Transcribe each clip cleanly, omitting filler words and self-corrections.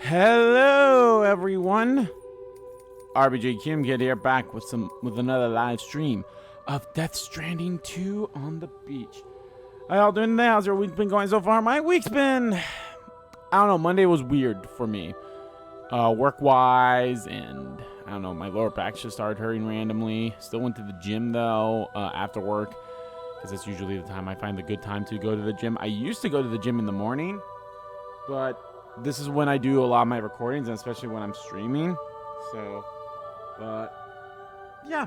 Hello, everyone. RBJ Kim Kid here, back with another live stream of Death Stranding 2 on the beach. How y'all doing today? How's your week been going so far? My week's been, I don't know. Monday was weird for me, work-wise, and I don't know. My lower back just started hurting randomly. Still went to the gym though after work, because that's usually the time I find the good time to go to the gym. I used to go to the gym in the morning, but this is when I do a lot of my recordings, and especially when I'm streaming. So, but yeah,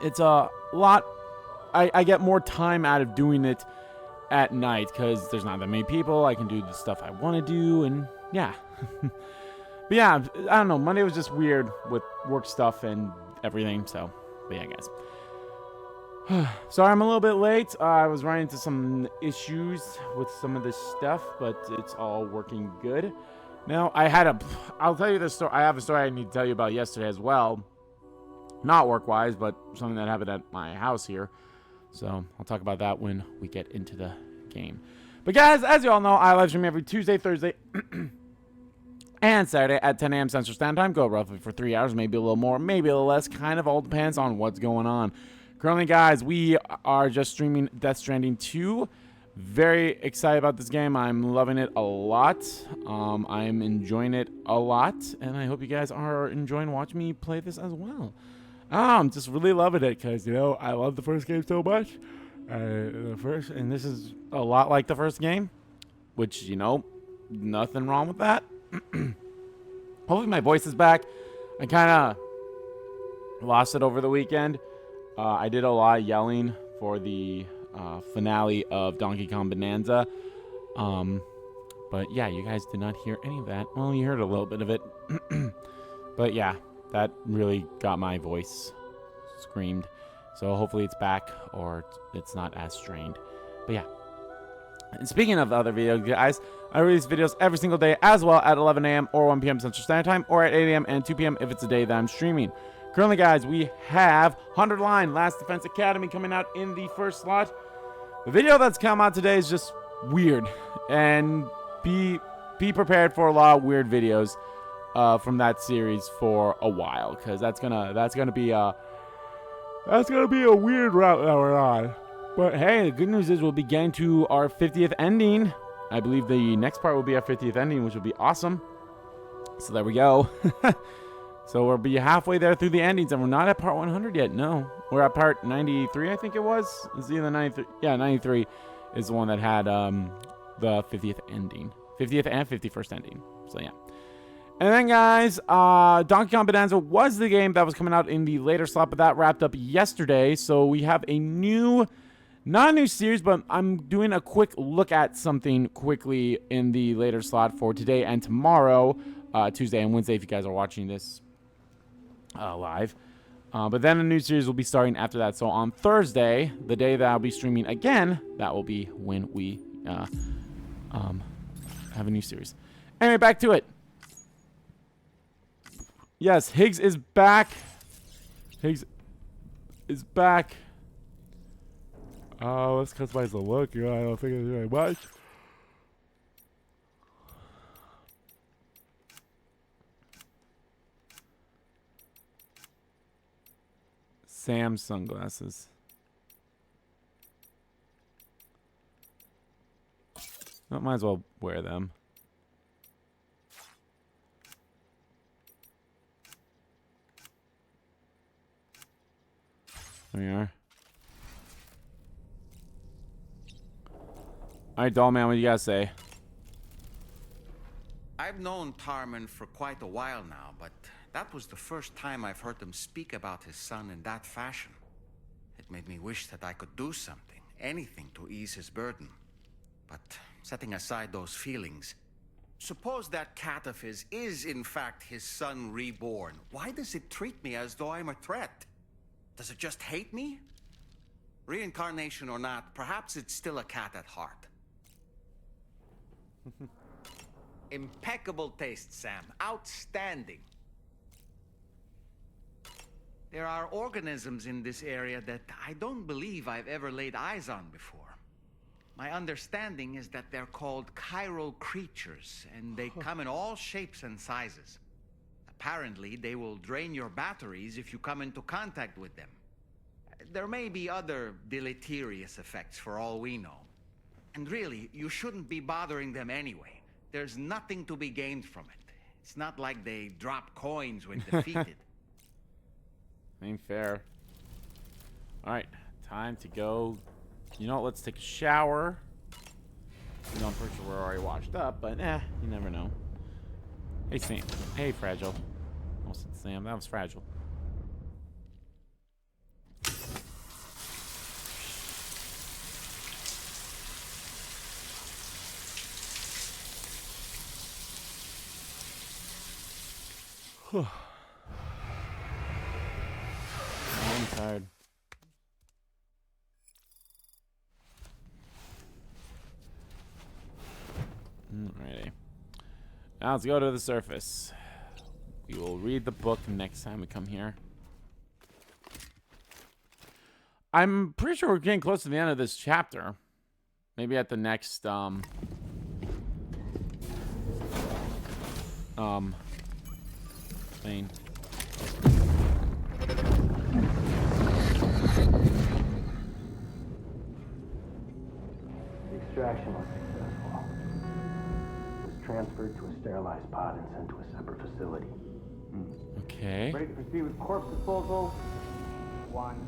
it's a lot. I get more time out of doing it at night because there's not that many people. I can do the stuff I want to do, and yeah. But yeah, I don't know. Monday was just weird with work stuff and everything. So, but yeah, guys. Sorry, I'm a little bit late. I was running into some issues with some of this stuff, but it's all working good. Now, I'll tell you this story. I have a story I need to tell you about yesterday as well. Not work-wise, but something that happened at my house here. So, I'll talk about that when we get into the game. But guys, as you all know, I live stream every Tuesday, Thursday, and Saturday at 10 a.m. Central Standard Time. Go roughly for 3 hours, maybe a little more, maybe a little less. Kind of all depends on what's going on. Currently, guys, we are just streaming Death Stranding 2. Very excited about this game. I'm loving it a lot. I'm enjoying it a lot, and I hope you guys are enjoying watching me play this as well. I'm just really loving it because, you know, I love the first game so much. And this is a lot like the first game, which, you know, nothing wrong with that. Hopefully my voice is back. I kind of lost it over the weekend. I did a lot of yelling for the finale of Donkey Kong Bonanza. But yeah, you guys did not hear any of that. Well, you heard a little bit of it. But yeah, that really got my voice screamed. So hopefully it's back or it's not as strained. But yeah. And speaking of other videos, guys, I release videos every single day as well at 11 a.m. or 1 p.m. Central Standard Time, or at 8 a.m. and 2 p.m. if it's a day that I'm streaming. Currently, guys, we have 100 Line Last Defense Academy coming out in the first slot. The video that's come out today is just weird, and be prepared for a lot of weird videos from that series for a while, because that's gonna be a weird route that we're on. But hey, the good news is we'll be getting to our 50th ending. I believe the next part will be our 50th ending, which will be awesome. So there we go. So we'll be halfway there through the endings, and we're not at part 100 yet. No, we're at part 93, I think it was. It's either 93. Yeah, 93 is the one that had the 50th ending, 50th and 51st ending. So yeah. And then, guys, Donkey Kong Bonanza was the game that was coming out in the later slot, but that wrapped up yesterday. So we have a new, not a new series, but I'm doing a quick look at something quickly in the later slot for today and tomorrow, Tuesday and Wednesday, if you guys are watching this live. But then a new series will be starting after that. So on Thursday, the day that I'll be streaming again, that will be when we have a new series. Anyway, back to it. Yes, Higgs is back. Higgs is back. Let's customize the look. I don't think it's very much. Sam sunglasses. I might as well wear them. There we are. Alright, doll man, what do you guys say? I've known Tarman for quite a while now, but that was the first time I've heard him speak about his son in that fashion. It made me wish that I could do something, anything to ease his burden. But setting aside those feelings, suppose that cat of his is in fact his son reborn. Why does it treat me as though I'm a threat? Does it just hate me? Reincarnation or not, perhaps it's still a cat at heart. Impeccable taste, Sam. Outstanding. There are organisms in this area that I don't believe I've ever laid eyes on before. My understanding is that they're called chiral creatures, and they come in all shapes and sizes. Apparently, they will drain your batteries if you come into contact with them. There may be other deleterious effects for all we know. And really, you shouldn't be bothering them anyway. There's nothing to be gained from it. It's not like they drop coins when defeated. Ain't fair. Alright, time to go. You know what? Let's take a shower. You know, I'm pretty sure we're already washed up, but you never know. Hey, Sam. Hey, Fragile. Almost said Sam. That was Fragile. I'm tired. Alrighty. Now let's go to the surface. We will read the book next time we come here. I'm pretty sure we're getting close to the end of this chapter. Maybe at the next thing. The extraction was successful. It was transferred to a sterilized pod and sent to a separate facility. Okay. Ready to proceed with corpse disposal. 1.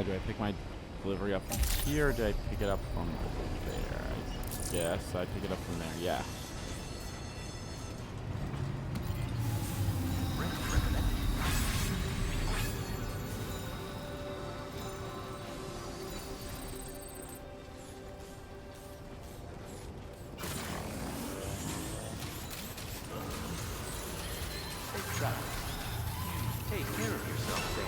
Do I pick my delivery up from here, or do I pick it up from over there? I guess I pick it up from there, yeah. Take care of yourself, Sam.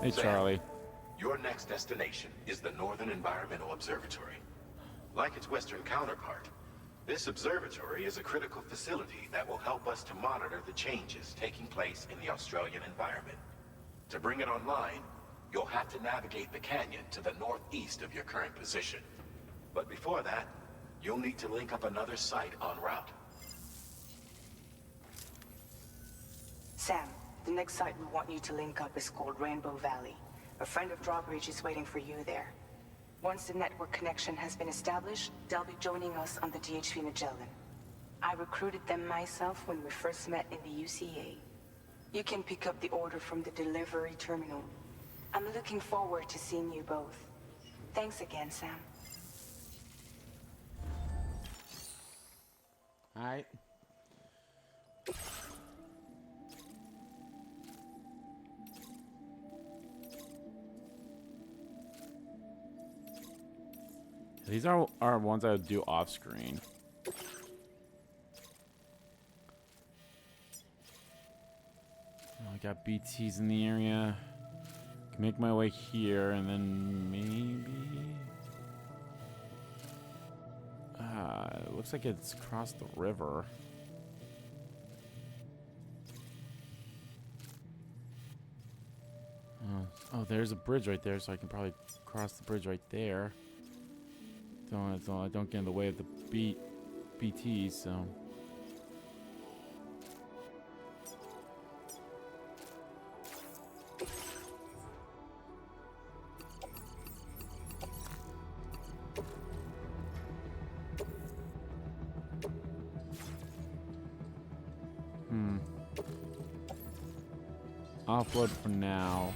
Hey, Sam, Charlie. your next destination is the Northern Environmental Observatory. Like its Western counterpart, this observatory is a critical facility that will help us to monitor the changes taking place in the Australian environment. To bring it online, you'll have to navigate the canyon to the northeast of your current position. But before that, you'll need to link up another site en route. Sam, the next site we want you to link up is called Rainbow Valley. A friend of Drawbridge is waiting for you there. Once the network connection has been established, they'll be joining us on the DHV Magellan. I recruited them myself when we first met in the UCA. You can pick up the order from the delivery terminal. I'm looking forward to seeing you both. Thanks again, Sam. All right. These are ones I would do off screen. Oh, I got BTs in the area. Can make my way here and then maybe. It looks like it's across the river. Oh, there's a bridge right there, so I can probably cross the bridge right there. I don't get in the way of the BTs, so. Offload for now.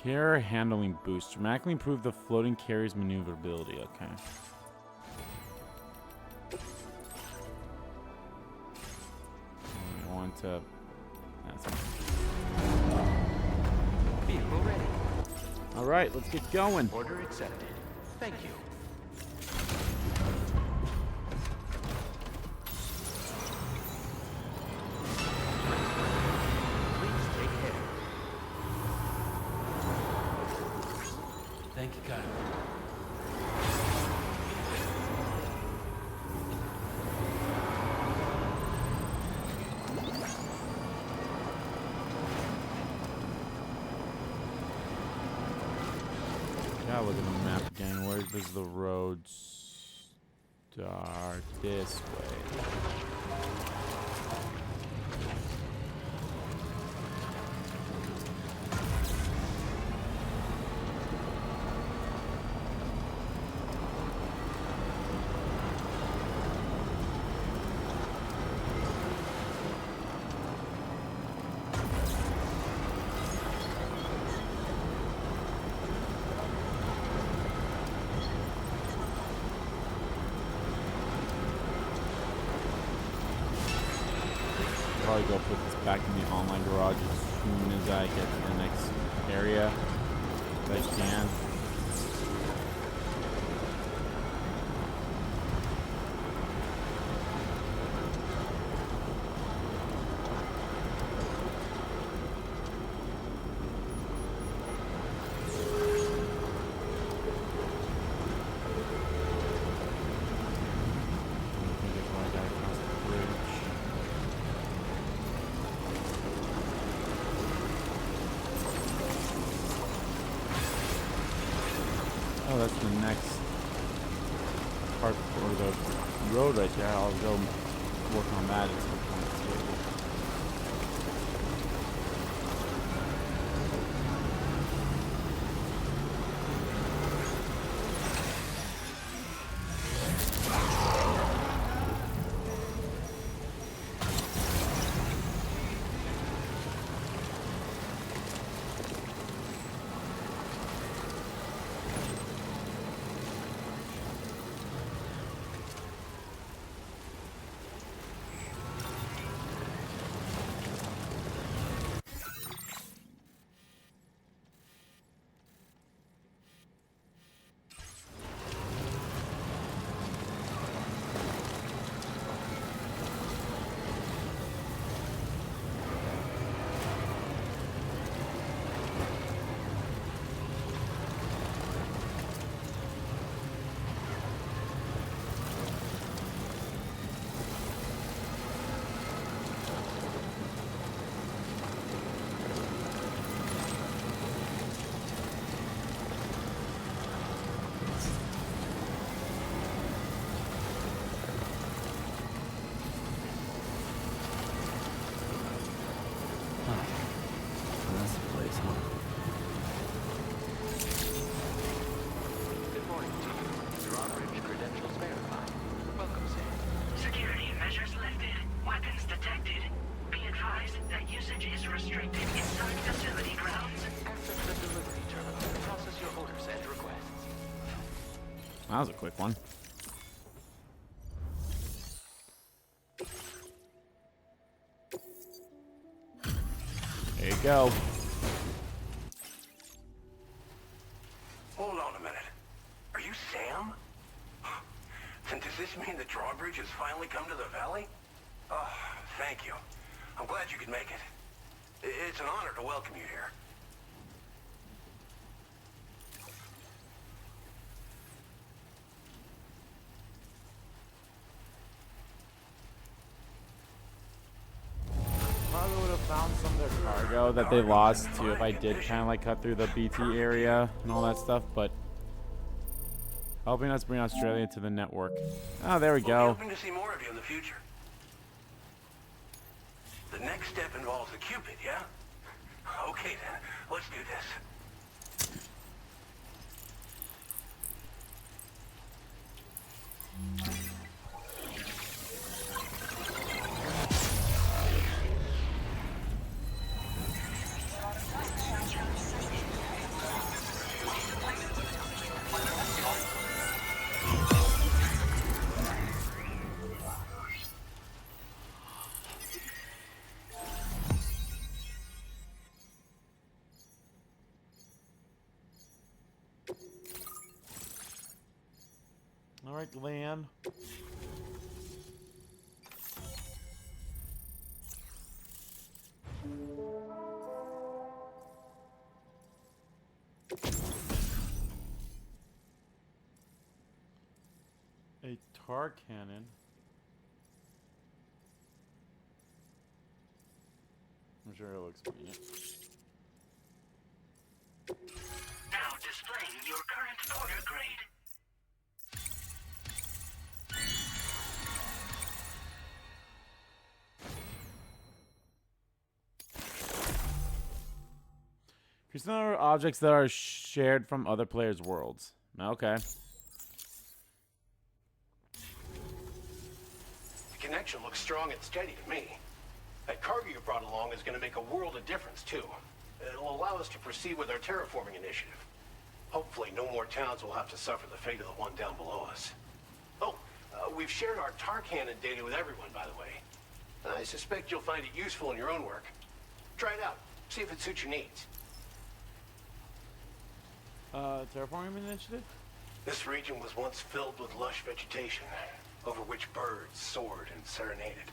Carrier handling boost. Dramatically improve the floating carrier's maneuverability. Okay. I want to... That's Vehicle ready. all right, let's get going. Order accepted. Thank you. Please take care. Thank you, Kyle. Gotta look at the map again. Where does the road start? This way. Probably go put this back in the online garage as soon as I get to the next area if I can. I think it's when I gotta cross the bridge. Oh, that's the next part, or the road right there. I'll go work on that at some point too. That's the place, huh? Good morning to you. Drawbridge credentials verified. Welcome, Sam. Security measures lifted. Weapons detected. Be advised that usage is restricted inside facility grounds. Access the delivery terminal to process your orders and requests. That was a quick one. There you go. Hold on a minute. Are you Sam? Then does this mean the drawbridge has finally come to the valley? Oh, thank you. I'm glad you could make it. It's an honor to welcome you here. Probably would have found some of their cargo that they lost too if I did kind of like cut through the BT area and all that stuff, but helping us bring Australia to the network. Oh, there we We'll be go. hoping to see more of you in the future. The next step involves the Cupid, yeah? Okay then, let's do this. Alright, Glenn. A tar cannon. I'm sure it looks convenient. Now displaying your current order grade. Create other objects that are shared from other players' worlds. Okay. The connection looks strong and steady to me. That cargo you brought along is going to make a world of difference, too. It'll allow us to proceed with our terraforming initiative. Hopefully, no more towns will have to suffer the fate of the one down below us. Oh, we've shared our tar cannon data with everyone, by the way. I suspect you'll find it useful in your own work. Try it out. See if it suits your needs. Terraforming initiative? This region was once filled with lush vegetation, over which birds soared and serenaded,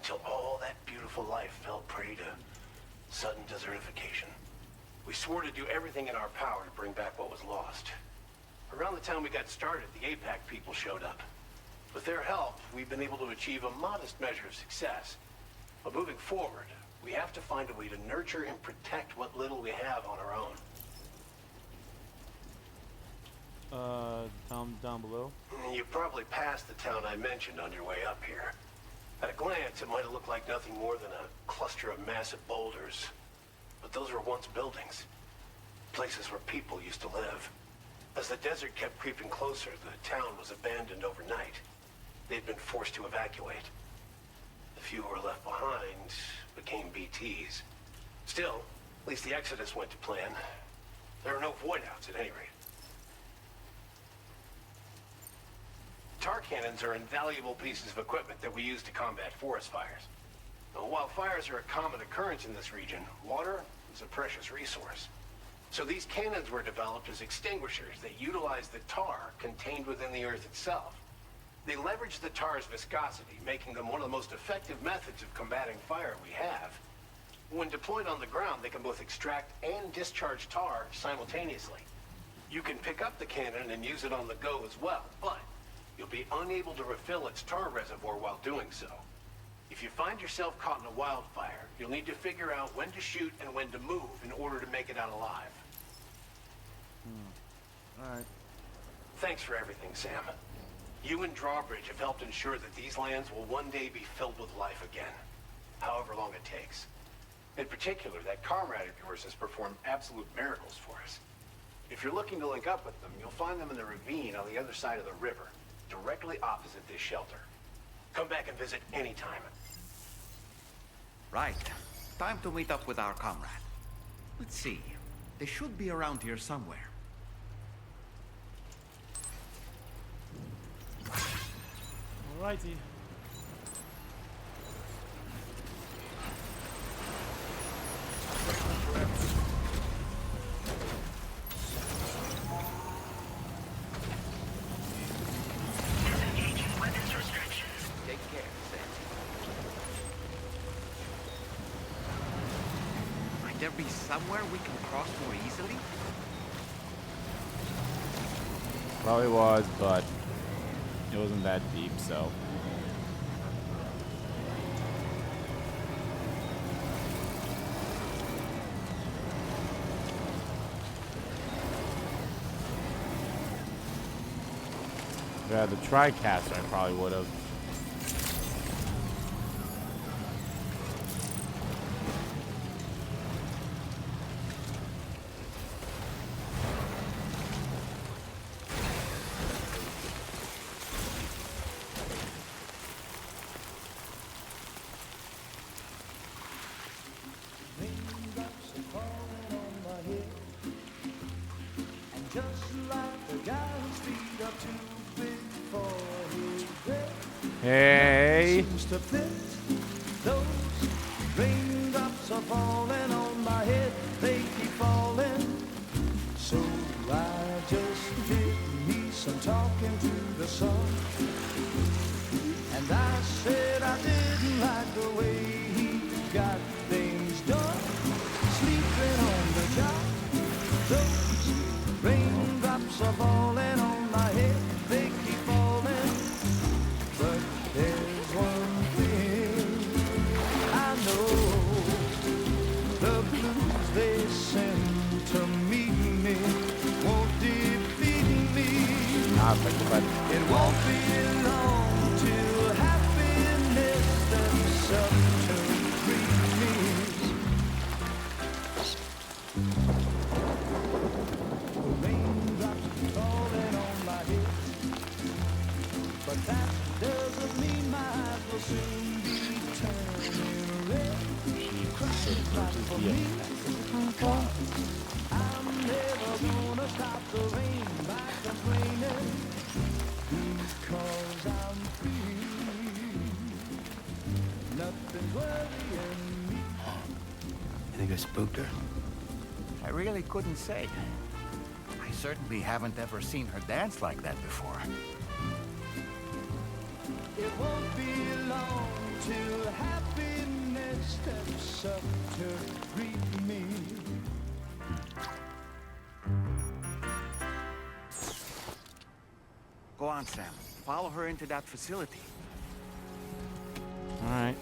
until all that beautiful life fell prey to sudden desertification. We swore to do everything in our power to bring back what was lost. Around the time we got started, the APAC people showed up. With their help, we've been able to achieve a modest measure of success. But moving forward, we have to find a way to nurture and protect what little we have on our own. Down below. You probably passed the town I mentioned on your way up here. At a glance, it might have looked like nothing more than a cluster of massive boulders. But those were once buildings. Places where people used to live. As the desert kept creeping closer, the town was abandoned overnight. They'd been forced to evacuate. The few who were left behind became BTs. Still, at least the exodus went to plan. There are no void-outs at any rate. Tar cannons are invaluable pieces of equipment that we use to combat forest fires. Now, while fires are a common occurrence in this region, water is a precious resource. So these cannons were developed as extinguishers that utilize the tar contained within the earth itself. They leverage the tar's viscosity, making them one of the most effective methods of combating fire we have. When deployed on the ground, they can both extract and discharge tar simultaneously. You can pick up the cannon and use it on the go as well, but you'll be unable to refill its tar reservoir while doing so. If you find yourself caught in a wildfire, you'll need to figure out when to shoot and when to move in order to make it out alive. Alright. Thanks for everything, Sam. You and Drawbridge have helped ensure that these lands will one day be filled with life again, however long it takes. In particular, that comrade of yours has performed absolute miracles for us. If you're looking to link up with them, you'll find them in the ravine on the other side of the river, directly opposite this shelter. Come back and visit anytime. Right. Time to meet up with our comrade. Let's see. They should be around here somewhere. Alrighty. Disengaging weapons restrictions. Take care, Sam. Might there be somewhere we can cross more easily? Probably was, but it wasn't that deep, so. Yeah, the TriCaster I probably would have. Hey. Those raindrops are falling on my head, they keep falling. So I just did me some talking to the sun. And I said I didn't like the way he got things done. Sleeping on the job, those raindrops are falling on my head. They keep falling, but there's one thing I know. The blues they send to meet me won't defeat me. Not affected by It won't be long till happiness themselves to greet me. The raindrops falling on my head, but that doesn't mean my eyes will soon be turning red. Crying not for me, 'cause I'm never gonna stop the rain by complaining, because I'm free. Nothing's worrying me. You think I spooked her? I really couldn't say. I certainly haven't ever seen her dance like that before. It won't be long till happiness steps up to greet me. Go on, Sam. Follow her into that facility. All right.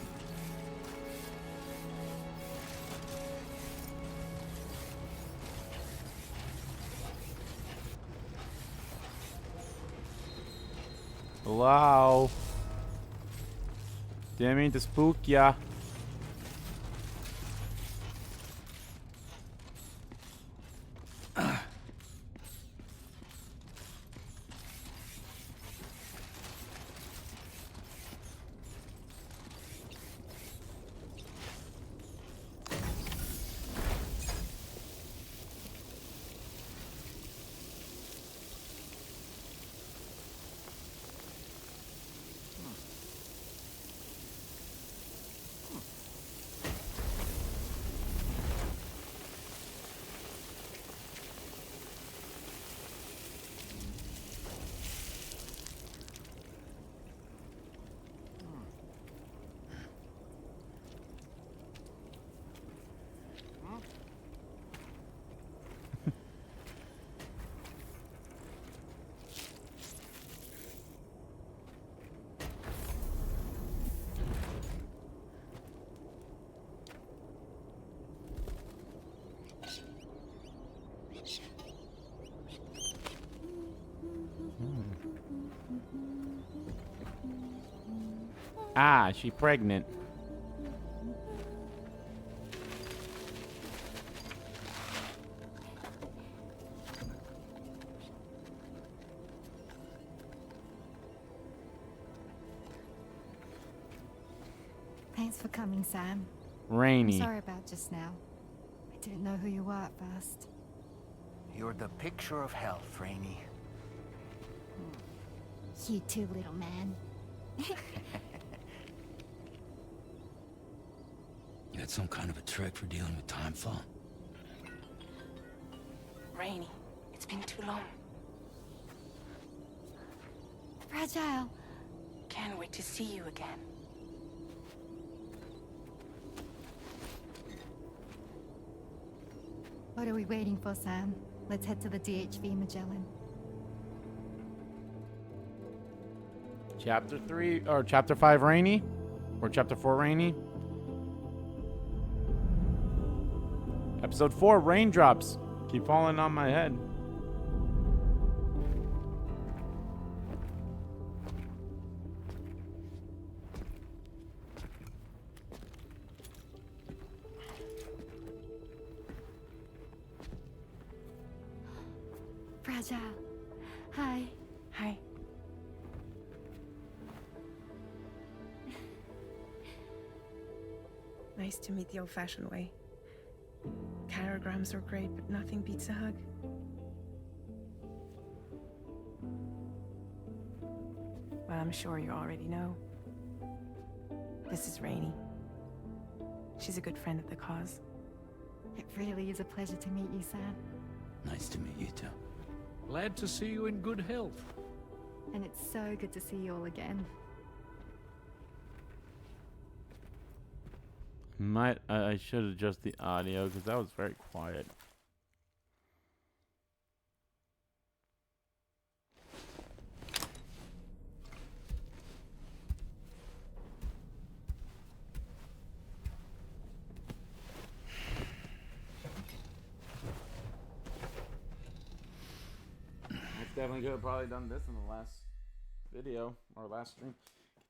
Hello. Didn't mean to spook ya. Ah, she pregnant. Thanks for coming, Sam. Rainy. I'm sorry about just now. I didn't know who you were at first. You're the picture of health, Rainey. You too, little man. You had some kind of a trick for dealing with timefall? Rainy, it's been too long. Fragile. Can't wait to see you again. What are we waiting for, Sam? Let's head to the DHV Magellan. Chapter 3 or Chapter 5 Rainy? Or Chapter 4 Rainy? Episode 4 Raindrops. Keep falling on my head. Fragile. Hi. Hi. Nice to meet the old-fashioned way. Caragrams are great, but nothing beats a hug. Well, I'm sure you already know. This is Rainey. She's a good friend of the cause. It really is a pleasure to meet you, Sam. Nice to meet you too. Glad to see you in good health. And it's so good to see you all again. I should adjust the audio because that was very quiet. Definitely could have probably done this in the last video or last stream.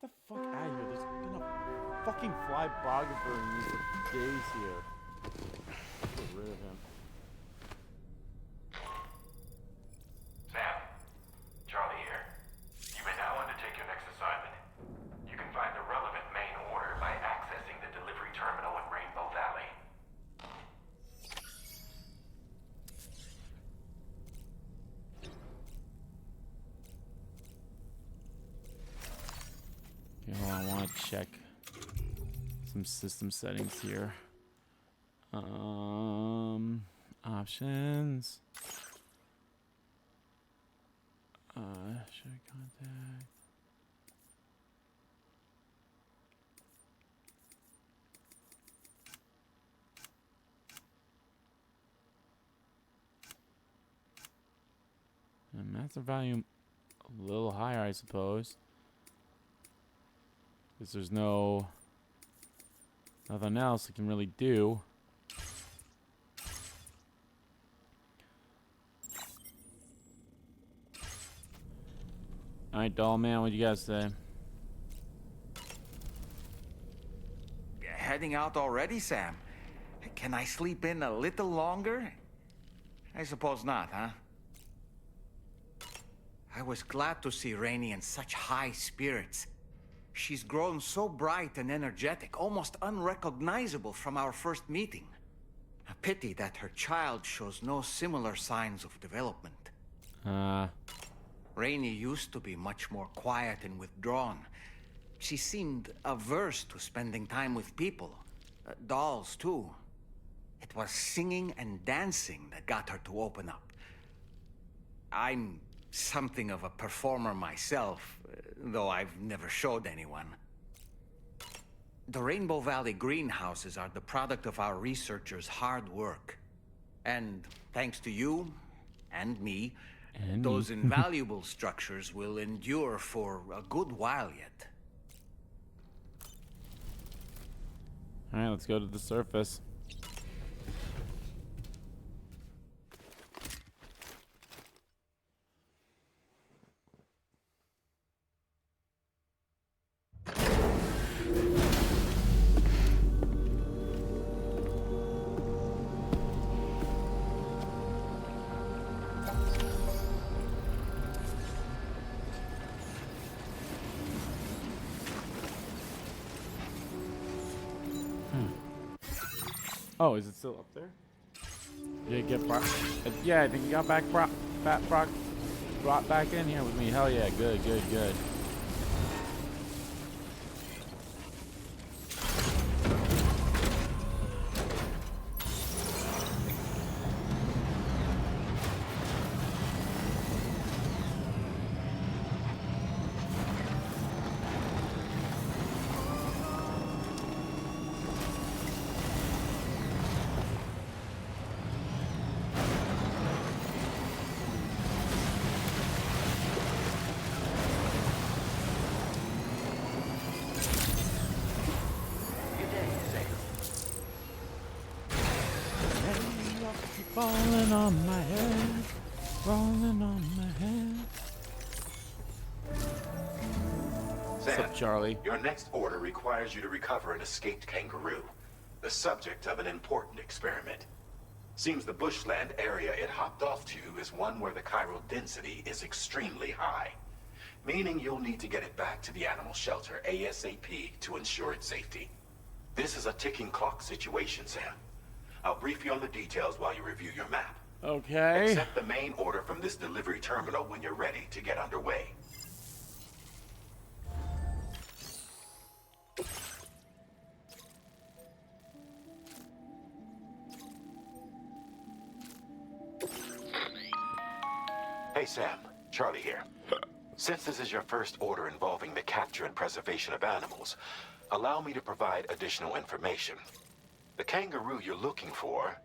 Get the fuck out of here. There's been a fucking flybographer in me for days here. Get rid of him. Sam, Charlie here. You may now undertake your next assignment. You can find the relevant main order by accessing the delivery terminal in Rainbow Valley. Okay, hold on, I want to check some system settings here. Options. Show contact. And master volume a little higher, I suppose. Because there's nothing else I can really do. Alright, doll man, what do you guys say? Heading out already, Sam? Can I sleep in a little longer? I suppose not, huh? I was glad to see Rainey in such high spirits. She's grown so bright and energetic, almost unrecognizable from our first meeting. A pity that her child shows no similar signs of development. Rainey used to be much more quiet and withdrawn. She seemed averse to spending time with people. Dolls, too. It was singing and dancing that got her to open up. I'm something of a performer myself, though I've never showed anyone. The Rainbow Valley greenhouses are the product of our researchers' hard work. And thanks to you and me, those invaluable structures will endure for a good while yet. Alright, let's go to the surface. Oh, is it still up there? Did it get brought? Yeah, I think he got brought back in here with me. Hell yeah, good, good, good. Falling on my head, falling on my head. Sam, What's up, Charlie? Your next order requires you to recover an escaped kangaroo, the subject of an important experiment. Seems the bushland area it hopped off to is one where the chiral density is extremely high, meaning you'll need to get it back to the animal shelter ASAP to ensure its safety. This is a ticking clock situation, Sam. I'll brief you on the details while you review your map. Okay. Accept the main order from this delivery terminal when you're ready to get underway. Hey Sam, Charlie here. Since this is your first order involving the capture and preservation of animals, allow me to provide additional information. The kangaroo you're looking for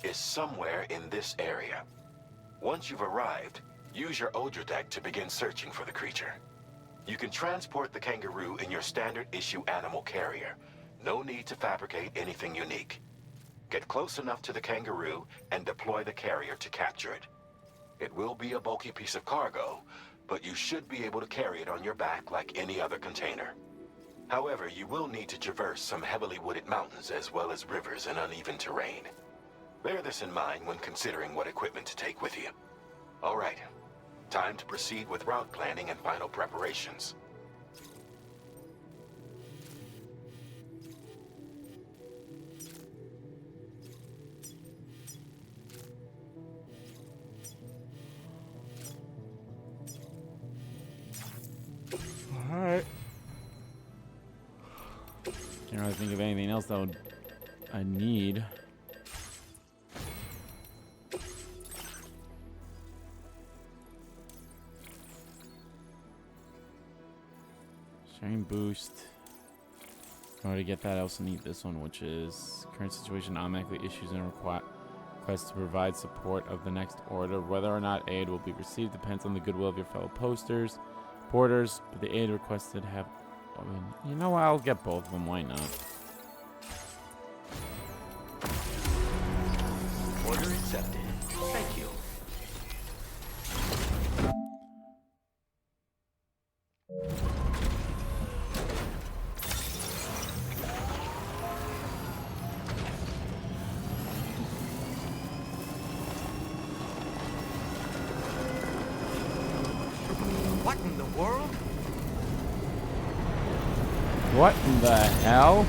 is somewhere in this area. Once you've arrived, use your Odra deck to begin searching for the creature. You can transport the kangaroo in your standard issue animal carrier. No need to fabricate anything unique. Get close enough to the kangaroo and deploy the carrier to capture it. It will be a bulky piece of cargo, but you should be able to carry it on your back like any other container. However, you will need to traverse some heavily wooded mountains as well as rivers and uneven terrain. Bear this in mind when considering what equipment to take with you. All right, time to proceed with route planning and final preparations. Alright. Can't really think of anything else that I need. Sharing boost. In order to get that, I also need this one, which is current situation automatically issues and request to provide support of the next order. Whether or not aid will be received depends on the goodwill of your fellow porters, but the aid requested have... you know what? I'll get both of them. Why not? Order accepted. Thank you. What in the world? What in the hell?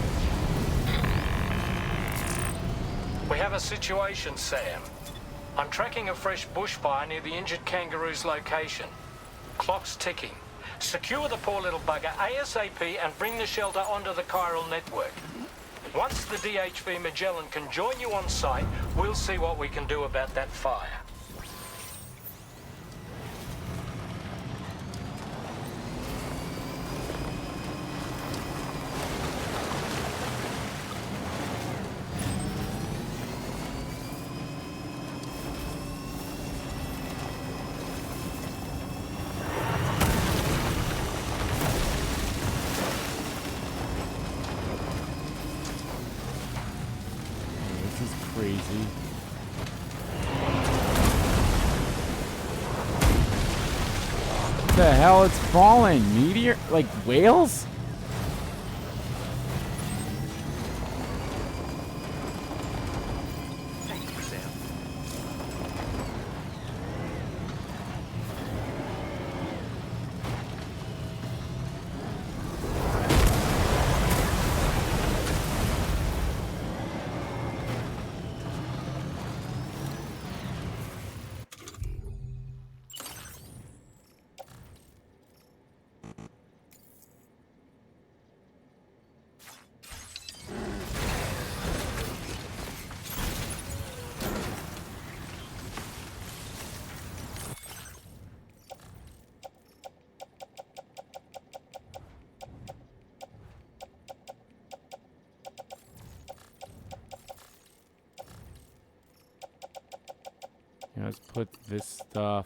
We have a situation, Sam. I'm tracking a fresh bushfire near the injured kangaroo's location. Clock's ticking. Secure the poor little bugger ASAP and bring the shelter onto the chiral network. Once the DHV Magellan can join you on site, we'll see what we can do about that fire. Crazy. What the hell? It's falling. Meteor? Like whales? Thank you, Sam. Yeah, let's put this stuff.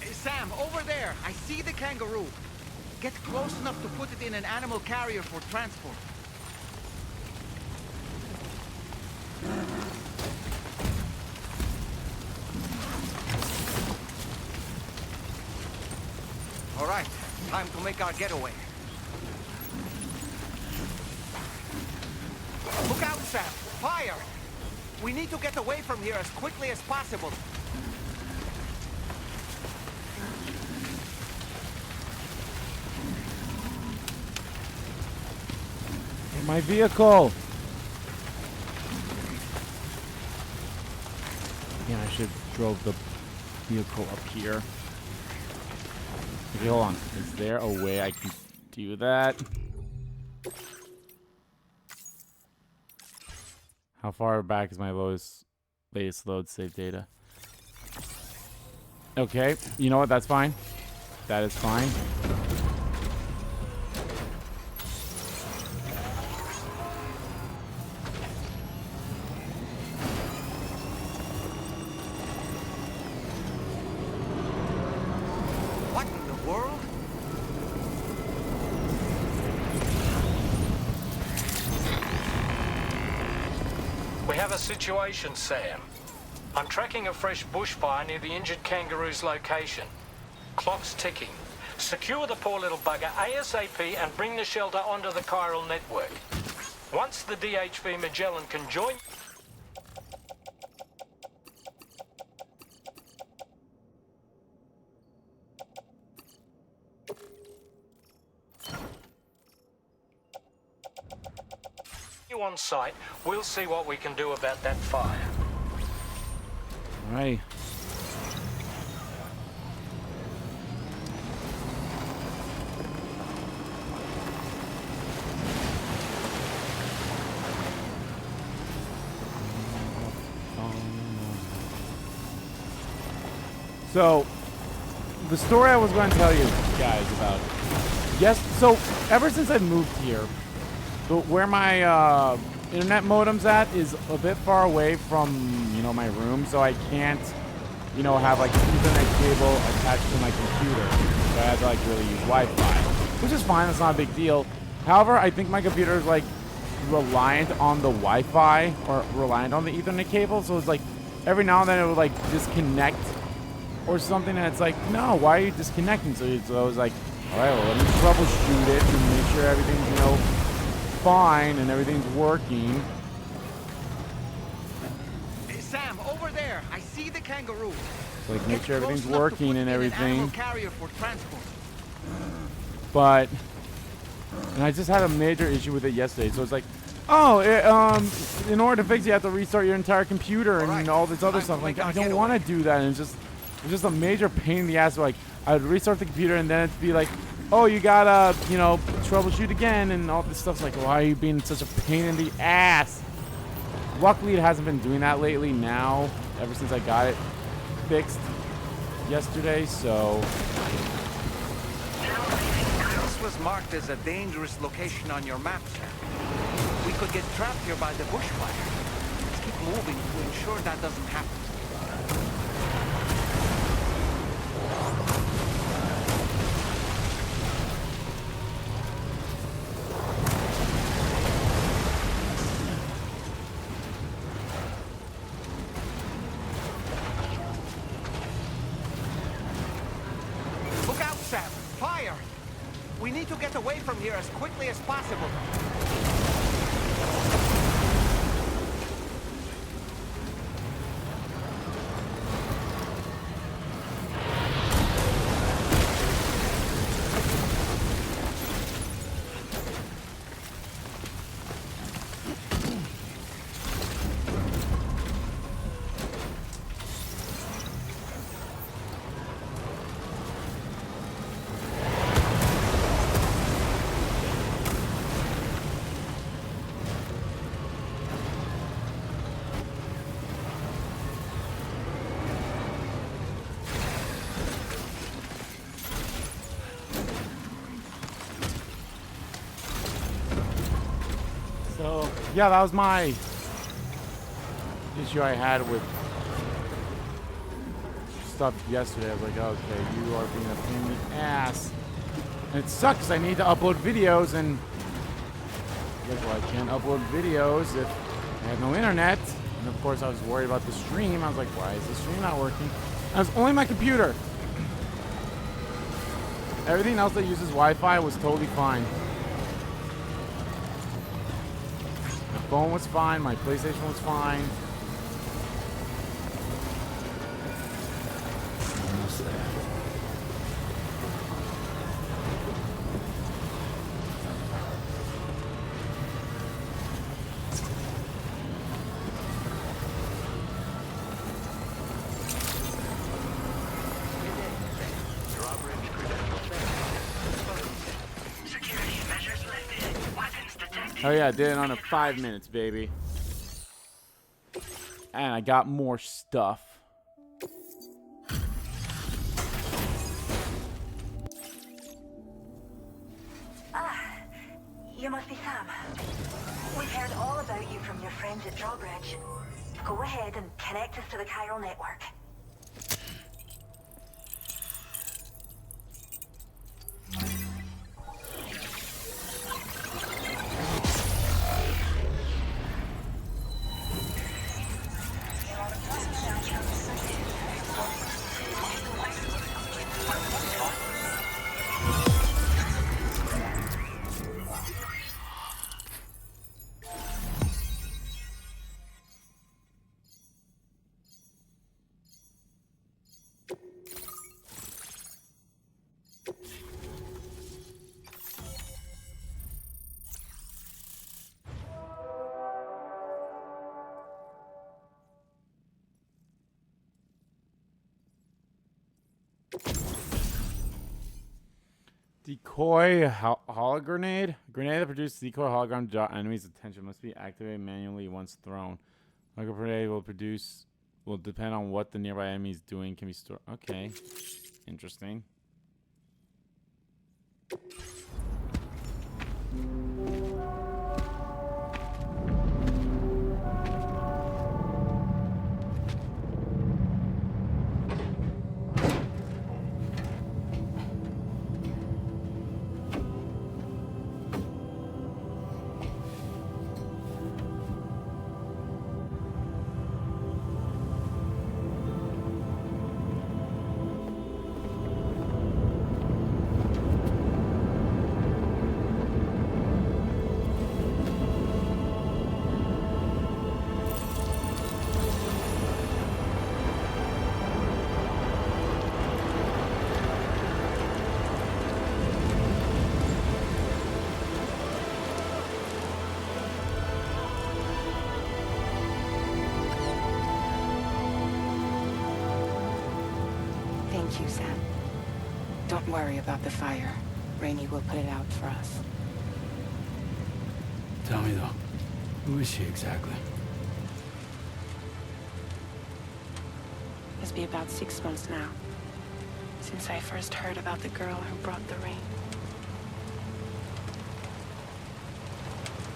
Hey, Sam, over there. I see the kangaroo. Get close enough to put it in an animal carrier for transport. All right, time to make our getaway. Look out, Sam! Fire! We need to get away from here as quickly as possible. My vehicle! Yeah, I should have drove the vehicle up here. Okay, hold on. Is there a way I can do that? How far back is my latest load save data? Okay, you know what? That's fine. That is fine. What in the world? We have a situation, Sam. I'm tracking a fresh bushfire near the injured kangaroo's location. Clock's ticking. Secure the poor little bugger ASAP and bring the shelter onto the chiral network. Once the DHV Magellan can join... you on site, we'll see what we can do about that fire. All right. So, the story I was going to tell you guys about. Yes, so ever since I've moved here, where my internet modem's at is a bit far away from, you know, my room, so I can't, you know, have like an Ethernet cable attached to my computer. So I have to like really use Wi-Fi, which is fine. That's not a big deal. However, I think my computer is like reliant on the Wi-Fi or reliant on the Ethernet cable, so it's like every now and then it would like disconnect or something, and it's like, no, why are you disconnecting? So I was like, all right, well, let me troubleshoot it and make sure everything's, you know, fine and everything's working. Hey, Sam, over there. I see the kangaroo. So like make sure everything's working and everything. Carrier for transport. But and I just had a major issue with it yesterday. So it's like, oh, in order to fix it, you have to restart your entire computer and all this other stuff. Like, I don't want to do that. And it's just a major pain in the ass. Like, I would restart the computer and then it'd be like, oh, you gotta, you know, troubleshoot again and all this stuff's like, why are you being such a pain in the ass? Luckily, it hasn't been doing that lately now, ever since I got it fixed yesterday, so. This was marked as a dangerous location on your map, Sam. We could get trapped here by the bushfire. Let's keep moving to ensure that doesn't happen. Look out, Sam! Fire! We need to get away from here as quickly as possible. So, yeah, that was my issue I had with stuff yesterday. I was like, okay, you are being a pain in the ass. And it sucks. I need to upload videos, and like, well, I can't upload videos if I have no internet. And of course, I was worried about the stream. I was like, why is the stream not working? And it was only my computer. Everything else that uses Wi-Fi was totally fine. My phone was fine. My PlayStation was fine. Almost there. Oh yeah, I did it under 5 minutes, baby. And I got more stuff. You must be Sam. We've heard all about you from your friends at Drawbridge. Go ahead and connect us to the chiral network. Decoy hologrenade? Grenade that produces decoy hologram to draw enemies' attention must be activated manually once thrown. Hologrenade will depend on what the nearby enemy is doing. Can be stored. Okay. Interesting. Thank you, Sam. Don't worry about the fire. Rainey will put it out for us. Tell me though, who is she exactly? It's been about 6 months now, since I first heard about the girl who brought the rain.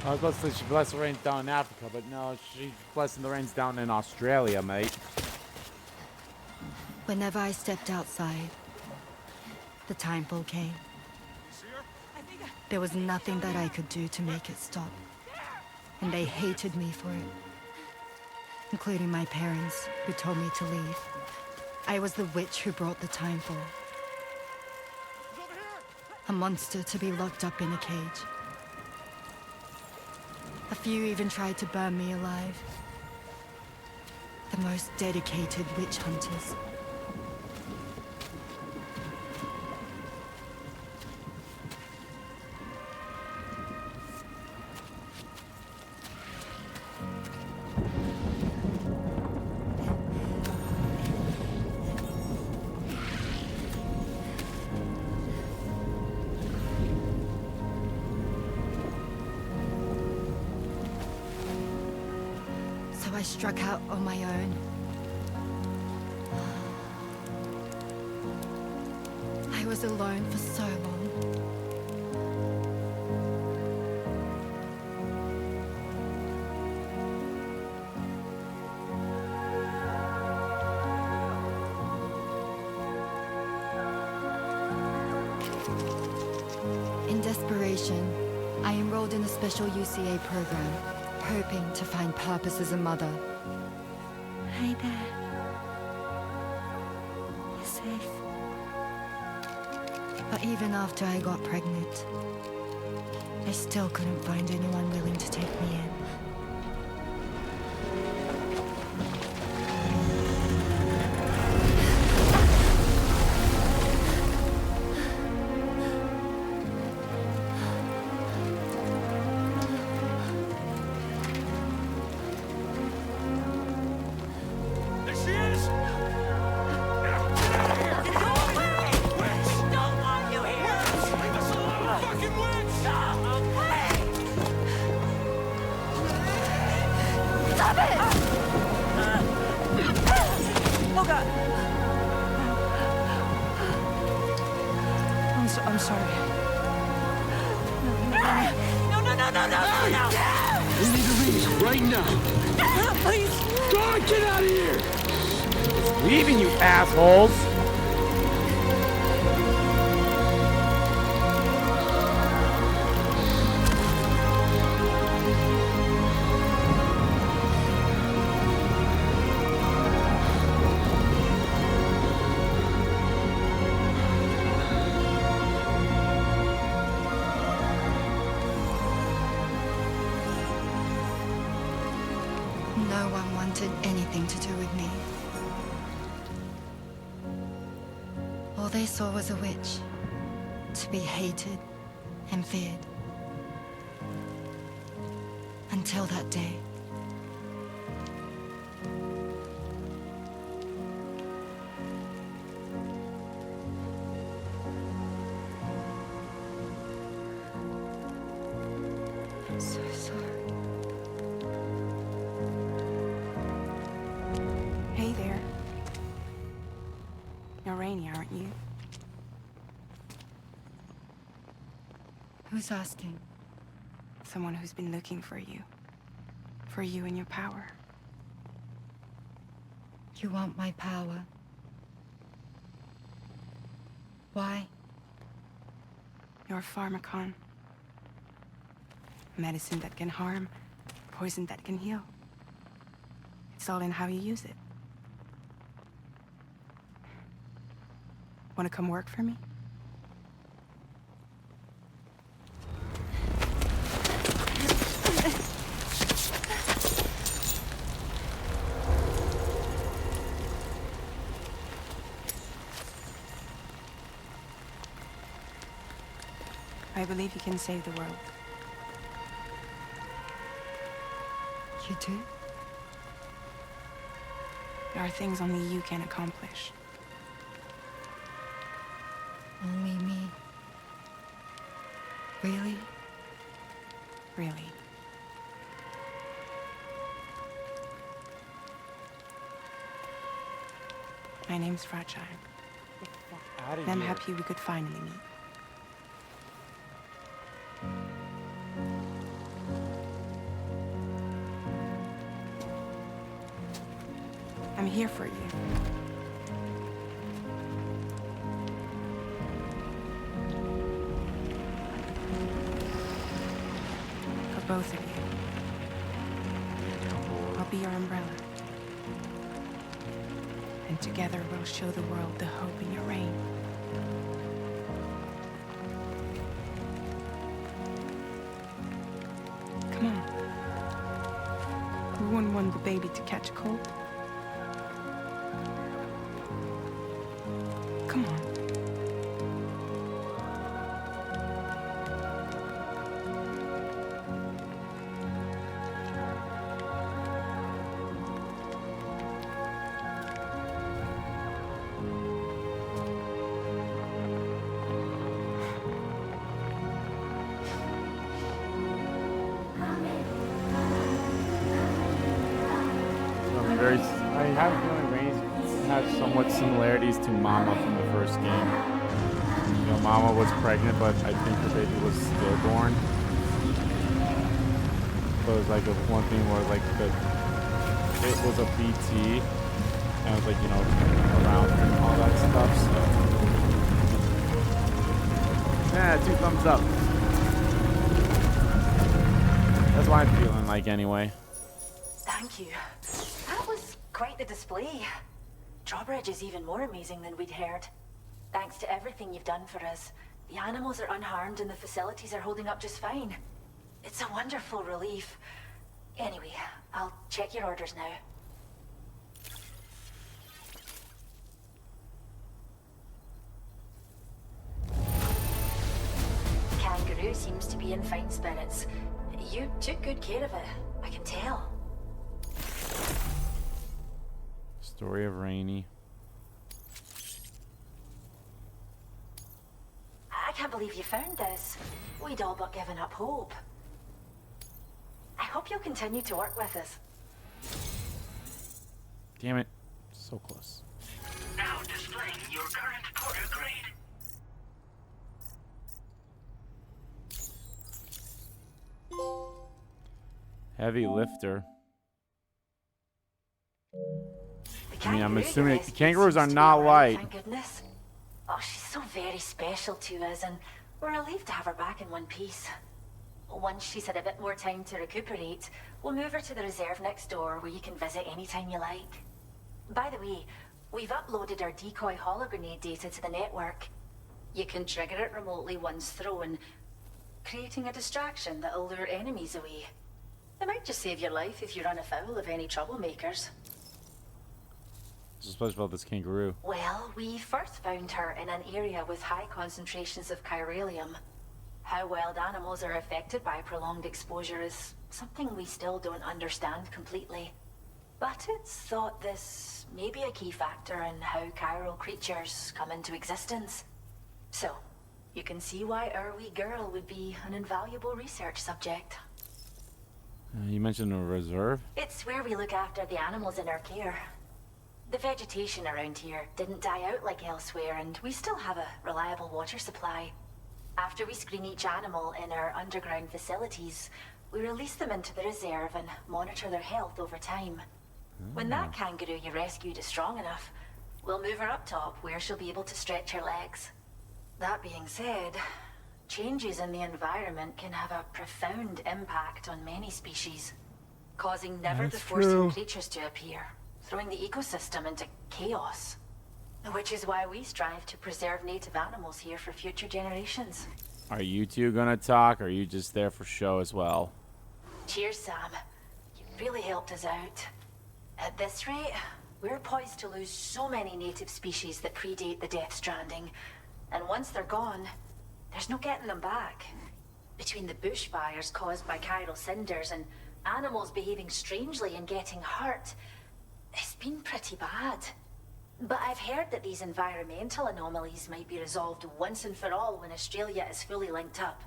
I was supposed to say she blessed the rains down in Africa, but no, she's blessing the rains down in Australia, mate. Whenever I stepped outside, the timefall came. There was nothing that I could do to make it stop. And they hated me for it. Including my parents, who told me to leave. I was the witch who brought the timefall. A monster to be locked up in a cage. A few even tried to burn me alive. The most dedicated witch hunters. I struck out on my own. I was alone for so long. In desperation, I enrolled in a special UCA program, hoping to find purpose as a mother. Hi there. You're safe. But even after I got pregnant, I still couldn't find anyone willing to take me in. I'm sorry. No. We need to leave right now. Please. God, get out of here! Leaving, you assholes! No one wanted anything to do with me. All they saw was a witch, to be hated and feared. Until that day. I'm so sorry. Hey there. You're Rainey, aren't you? Who's asking? Someone who's been looking for you. For you and your power. You want my power? Why? You're a pharmacon. Medicine that can harm, poison that can heal. It's all in how you use it. Want to come work for me? I believe you can save the world. You do? There are things only you can accomplish. Only me. Really? Really. My name's Fragile. And I'm happy we could finally meet. I'm here for you. For both of you. I'll be your umbrella. And together we'll show the world the hope in your reign. Come on. Who wouldn't want the baby to catch a cold? Come on. I have a feeling Rainey has somewhat similarities to Mama from the first game. You know, Mama was pregnant, but I think her baby was stillborn. So it was like a one thing where like it was a BT, and it was like, you know, around and all that stuff. So yeah, 2 thumbs up. That's what I'm feeling like anyway. Thank you. That was quite the display. Drawbridge is even more amazing than we'd heard. Thanks to everything you've done for us, the animals are unharmed and the facilities are holding up just fine. It's a wonderful relief. Anyway, I'll check your orders now. Kangaroo seems to be in fine spirits. You took good care of it, I can tell. Story of Rainey. I can't believe you found this. We'd all but given up hope. I hope you'll continue to work with us. Damn it. So close. Now displaying your current porter grade. Heavy lifter. The I mean, I'm kangaroo assuming you the rescued kangaroos seems are to be not alright, light. Thank goodness. Oh, she's so very special to us, and we're relieved to have her back in one piece. Once she's had a bit more time to recuperate, we'll move her to the reserve next door where you can visit anytime you like. By the way, we've uploaded our decoy hologrenade data to the network. You can trigger it remotely once thrown, creating a distraction that'll lure enemies away. It might just save your life if you run afoul of any troublemakers. What's special about this kangaroo? Well, we first found her in an area with high concentrations of chiralium. How wild animals are affected by prolonged exposure is something we still don't understand completely. But it's thought this may be a key factor in how chiral creatures come into existence. So, you can see why our wee girl would be an invaluable research subject. You mentioned a reserve? It's where we look after the animals in our care. The vegetation around here didn't die out like elsewhere, and we still have a reliable water supply. After we screen each animal in our underground facilities, we release them into the reserve and monitor their health over time. When that kangaroo you rescued is strong enough, we'll move her up top where she'll be able to stretch her legs. That being said, changes in the environment can have a profound impact on many species, causing never-before-seen creatures to appear, throwing the ecosystem into chaos. Which is why we strive to preserve native animals here for future generations. Are you two gonna talk, or are you just there for show as well? Cheers, Sam. You really helped us out. At this rate, we're poised to lose so many native species that predate the Death Stranding. And once they're gone, there's no getting them back. Between the bushfires caused by chiral cinders and animals behaving strangely and getting hurt, it's been pretty bad. But I've heard that these environmental anomalies might be resolved once and for all when Australia is fully linked up.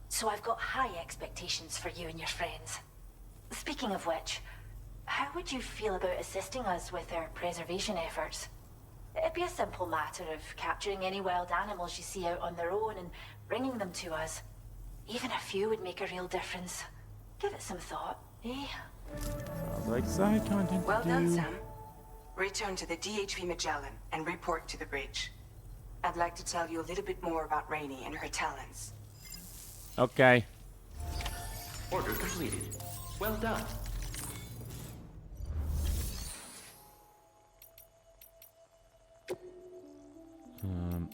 So I've got high expectations for you and your friends. Speaking of which, how would you feel about assisting us with our preservation efforts? It'd be a simple matter of capturing any wild animals you see out on their own and bringing them to us. Even a few would make a real difference. Give it some thought, eh? Sounds like side content. Well done, Sam. Return to the DHV Magellan and report to the bridge. I'd like to tell you a little bit more about Rainey and her talents. Okay. Order completed. Well done.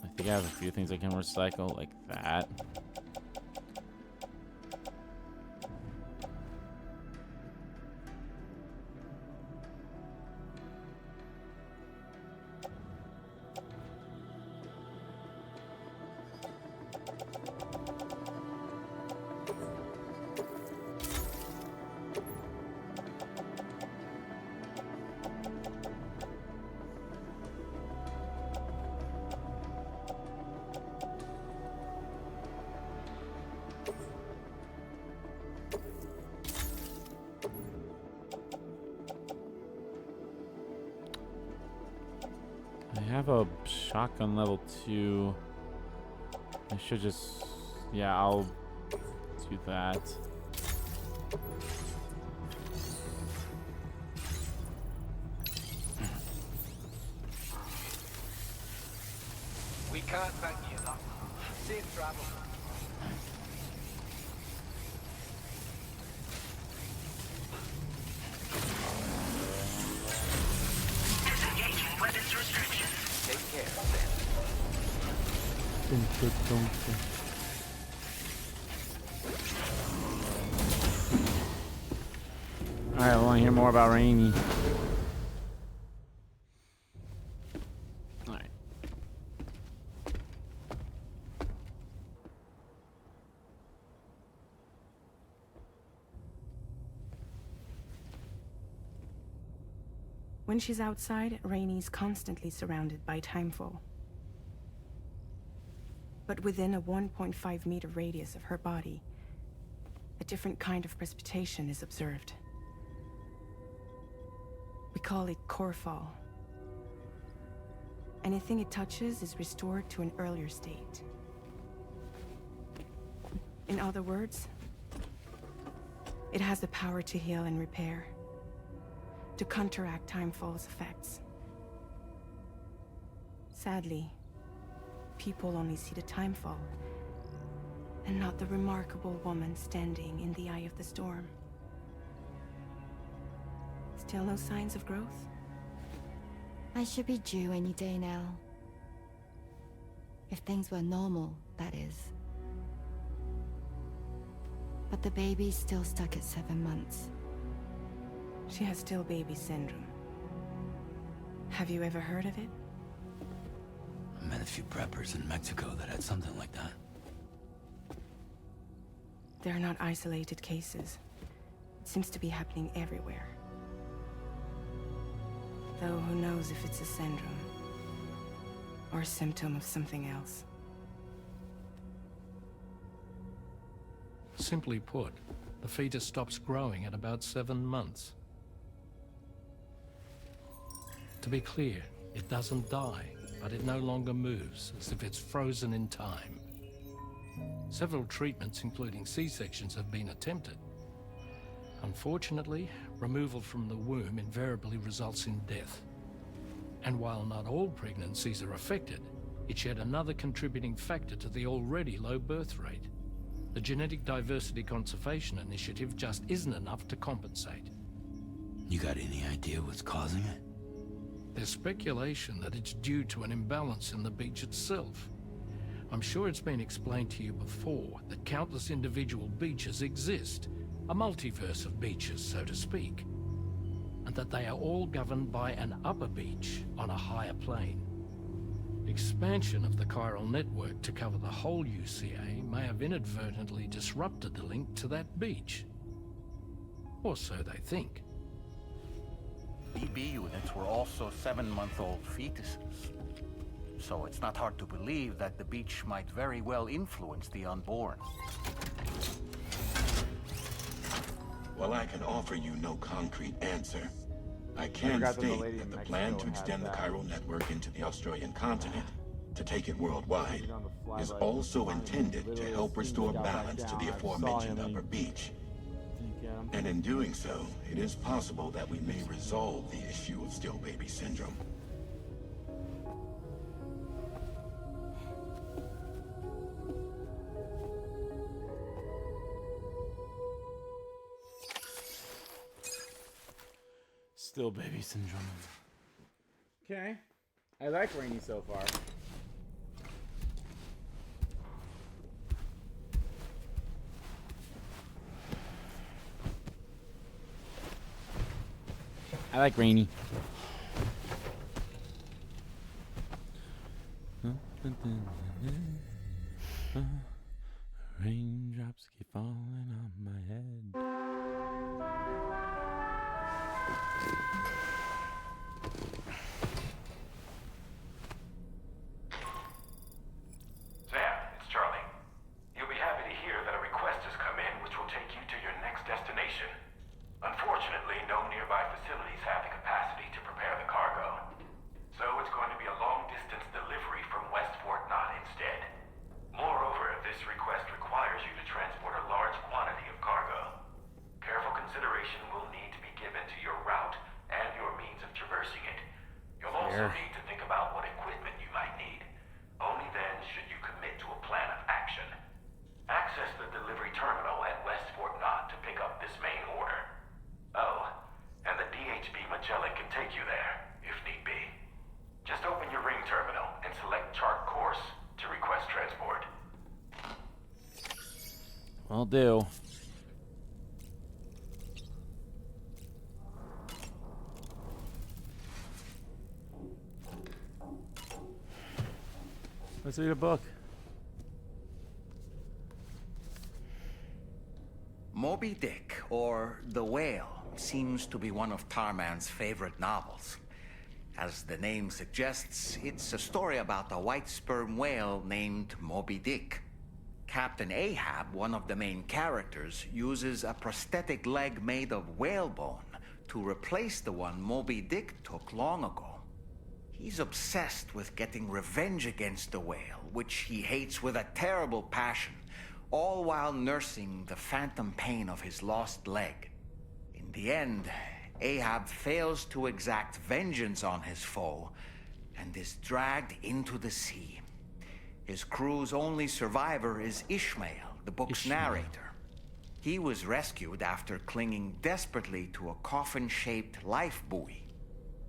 I think I have a few things I can recycle, like that. I have a shotgun level 2. I should just... yeah, I'll do that. We can't thank you enough. Safe travel. Disengaging weapons restrictions. Take care, Sam. Alright, I want to hear more about Rainey. Alright. When she's outside, Rainey's constantly surrounded by timefall. But within a 1.5 meter radius of her body, a different kind of precipitation is observed. We call it core fall. Anything it touches is restored to an earlier state. It has the power to heal and repair, to counteract Timefall's effects. Sadly, people only see the Timefall, and not the remarkable woman standing in the eye of the storm. Still no signs of growth? I should be due any day now. If things were normal, that is. But the baby's still stuck at 7 months. She has still baby syndrome. Have you ever heard of it? I met a few preppers in Mexico that had something like that. They're not isolated cases. It seems to be happening everywhere. Though who knows if it's a syndrome or a symptom of something else. Simply put, the fetus stops growing at about 7 months. To be clear, it doesn't die, but it no longer moves, as if it's frozen in time. Several treatments, including C-sections, have been attempted. Unfortunately, removal from the womb invariably results in death. And while not all pregnancies are affected, it's yet another contributing factor to the already low birth rate. The Genetic Diversity Conservation Initiative just isn't enough to compensate. You got any idea what's causing it? There's speculation that it's due to an imbalance in the beach itself. I'm sure it's been explained to you before that countless individual beaches exist, a multiverse of beaches, so to speak, and that they are all governed by an upper beach on a higher plane. Expansion of the chiral network to cover the whole UCA may have inadvertently disrupted the link to that beach. Or so they think. BB units were also 7-month-old fetuses. So it's not hard to believe that the beach might very well influence the unborn. While I can offer you no concrete answer, I can state that the plan to extend the chiral network into the Australian continent, to take it worldwide, is also intended to help restore balance to the aforementioned upper beach. And in doing so, it is possible that we may resolve the issue of still baby syndrome. Still baby syndrome. Okay. I like Rainy so far. I like Rainy. Raindrops keep falling on my head. Sam, it's Charlie. You'll be happy to hear that a request has come in which will take you to your next destination. Unfortunately, no nearby facilities have the capacity to prepare the cargo. So it's going to be a long-distance delivery from West Fort Knott instead. Moreover, this request requires you to transport a large quantity of cargo. Careful consideration will need to be given to your route and your means of traversing it. You'll also need to think about what equipment you might need. Only then should you commit to a plan of action. Access the delivery terminal at West Fort Knott to pick up this main order. Oh, and the DHB Magellan can take you there, if need be. Just open your ring terminal and select chart course to request transport. Will do. Let's read a book. Moby Dick, or The Whale, seems to be one of Tarman's favorite novels. As the name suggests, it's a story about a white sperm whale named Moby Dick. Captain Ahab, one of the main characters, uses a prosthetic leg made of whalebone to replace the one Moby Dick took long ago. He's obsessed with getting revenge against the whale, which he hates with a terrible passion, all while nursing the phantom pain of his lost leg. In the end, Ahab fails to exact vengeance on his foe and is dragged into the sea. His crew's only survivor is Ishmael, the book's narrator. He was rescued after clinging desperately to a coffin-shaped life buoy.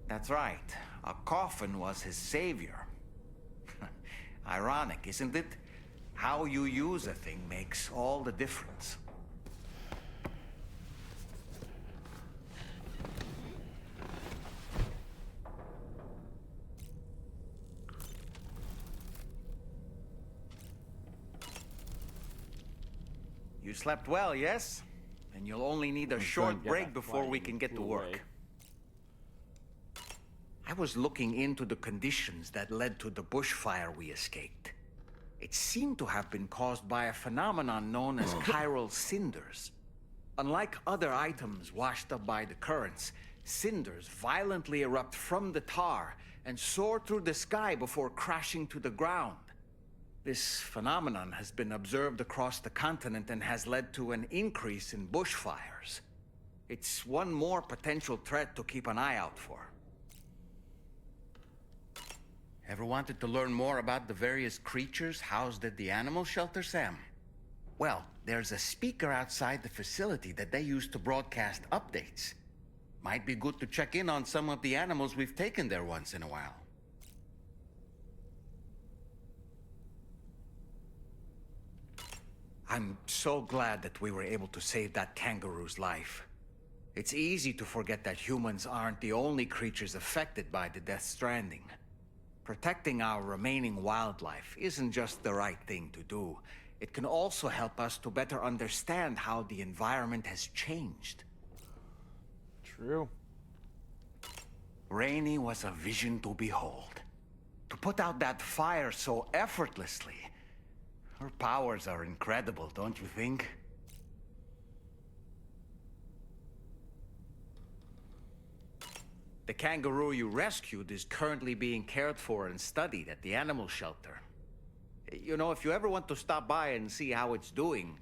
That's right, a coffin was his savior. Ironic, isn't it? How you use a thing makes all the difference. You slept well, yes? And you'll only need a short break before we can get to work. I was looking into the conditions that led to the bushfire we escaped. It seemed to have been caused by a phenomenon known as chiral cinders. Unlike other items washed up by the currents, cinders violently erupt from the tar and soar through the sky before crashing to the ground. This phenomenon has been observed across the continent and has led to an increase in bushfires. It's one more potential threat to keep an eye out for. Ever wanted to learn more about the various creatures housed at the animal shelter, Sam? Well, there's a speaker outside the facility that they use to broadcast updates. Might be good to check in on some of the animals we've taken there once in a while. I'm so glad that we were able to save that kangaroo's life. It's easy to forget that humans aren't the only creatures affected by the Death Stranding. Protecting our remaining wildlife isn't just the right thing to do. It can also help us to better understand how the environment has changed. True. Rainey was a vision to behold. To put out that fire so effortlessly. Her powers are incredible, don't you think? The kangaroo you rescued is currently being cared for and studied at the animal shelter. You know, if you ever want to stop by and see how it's doing,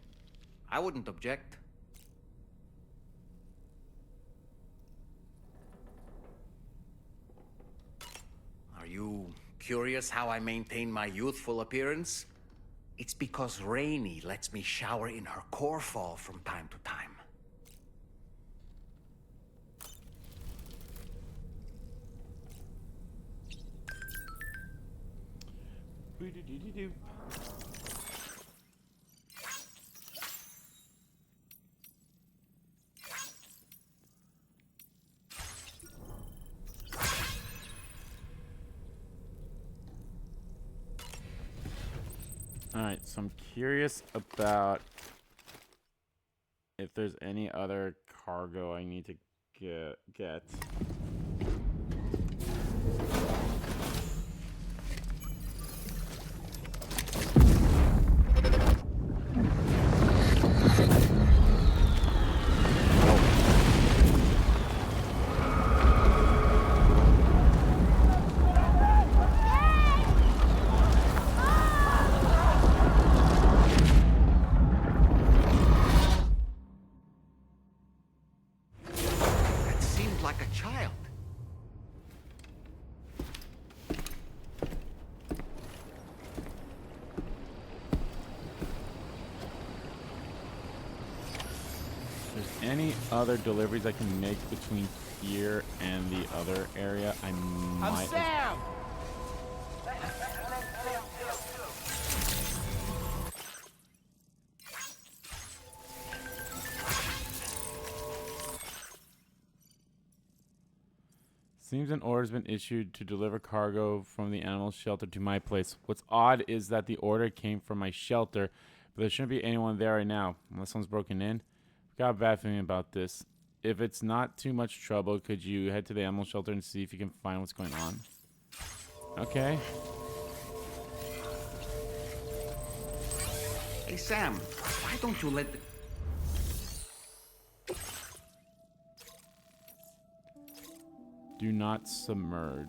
I wouldn't object. Are you curious how I maintain my youthful appearance? It's because Rainey lets me shower in her core fall from time to time. Alright, so I'm curious about if there's any other cargo I need to get. Any other deliveries I can make between here and the other area? I might. Sam! Seems an order's been issued to deliver cargo from the animal shelter to my place. What's odd is that the order came from my shelter, but there shouldn't be anyone there right now, unless someone's broken in. I've got a bad feeling about this. If it's not too much trouble, could you head to the animal shelter and see if you can find what's going on? Okay. Hey, Sam, why don't you let the... Do not submerge.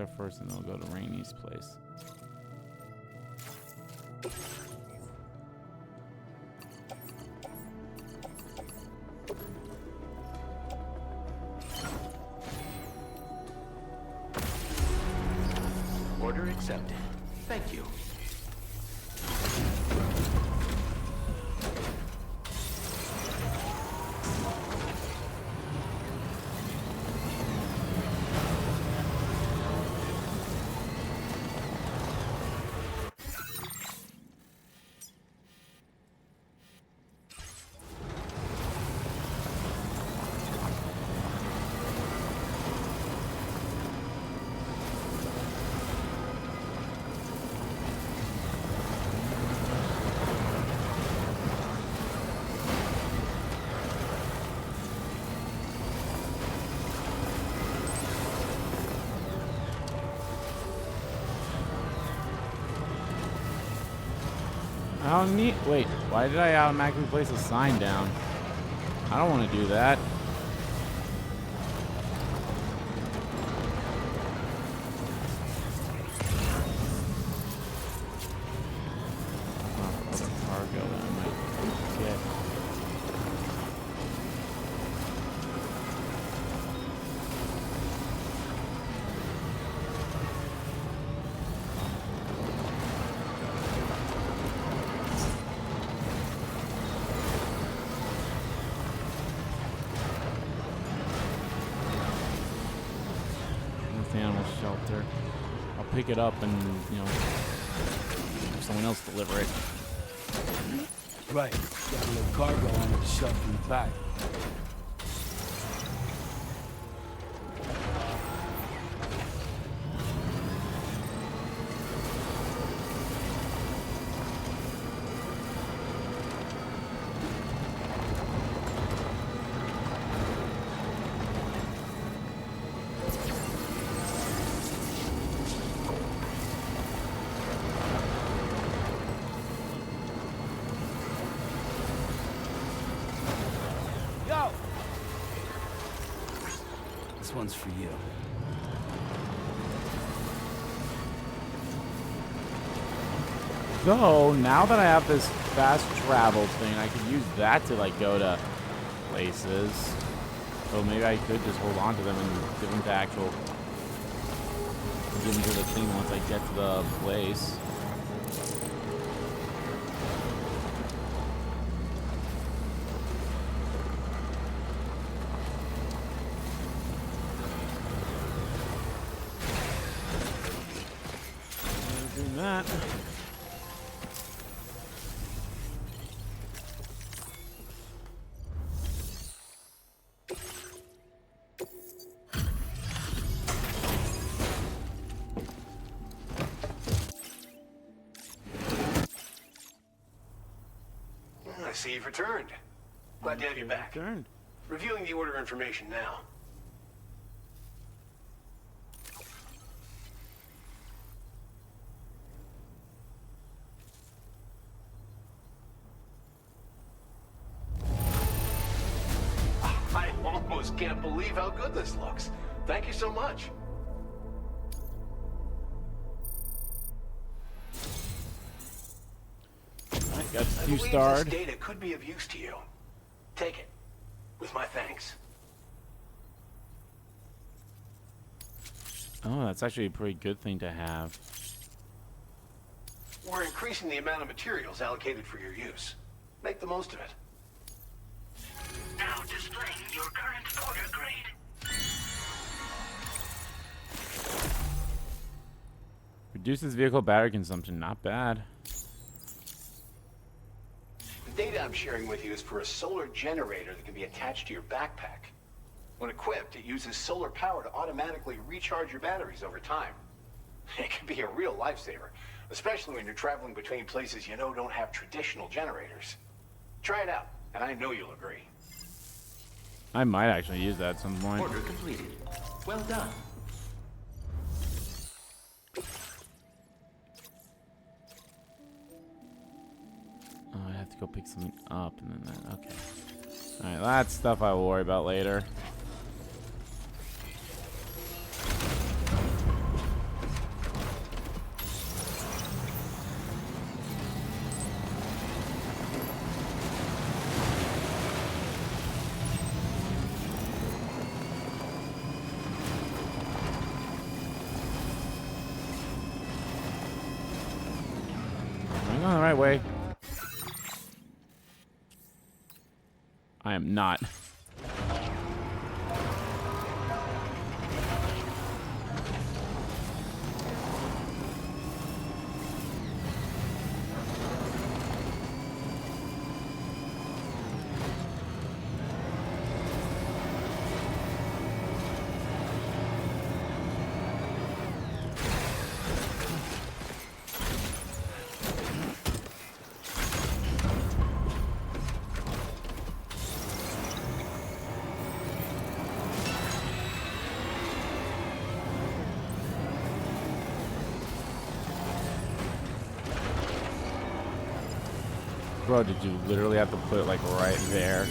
there first, and then we'll go to Rainy's place. Order accepted. Thank you. I don't need. Wait, why did I automatically place a sign down? I don't want to do that. Oh, other cargo that I might get. Animal shelter. I'll pick it up and, you know, have someone else deliver it. Right. Got a little cargo on the shelf in the back. This one's for you. So now that I have this fast travel thing, I could use that to like go to places. So maybe I could just hold on to them and give them to actual, give them to the thing once I get to the place. That. I see you've returned. Glad to have you back. Returned. Reviewing the order information now. I almost can't believe how good this looks. Thank you so much. I got I two believe starred. this data could be of use to you. Take it. With my thanks. Oh, that's actually a pretty good thing to have. We're increasing the amount of materials allocated for your use. Make the most of it. Now displaying your current order grade. Reduces vehicle battery consumption. Not bad. The data I'm sharing with you is for a solar generator that can be attached to your backpack. When equipped, it uses solar power to automatically recharge your batteries over time. It can be a real lifesaver, especially when you're traveling between places you know don't have traditional generators. Try it out, and I know you'll agree. I might actually use that at some point. Order completed. Well done. Oh, I have to go pick something up and then that. Okay. Alright, that's stuff I will worry about later. way. I am not. Bro, did you literally have to put it like right there?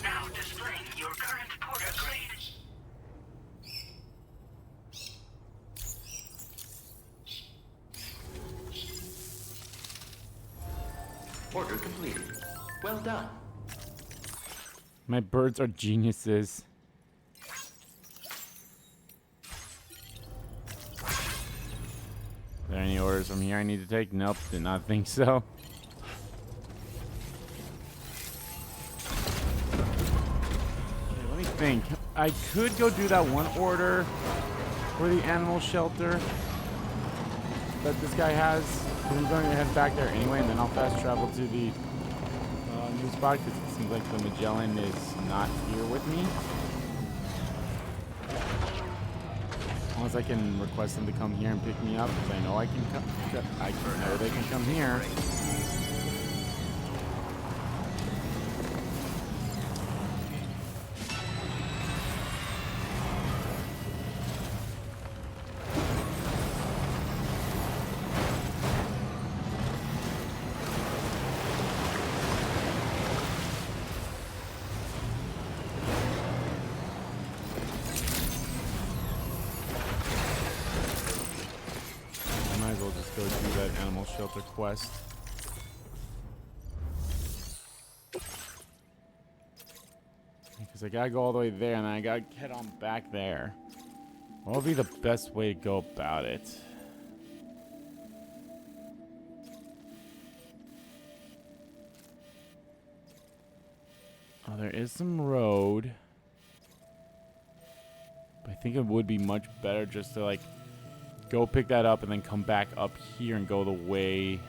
Now displaying your current porter grade. Order completed. Well done. My birds are geniuses. Are there any orders from here I need to take? Nope, did not think so. Okay, let me think. I could go do that one order for the animal shelter that this guy has. I'm going to head back there anyway, and then I'll fast travel to the new spot because it seems like the Magellan is not here with me. Unless I can request them to come here and pick me up, because I know I can come. I know they can come here. Go do that animal shelter quest. Because I gotta go all the way there and then I gotta head on back there. What would be the best way to go about it? Oh, there is some road. But I think it would be much better just to like go pick that up and then come back up here and go the way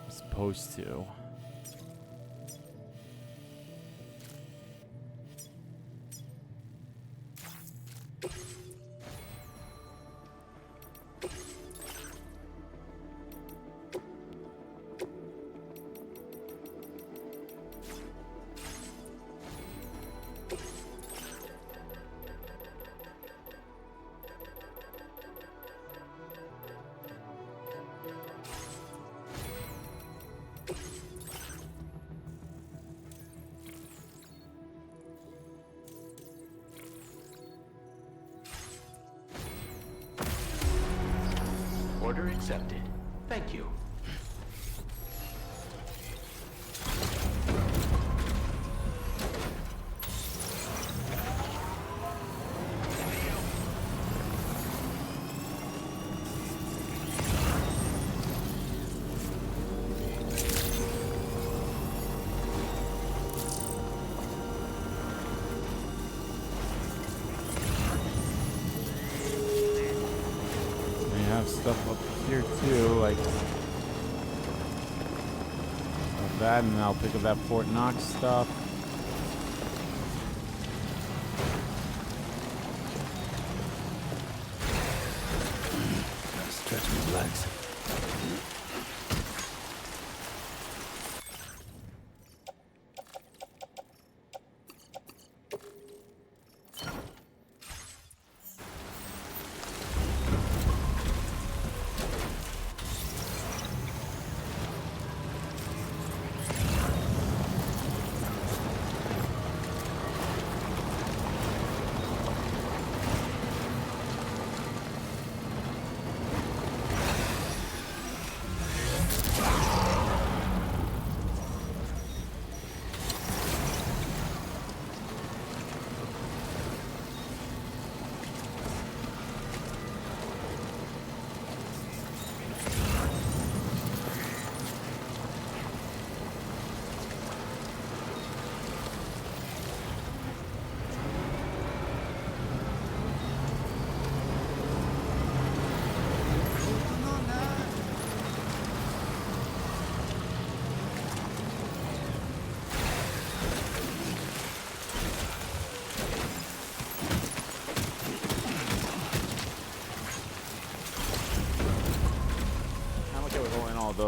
I'm supposed to. Order accepted. Thank you. Stuff up here too, like that, and then I'll pick up that Fort Knox stuff.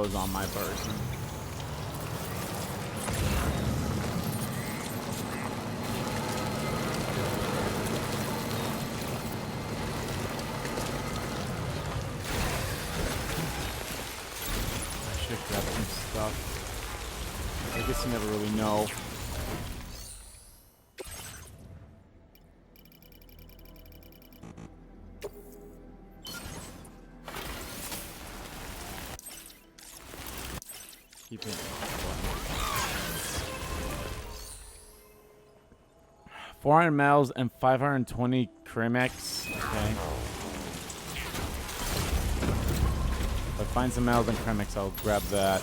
goes on my person. I should grab some stuff. I guess you never really know. Keep it. 400 metals and 520 Crimex. Okay. If I find some metals and Crimex, I'll grab that.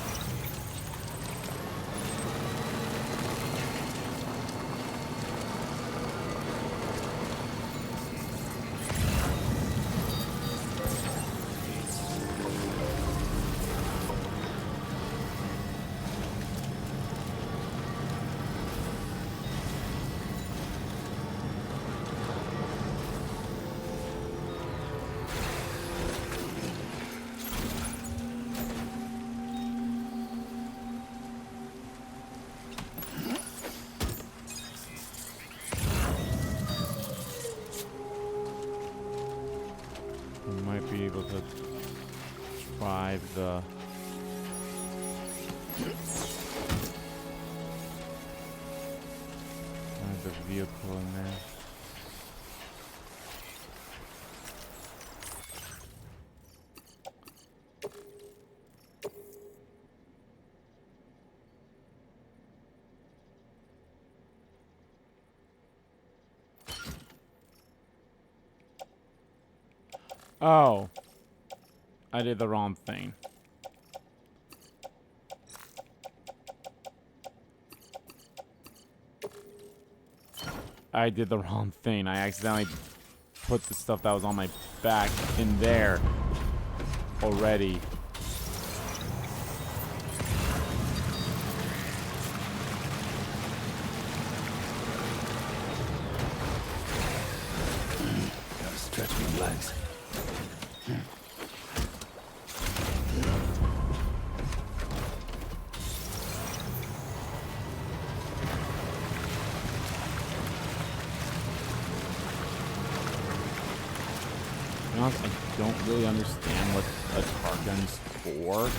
We might be able to drive the vehicle in there. Oh, I did the wrong thing. I did the wrong thing. I accidentally put the stuff that was on my back in there already. Gotta stretch my legs. I don't really understand what a tar gun's for.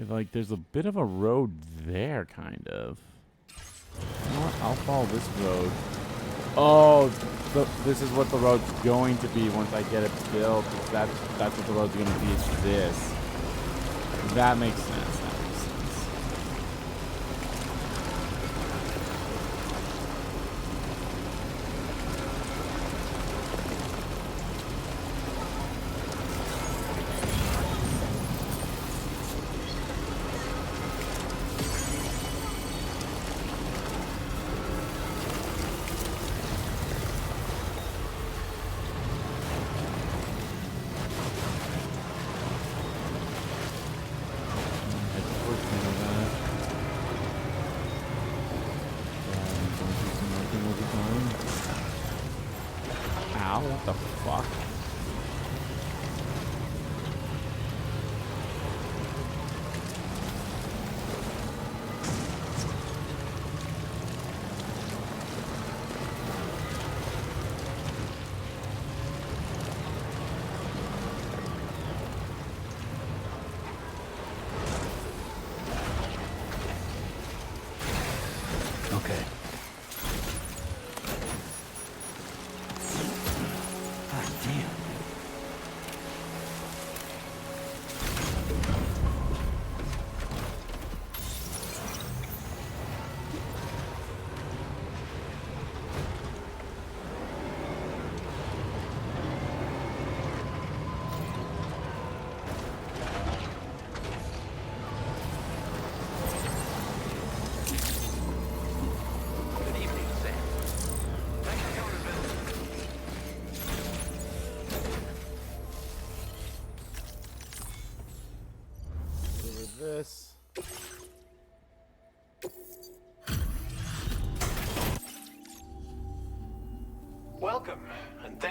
Like, there's a bit of a road there, kind of. You know what? I'll follow this road. Oh, this is what the road's going to be once I get it built. That's what the road's going to be. It's this. That makes sense. That makes sense.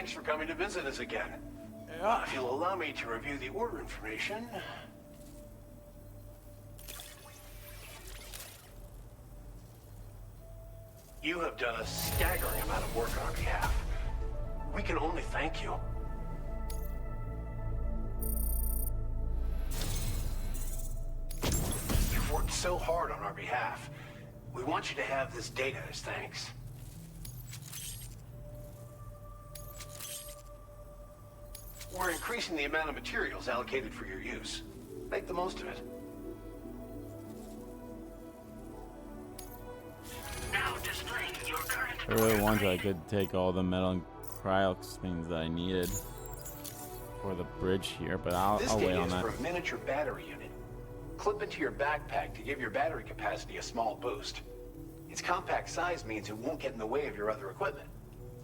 Thanks for coming to visit us again. If you'll allow me to review the order information. You have done a staggering amount of work on our behalf. We can only thank you. You've worked so hard on our behalf. We want you to have this data as thanks. We're increasing the amount of materials allocated for your use. Make the most of it. Now displaying your current. I really wanted I could take all the metal and cryox things that I needed for the bridge here, but I'll wait on that. This is for a miniature battery unit. Clip into your backpack to give your battery capacity a small boost. Its compact size means it won't get in the way of your other equipment.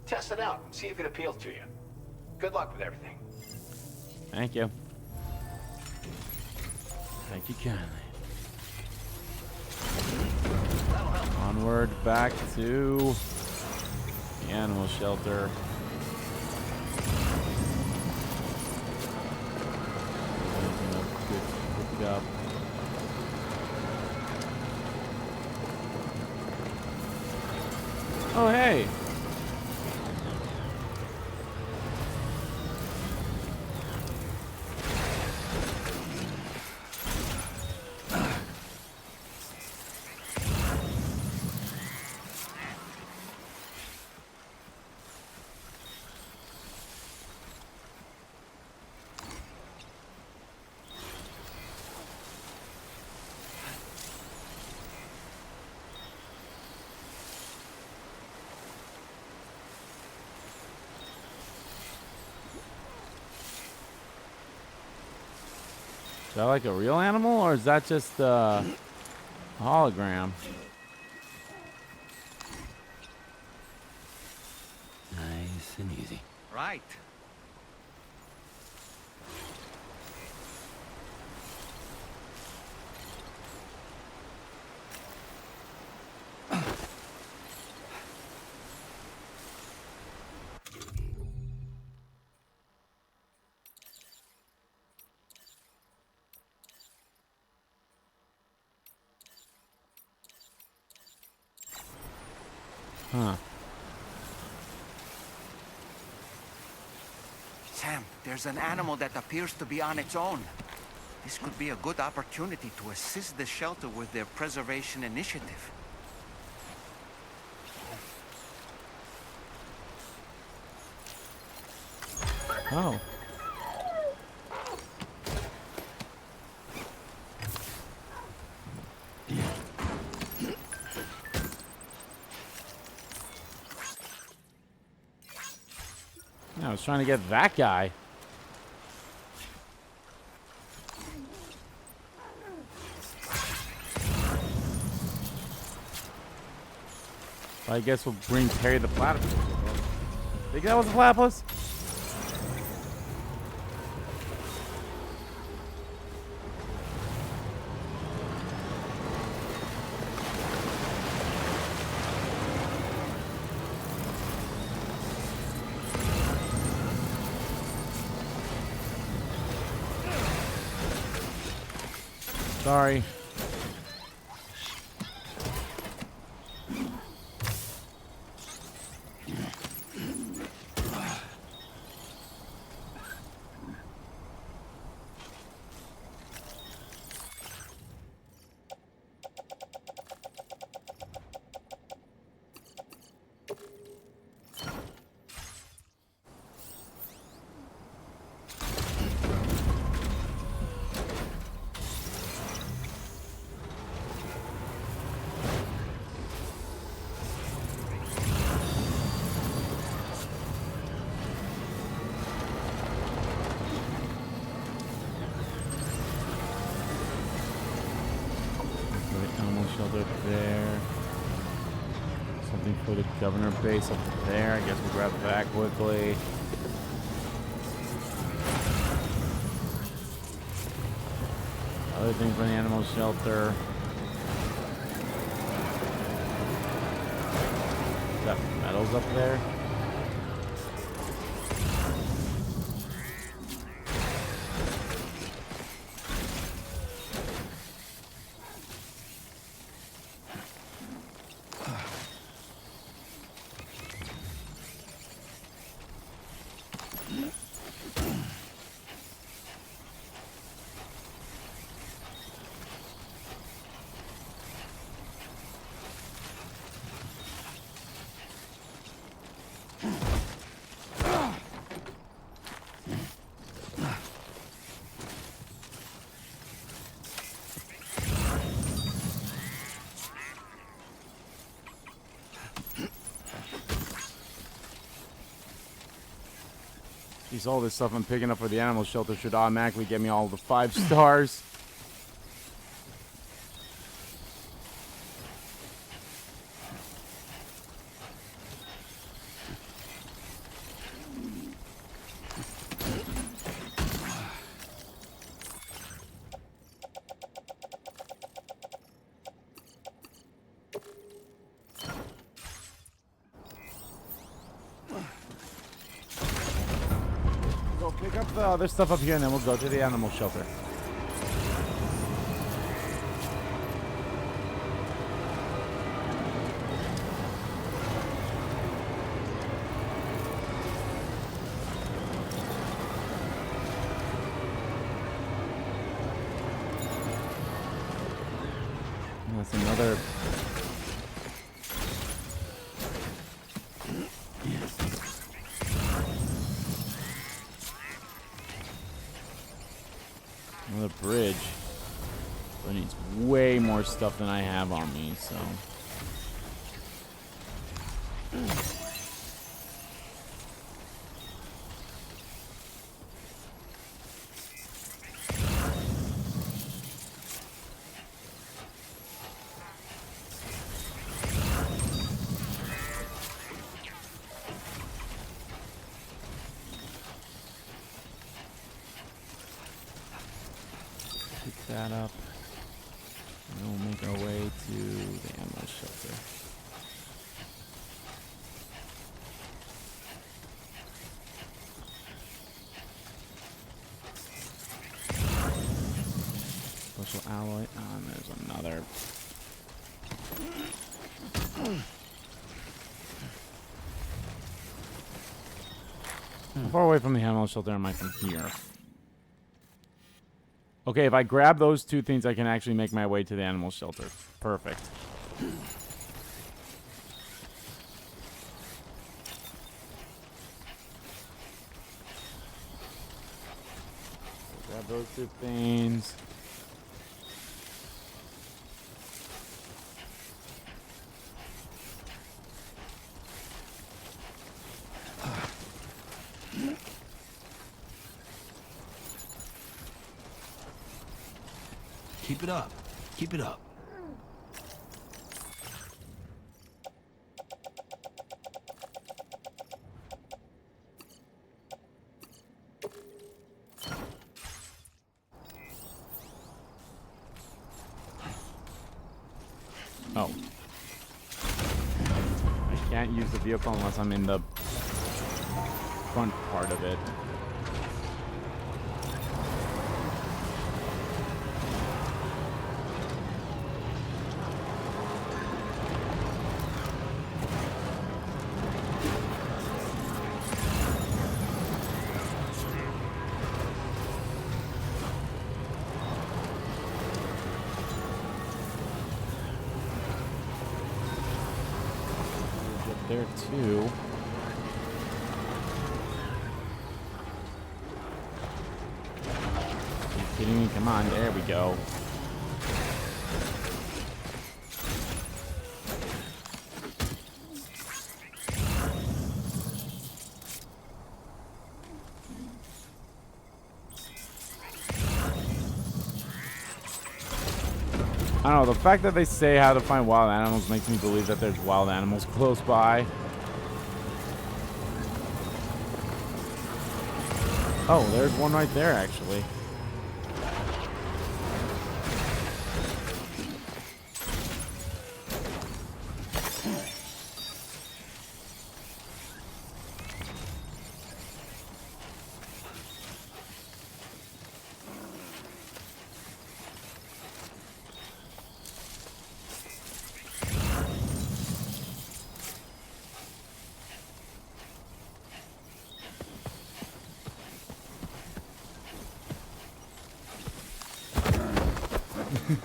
Test it out and see if it appeals to you. Good luck with everything. Thank you. Thank you kindly. Onward back to the animal shelter. Good up. Oh hey. Is that like a real animal, or is that just a hologram? Nice and easy. Right. Huh. Sam, there's an animal that appears to be on its own. This could be a good opportunity to assist the shelter with their preservation initiative. Oh. I was trying to get that guy. I guess we'll bring Terry the platypus. Think that was a platypus? Sorry. Shelter there. Something for the governor base up there. I guess we'll grab that quickly. Other thing for the animal shelter. Got metals up there. Jeez, all this stuff I'm picking up for the animal shelter should automatically get me all the 5 stars. Go pick up the other stuff up here and then we'll go to the animal shelter. That's another. Another bridge. But it needs way more stuff than I have on me, so. Pick that up. And we'll make our way to the animal shelter. Special alloy. Oh, and there's another. How far away from the animal shelter am I from here? Okay, if I grab those 2 things, I can actually make my way to the animal shelter. Perfect. Grab those 2 things. Keep it up. Keep it up. Oh. I can't use the vehicle unless I'm in the front part of it. There too. Are you kidding me? Come on, there we go. I don't know, the fact that they say how to find wild animals makes me believe that there's wild animals close by. Oh, there's one right there, actually.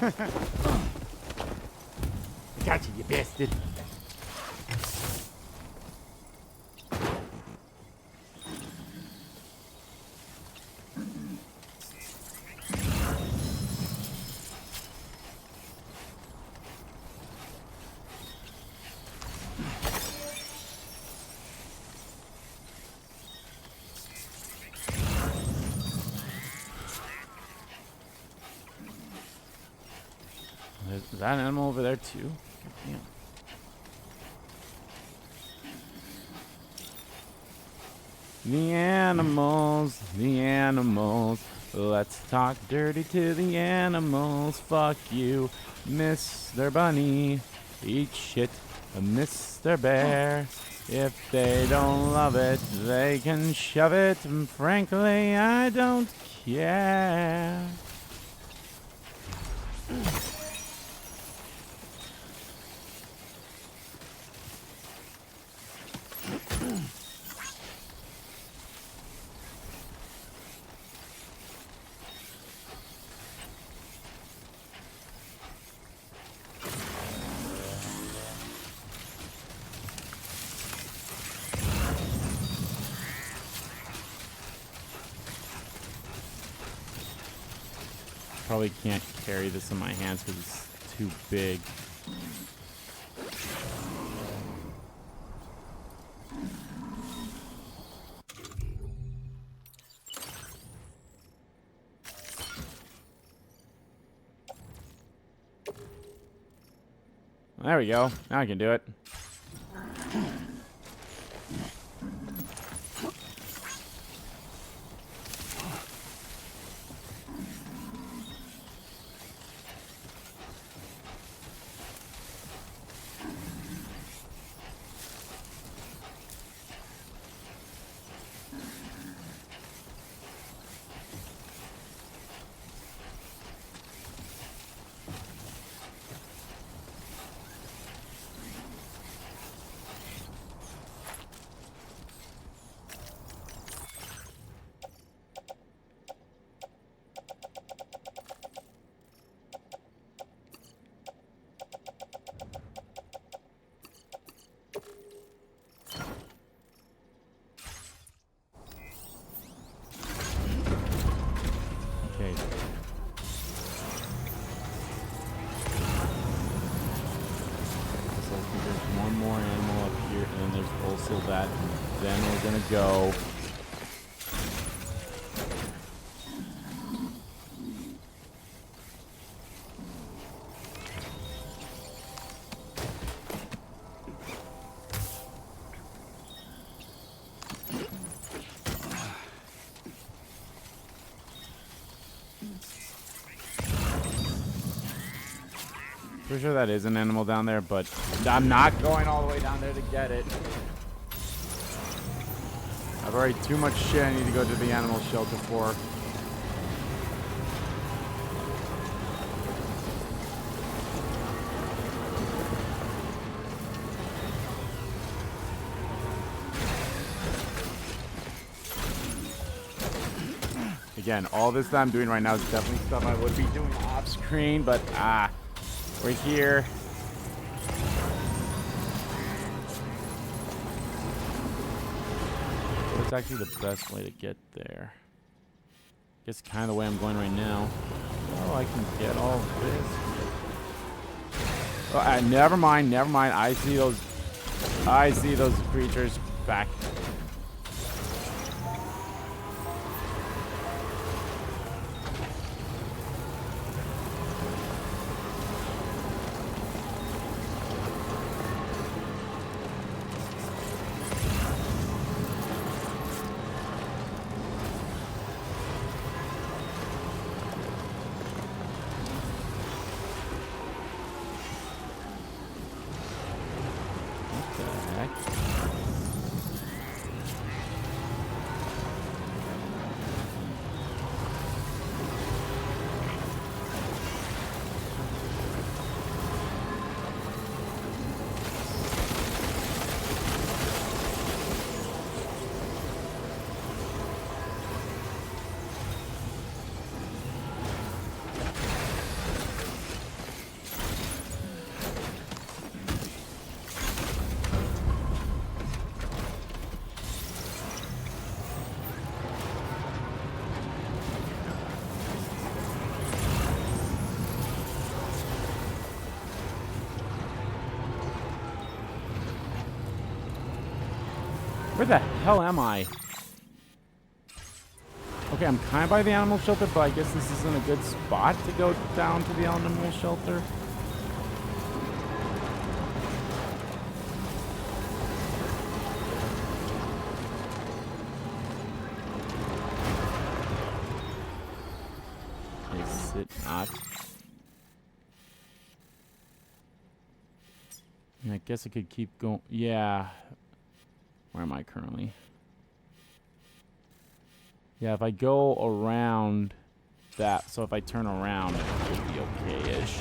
I got you, you bastard. Is that an animal over there too? God damn. The animals, the animals. Let's talk dirty to the animals. Fuck you, Mr. Bunny. Eat shit, Mr. Bear. If they don't love it, they can shove it. And frankly, I don't care. Probably can't carry this in my hands because it's too big. There we go. Now I can do it. Okay. So I think there's one more animal up here, and then there's also that. And then we're gonna go. Pretty sure that is an animal down there, but I'm not going all the way down there to get it. I've already too much shit I need to go to the animal shelter for. Again, all this that I'm doing right now is definitely stuff I would be doing off screen, but we're here. What's actually the best way to get there? I guess kind of the way I'm going right now. Oh, I can get all this. Oh, never mind, never mind. I see those creatures back. Where the hell am I? Okay, I'm kind of by the animal shelter, but I guess this isn't a good spot to go down to the animal shelter. Is it not? I guess I could keep going. Yeah. Where am I currently? Yeah, if I go around that, so if I turn around, it would be okay-ish.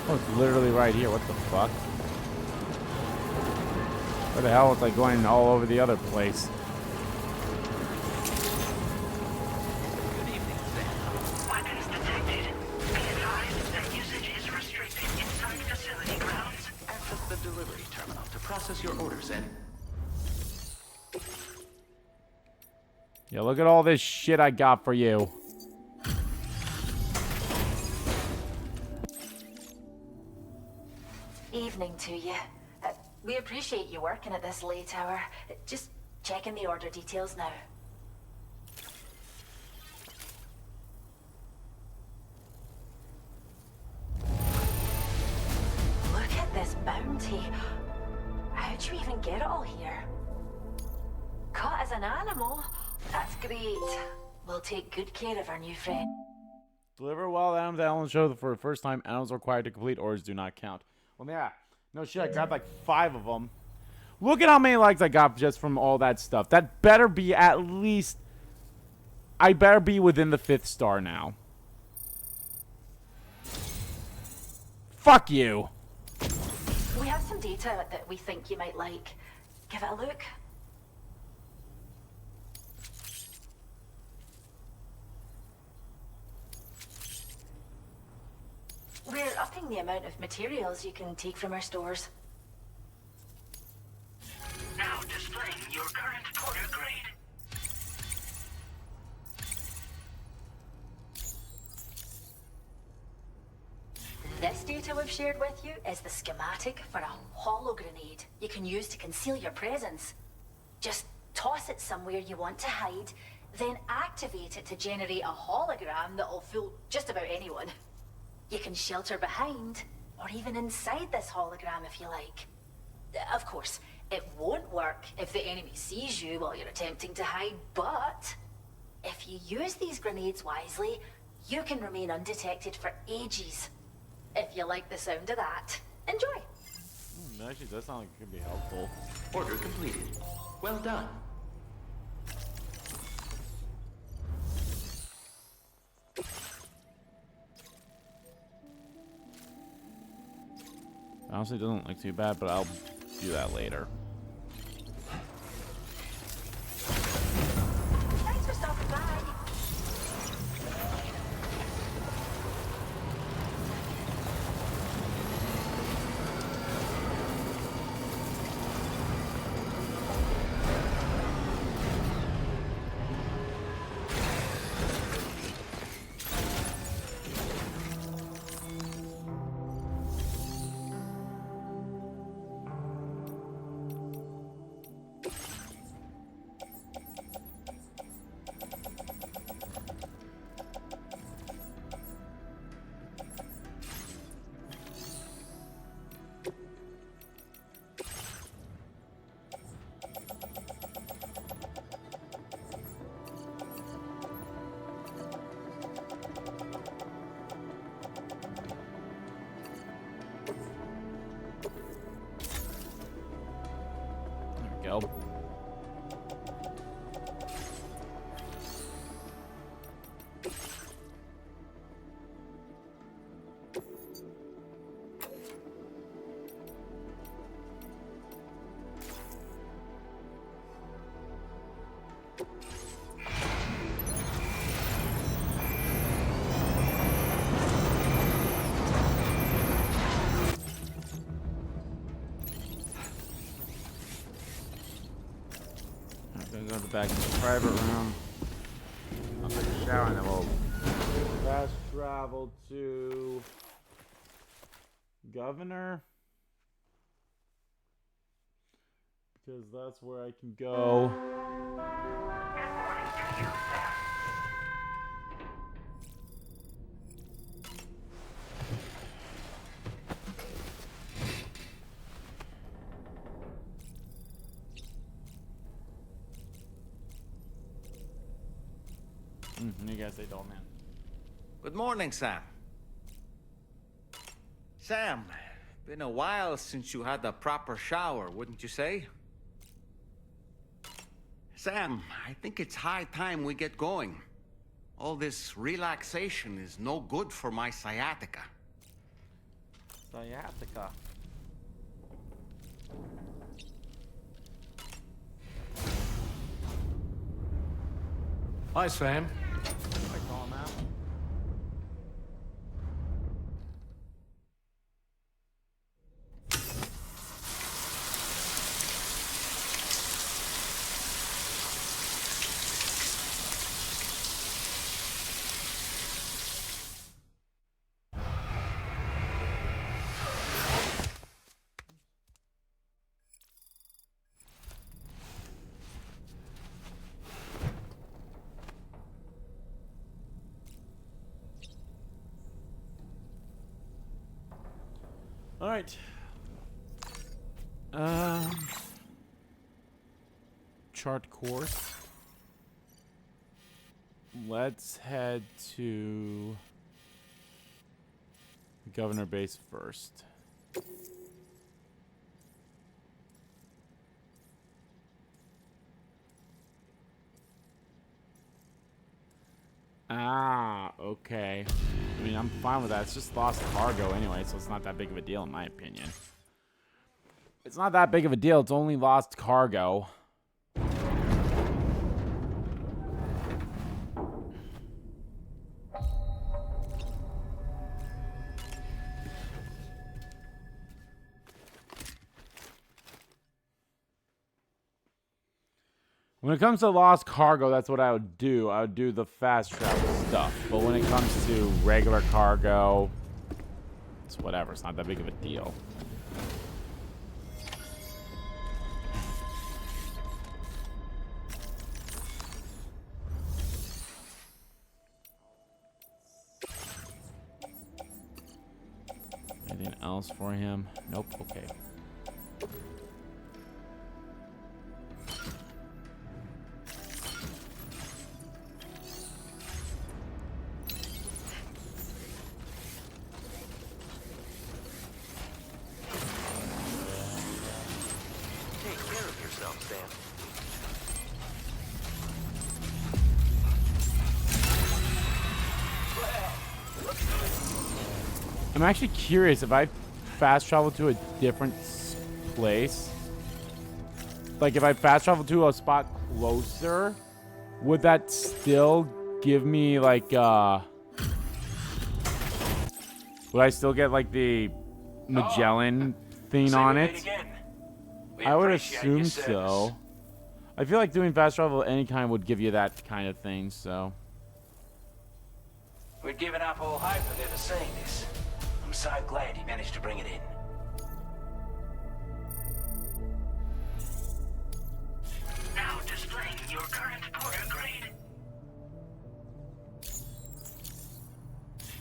Oh, it's literally right here. What the fuck? Where the hell was I going all over the other place? Good evening, Sam. Weapons detected. Be advised that usage is restricted inside facility grounds. Access the delivery terminal to process your orders and... Yeah, look at all this shit I got for you. Evening to you. We appreciate you working at this late hour. Just checking the order details now. Look at this bounty. How'd you even get it all here? Caught as an animal? That's great. We'll take good care of our new friend. Deliver wild animals to Alan show for the first time. Animals required to complete orders do not count. Well, yeah. No shit, I grabbed like 5 of them. Look at how many likes I got just from all that stuff. That better be at least... I better be within the 5th star now. Fuck you. We have some data that we think you might like. Give it a look. We're upping the amount of materials you can take from our stores. Now displaying your current porter grade. This data we've shared with you is the schematic for a holo grenade you can use to conceal your presence. Just toss it somewhere you want to hide, then activate it to generate a hologram that'll fool just about anyone. You can shelter behind, or even inside this hologram if you like. Of course, it won't work if the enemy sees you while you're attempting to hide, but if you use these grenades wisely, you can remain undetected for ages. If you like the sound of that, enjoy. That actually does sound like it could be helpful. Order completed. Well done. Honestly, it doesn't look too bad, but I'll do that later. Thanks for stopping by. Go. Gonna go back to the private room. I'll take a shower and then we'll fast travel to Governor. Because that's where I can go. You guys say, "Doll man." Good morning, Sam. Sam, been a while since you had a proper shower, wouldn't you say? Sam, I think it's high time we get going. All this relaxation is no good for my sciatica. Sciatica. Hi, Sam. I call him out. All right. Chart course. Let's head to the Governor base first. Ah, okay. I mean, I'm fine with that. It's just lost cargo anyway, so it's not that big of a deal in my opinion. It's not that big of a deal. It's only lost cargo. When it comes to lost cargo, that's what I would do. I would do the fast travel stuff. But when it comes to regular cargo, it's whatever. It's not that big of a deal. Anything else for him? Nope. Okay. I'm actually curious if I fast travel to a different place. Like if I fast travel to a spot closer, would that still give me like would I still get like the Magellan thing on it? I would assume so. I feel like doing fast travel at any kind would give you that kind of thing, so. We'd given up all hope of ever seeing this. I'm so glad he managed to bring it in. Now displaying your current porter grade.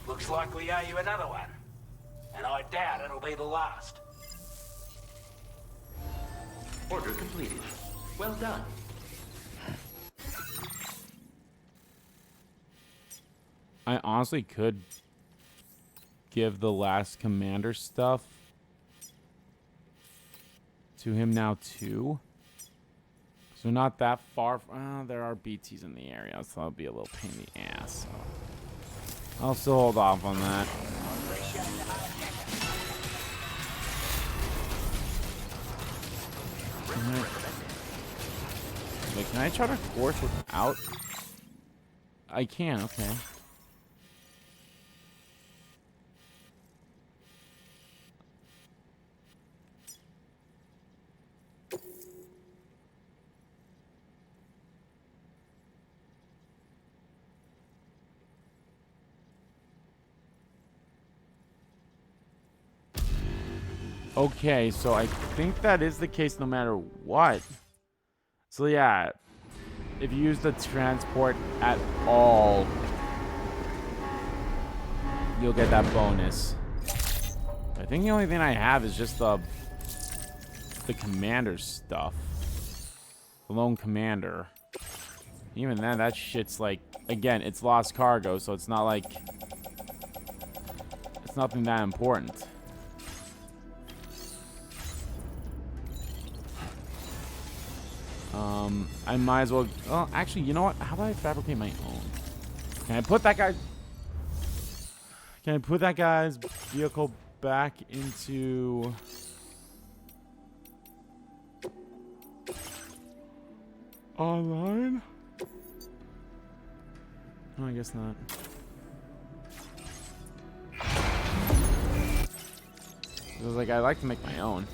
Looks like we owe you another one. And I doubt it'll be the last. Order completed. Well done. I honestly could give the last commander stuff to him now too. So not that far. There are BTs in the area, so that'll be a little pain in the ass. So I'll still hold off on that. Wait, can I chart a course without? I can, okay. Okay, so I think that is the case no matter what. So yeah, if you use the transport at all, you'll get that bonus. I think the only thing I have is just the commander stuff. The lone commander. Even then, that shit's like, again, it's lost cargo, so it's not like, it's nothing that important. I might as well, well, actually, you know what? How about I fabricate my own? Can I put that guy's vehicle back into... online? No, I guess not. I was like, I like to make my own.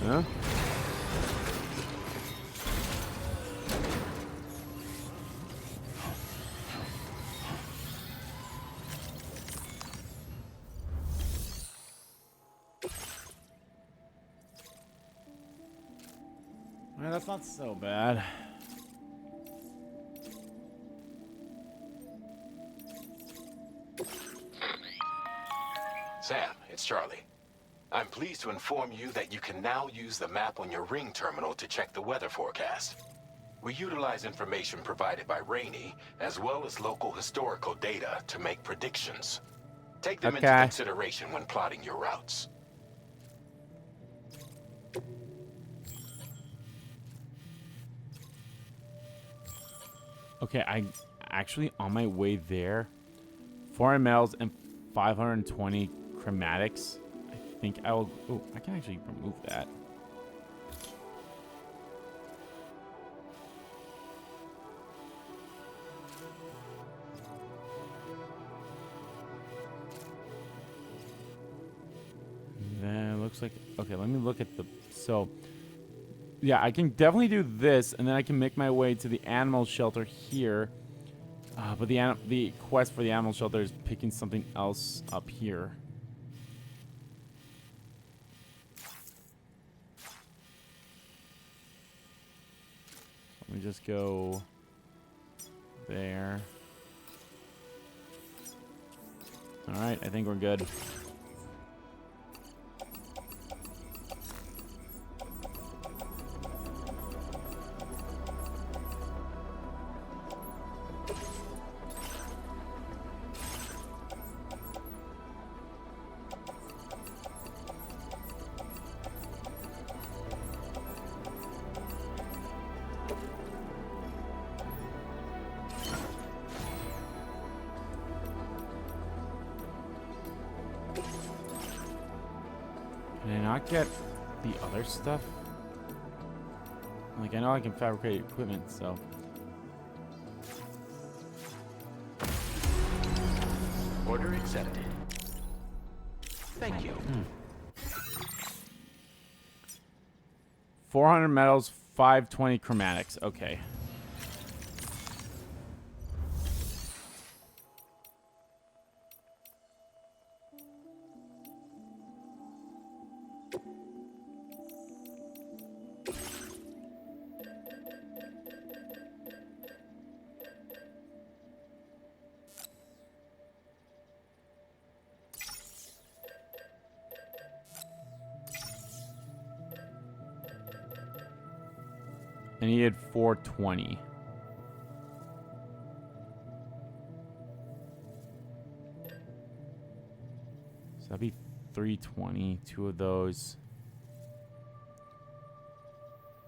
Huh? Well, that's not so bad. Sam, it's Charlie. I'm pleased to inform you that you can now use the map on your ring terminal to check the weather forecast. We utilize information provided by Rainey, as well as local historical data to make predictions. Take them into consideration when plotting your routes. Okay, I actually, on my way there, 400 metals and 520 chromatics. I think I will... Oh, I can actually remove that. Then it looks like... Okay, let me look at the... So, yeah, I can definitely do this, and then I can make my way to the animal shelter here. But the quest for the animal shelter is picking something else up here. Let me just go there. All right, I think we're good. Can I not get the other stuff? Like, I know I can fabricate equipment, so... Order accepted. Thank you. 400 metals, 520 chromatics. Okay. And he had 420. So that'd be 320. Two of those.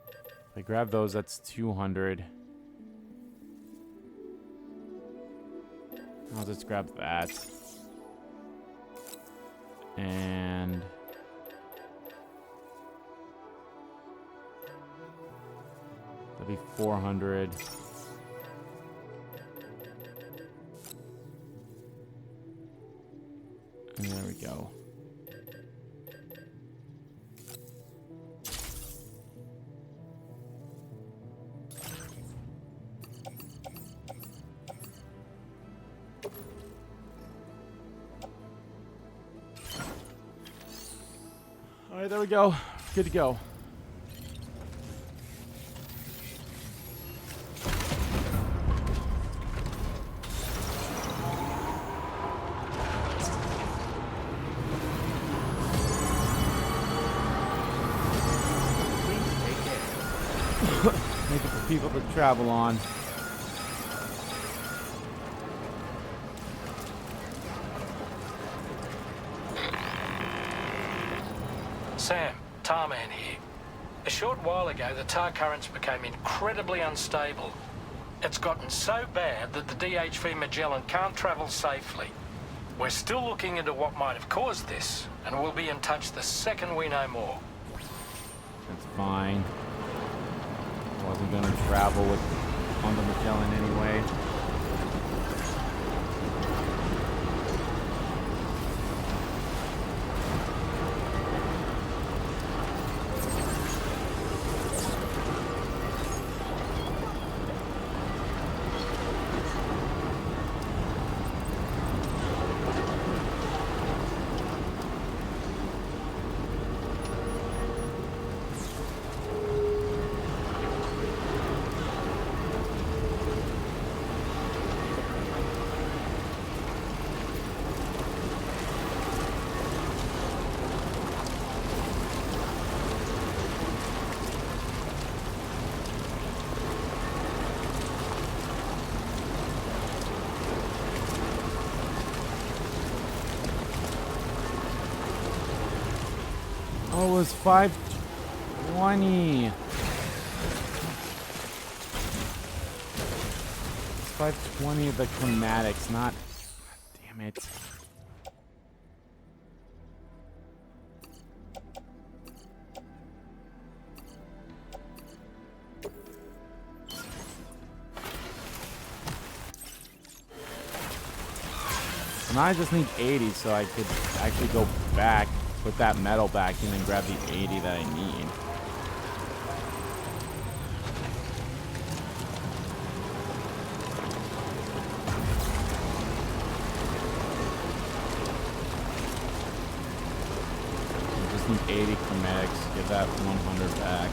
If I grab those, that's 200. I'll just grab that. be 400. And there we go. All right, there we go. Good to go. Make it for people to travel on. Sam, Tarman here. A short while ago, the tar currents became incredibly unstable. It's gotten so bad that the DHV Magellan can't travel safely. We're still looking into what might have caused this, and we'll be in touch the second we know more. That's fine. I wasn't going to travel on the Magellan anyway. Oh, it was 520. It's 520 of the chromatics, not... Damn it. And I just need 80 so I could actually go back, put that metal back in and grab the 80 that I need. I just need 80 chromatics, give that 100 back.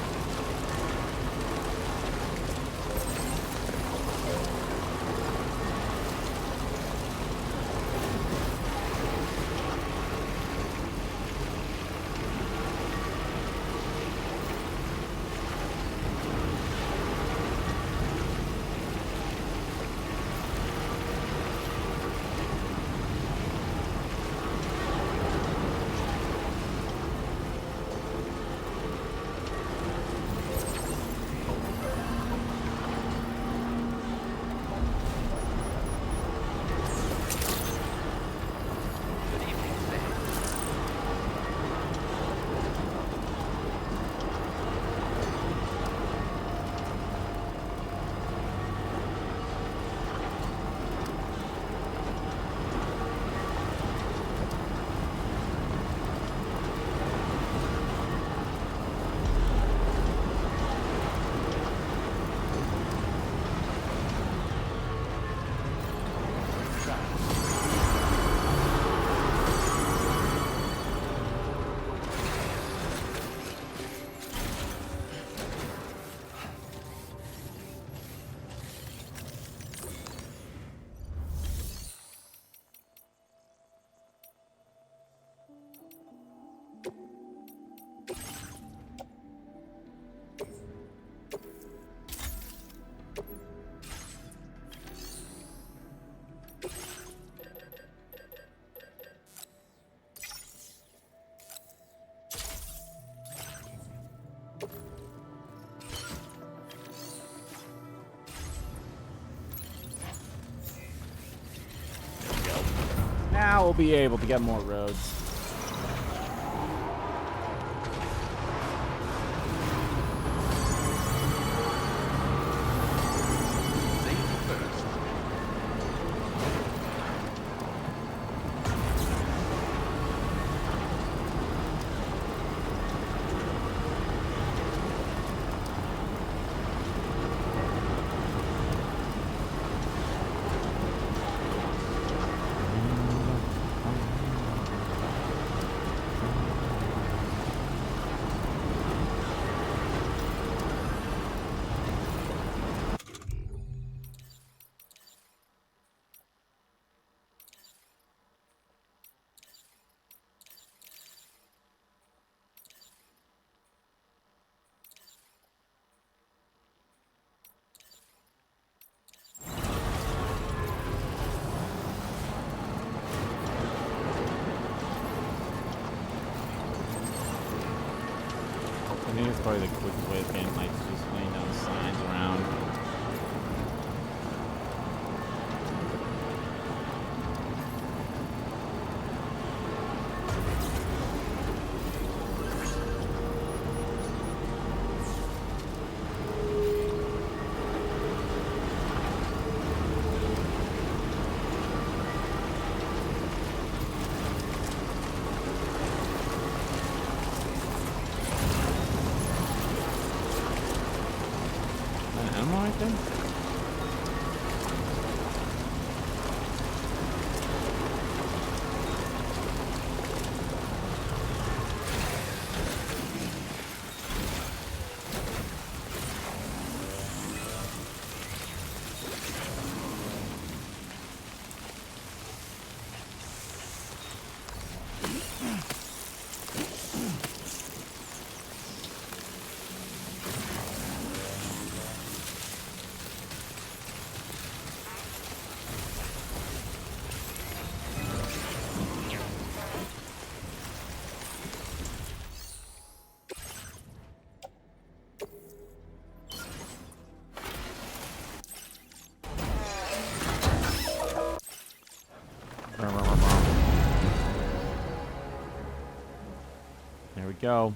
Now we'll be able to get more roads. probably the quickest way of getting lights, just laying down signs around. There we go.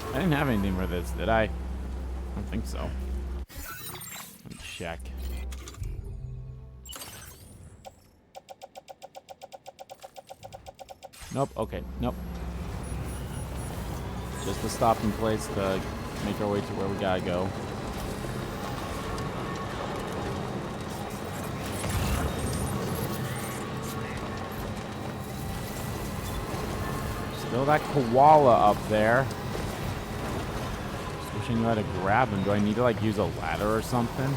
I didn't have anything for this, did I? I don't think so. Let me check. Nope, okay, nope. Just a stopping place to make our way to where we gotta go. Still that koala up there. Just wishing you had to grab him. Do I need to like use a ladder or something?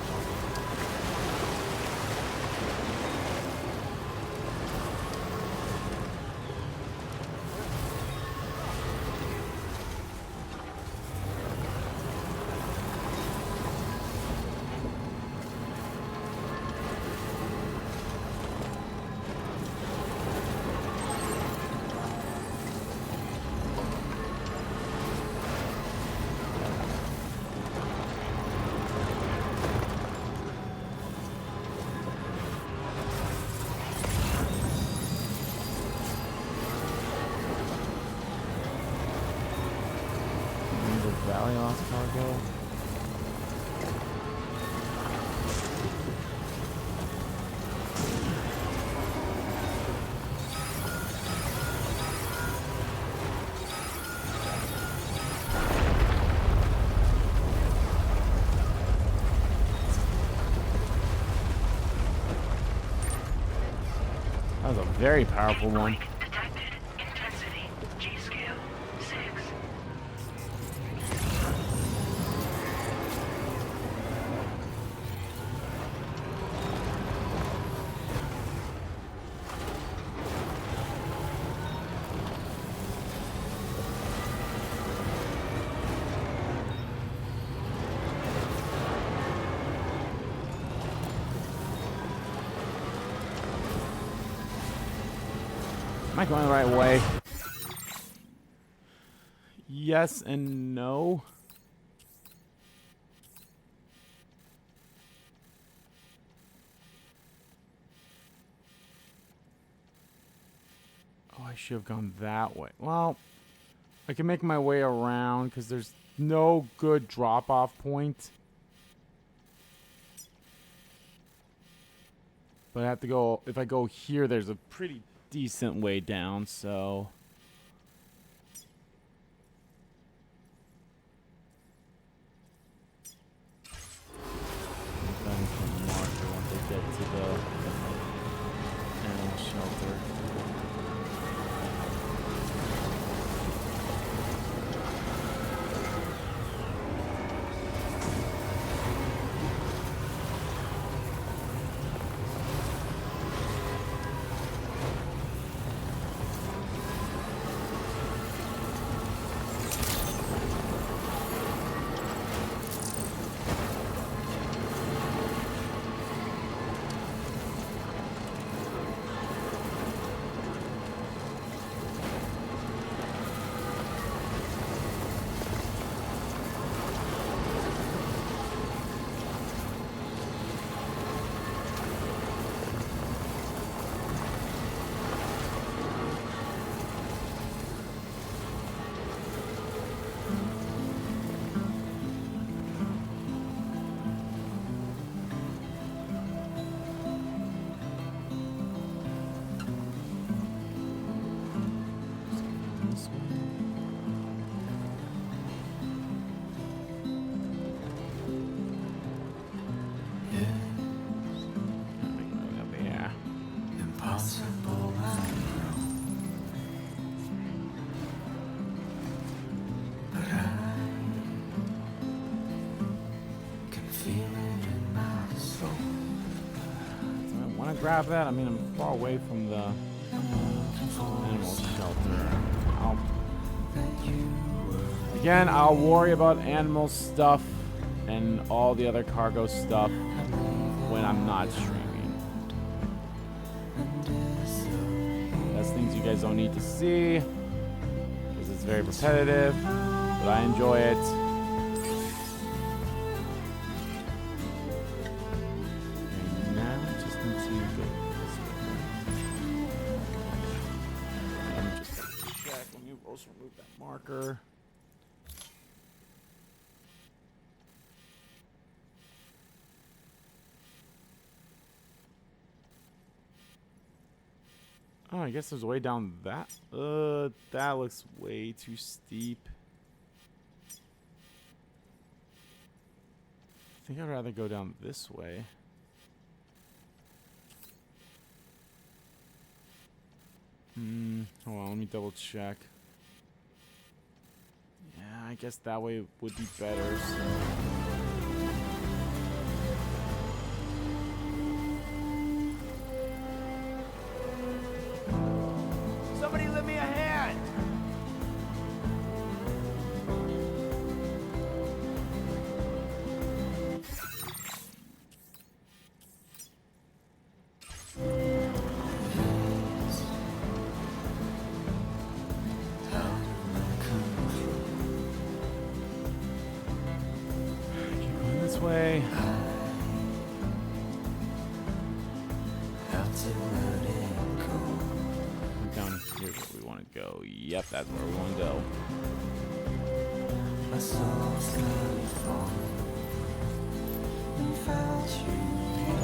Valley lost cargo. That was a very powerful one. Am I going the right way? Yes and no. Oh, I should have gone that way. Well, I can make my way around because there's no good drop-off point. But I have to go, if I go here, there's a pretty decent way down, so. Then can mark it once I get to the animal shelter. Grab that. I mean, I'm far away from the animal shelter. I'll worry about animal stuff and all the other cargo stuff when I'm not streaming. That's things you guys don't need to see because it's very repetitive, but I enjoy it. Remove that marker. Oh, I guess there's a way down that. That looks way too steep. I think I'd rather go down this way. Hold on, let me double check. Yeah, I guess that way would be better. So. Somebody lend me a hand! Way. Down here where we want to go. Yep, that's where we want to go. That's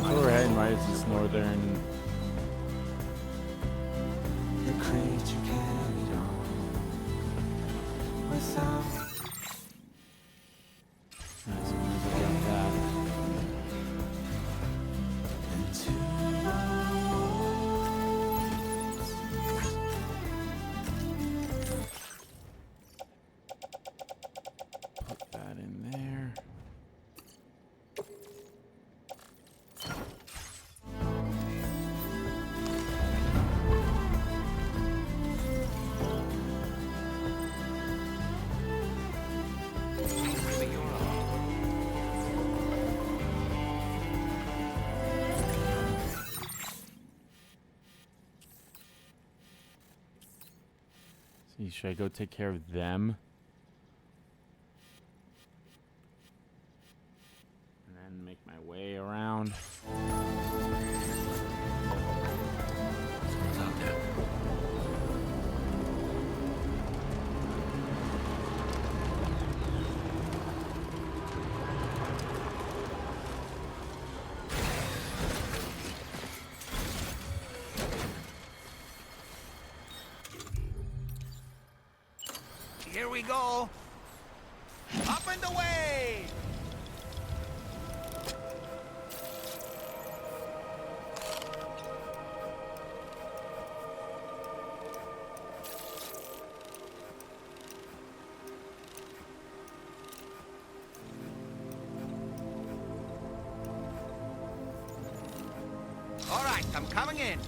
where we're heading, right? It's this northern. The creature carried on without. Should I go take care of them? And then make my way around. we go. Up and away! All right, I'm coming in.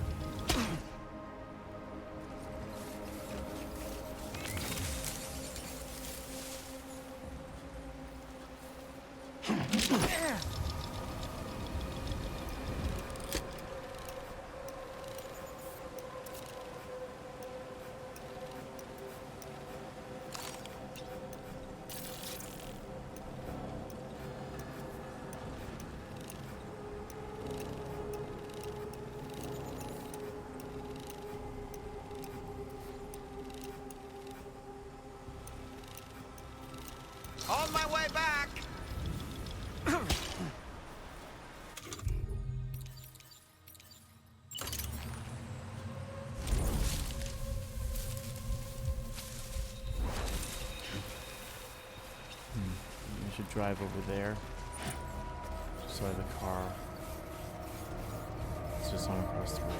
On my way back! I should drive over there. Just so I have the car. It's just on across the river.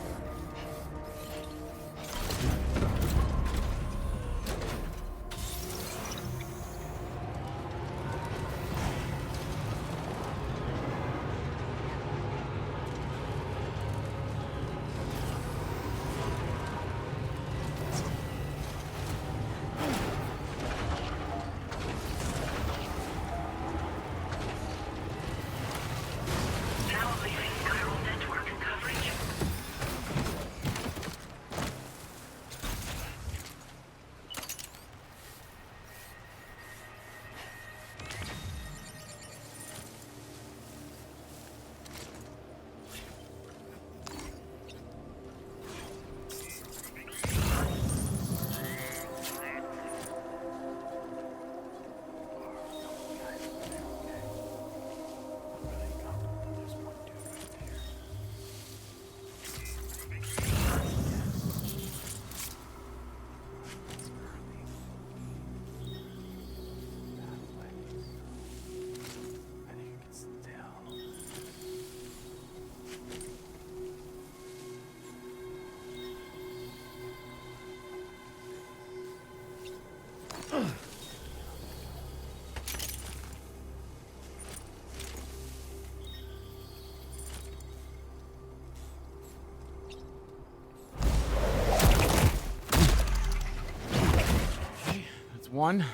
One. If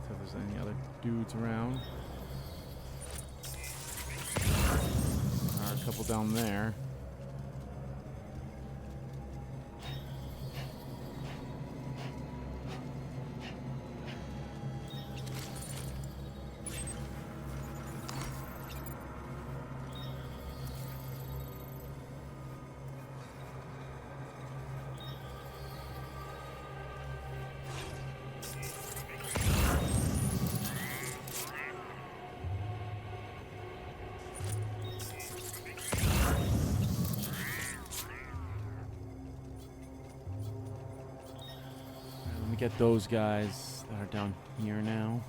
there's any other dudes around. A couple down there. Get those guys that are down here now.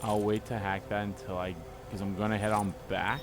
I'll wait to hack that until because I'm gonna head on back.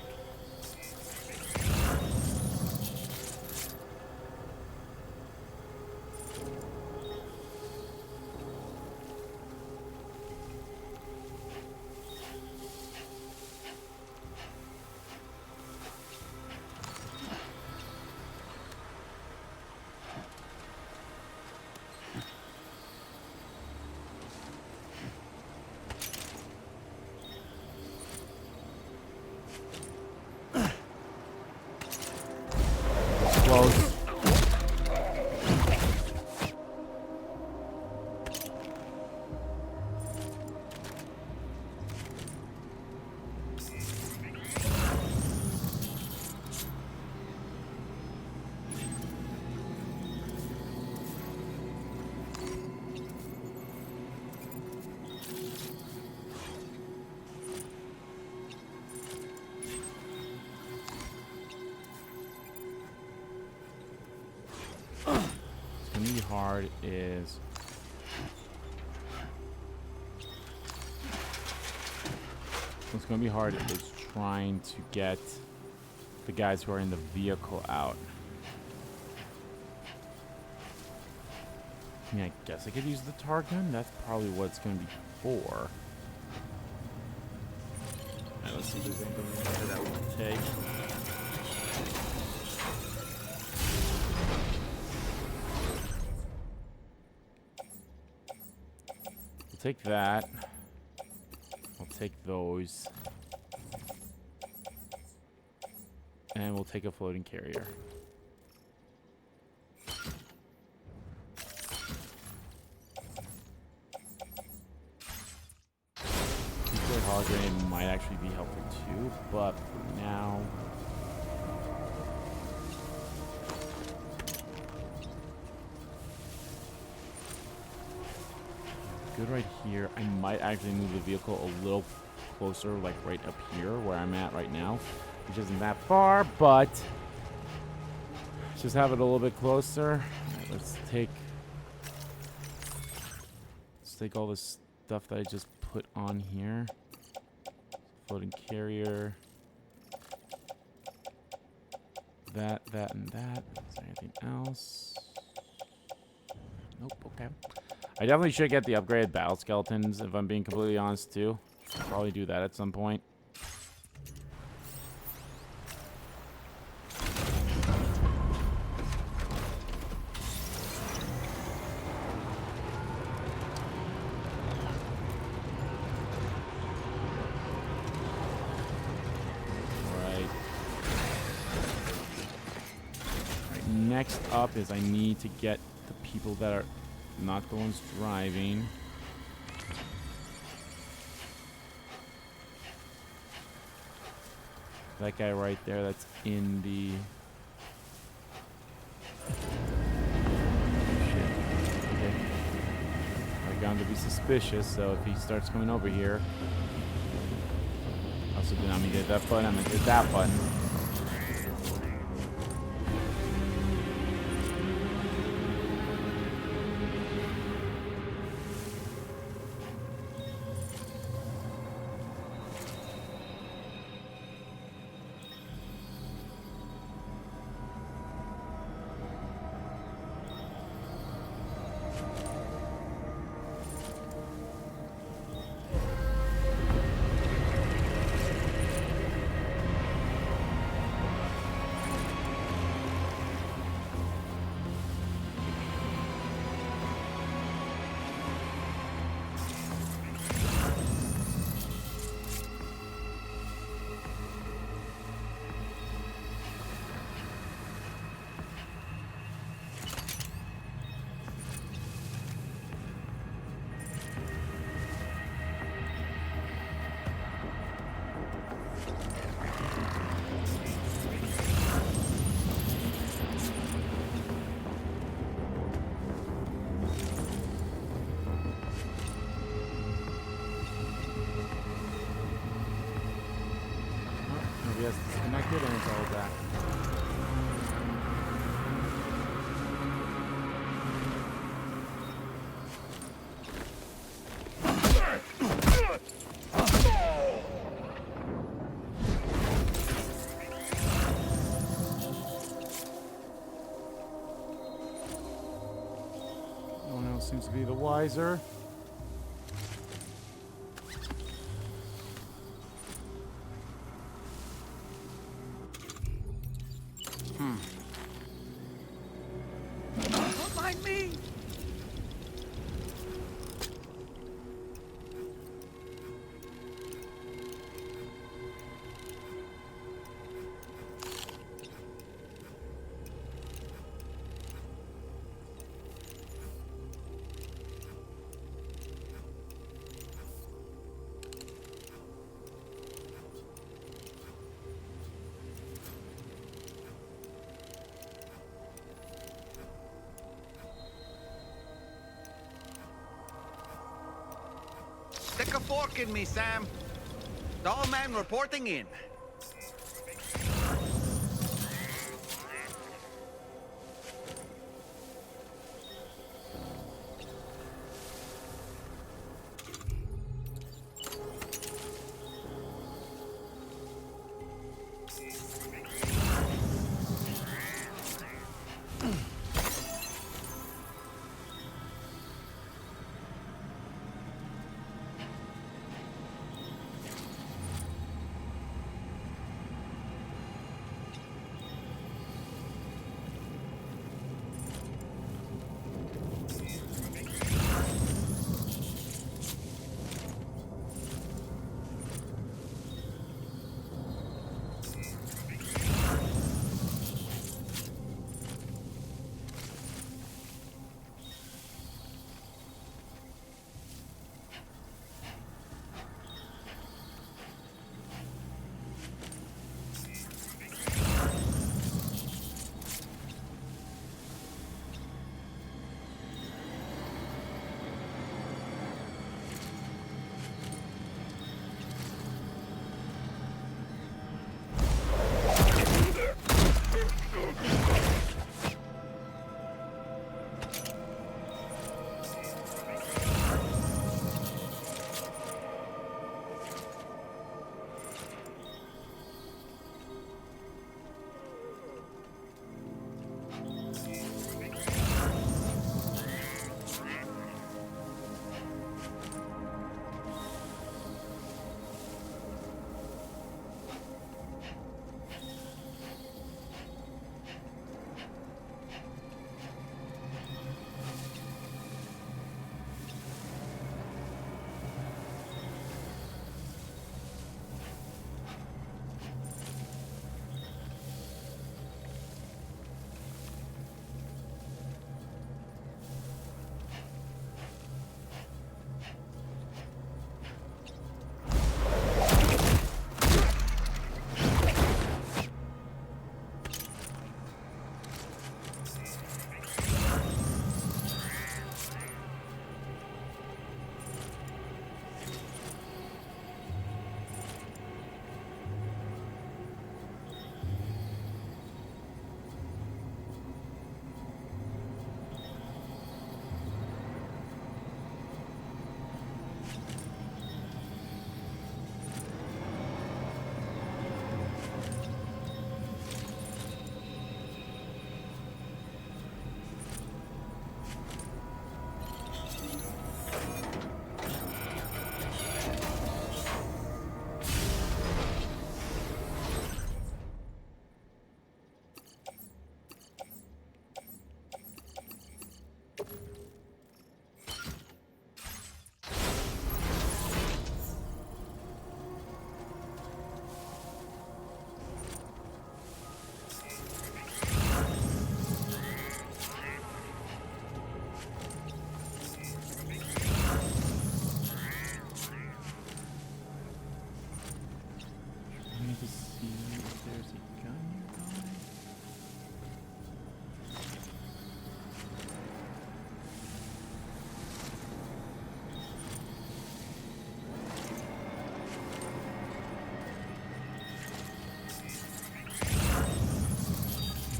close. What's gonna be hard is trying to get the guys who are in the vehicle out. I mean, I guess I could use the tar gun. That's probably what it's gonna be for. Alright, let's see if there's anything in there that we can take. We'll take that. We'll take those. And we'll take a floating carrier. Nuclear hog grenade might actually be helpful too, but for now. Good right here. I might actually move the vehicle a little closer, like right up here where I'm at right now, which isn't that far, but just have it a little bit closer. Right, let's take all this stuff that I just put on here. Floating carrier. That, and that. Is there anything else? Nope, okay. I definitely should get the upgraded battle skeletons, if I'm being completely honest, too. Probably do that at some point. Alright. Alright, next up is I need to get the people that are not the ones driving. That guy right there that's in the... Shit. Okay. I'm going to be suspicious, so if he starts coming over here... Also, then I'm going to hit that button, I'm going to hit that button. Yes, disconnected and it's all back. No one else seems to be the wiser. Don't mind me! forking me, Sam. Dollman reporting in.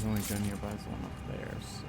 Only gun nearby is the one up there, so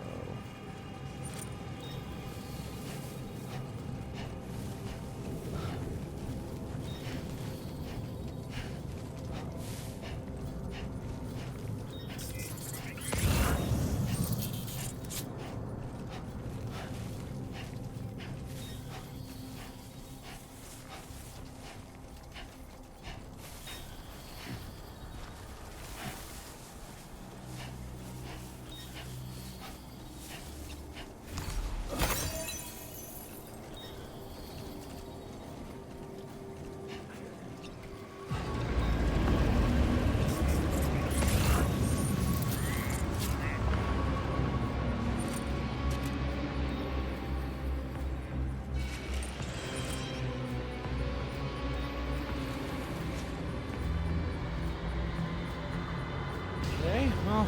okay, well,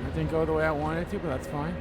it didn't go the way I wanted it to, but that's fine.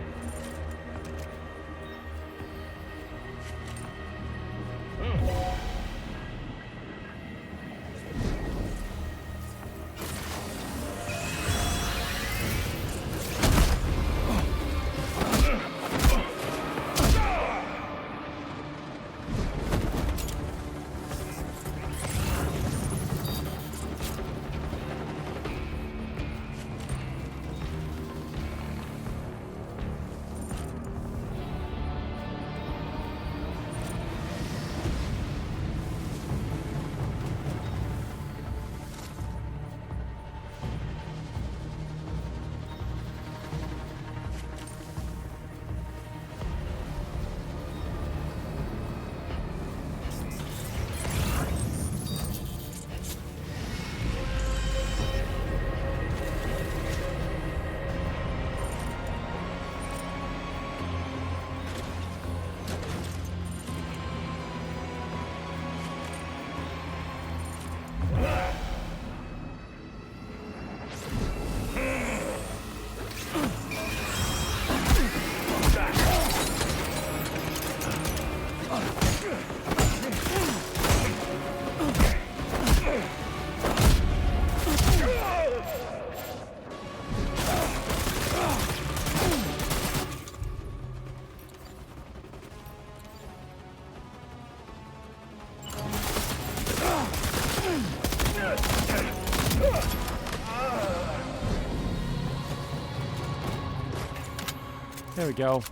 There we go.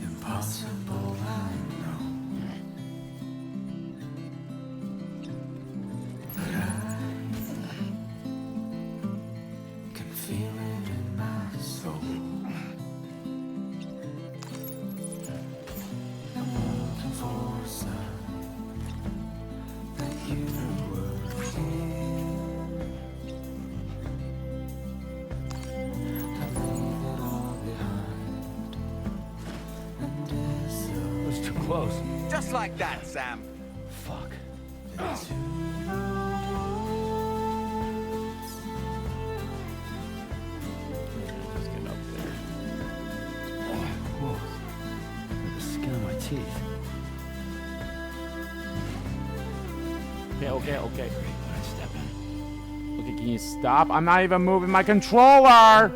Impossible, I know. But I can feel it in my soul. I'm looking for a sign that you were here. I leave it all behind. That's too close. Just like that, Sam. Fuck. Just get up there. Whoa. The skin on my teeth. Okay. Okay, can you stop? I'm not even moving my controller!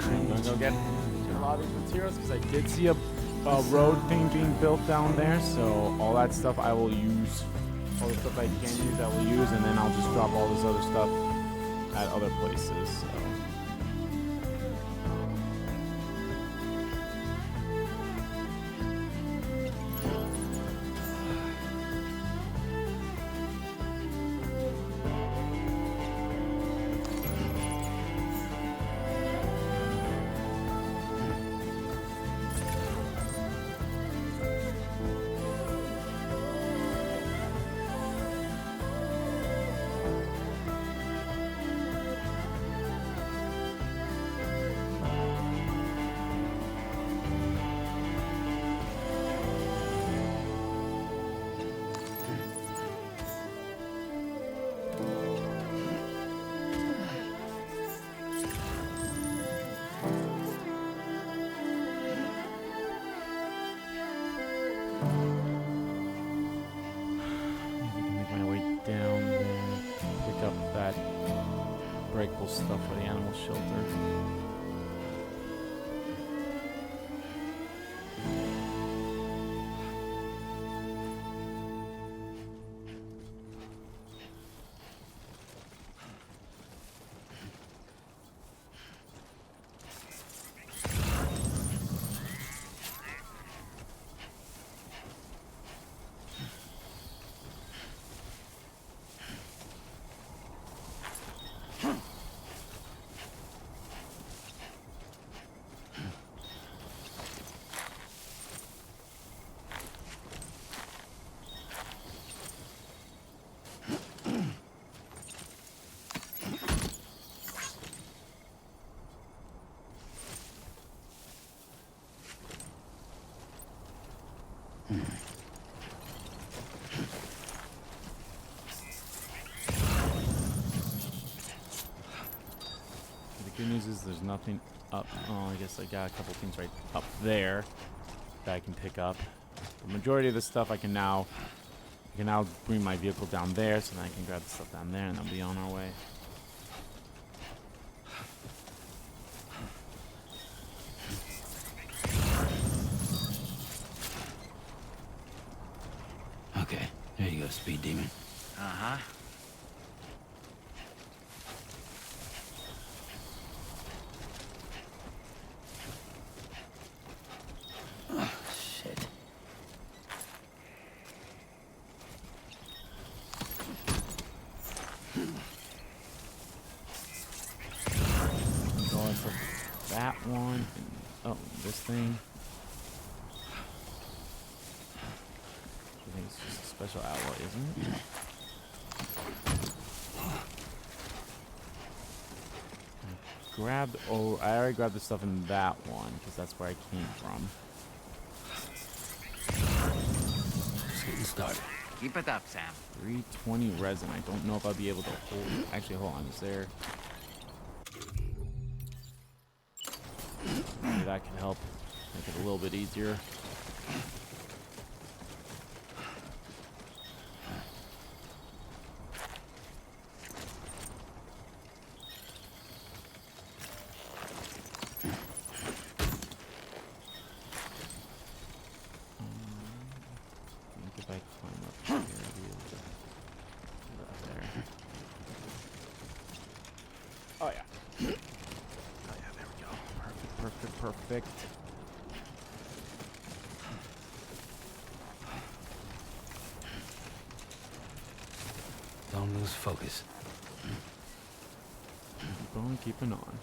I'm gonna go get a lot of these materials because I did see a road thing being built down there, so all that stuff I will use. All the stuff I can use, I will use, and then I'll just drop all this other stuff at other places. So. Breakable stuff for the animal shelter. The good news is there's nothing up. Oh, I guess I got a couple things right up there that I can pick up. The majority of the stuff I can now bring my vehicle down there, so then I can grab the stuff down there, and then be on our way. Okay, there you go, Speed Demon. Uh-huh. thing. I think it's just a special alloy, isn't it? Grabbed. Oh, I already grabbed the stuff in that one because that's where I came from. Just getting started. Keep it up, Sam. 320 resin. I don't know if I'll be able to hold. Actually, hold on. Is there? Maybe that can help make it a little bit easier. Perfect. Don't lose focus. Keep on keeping on.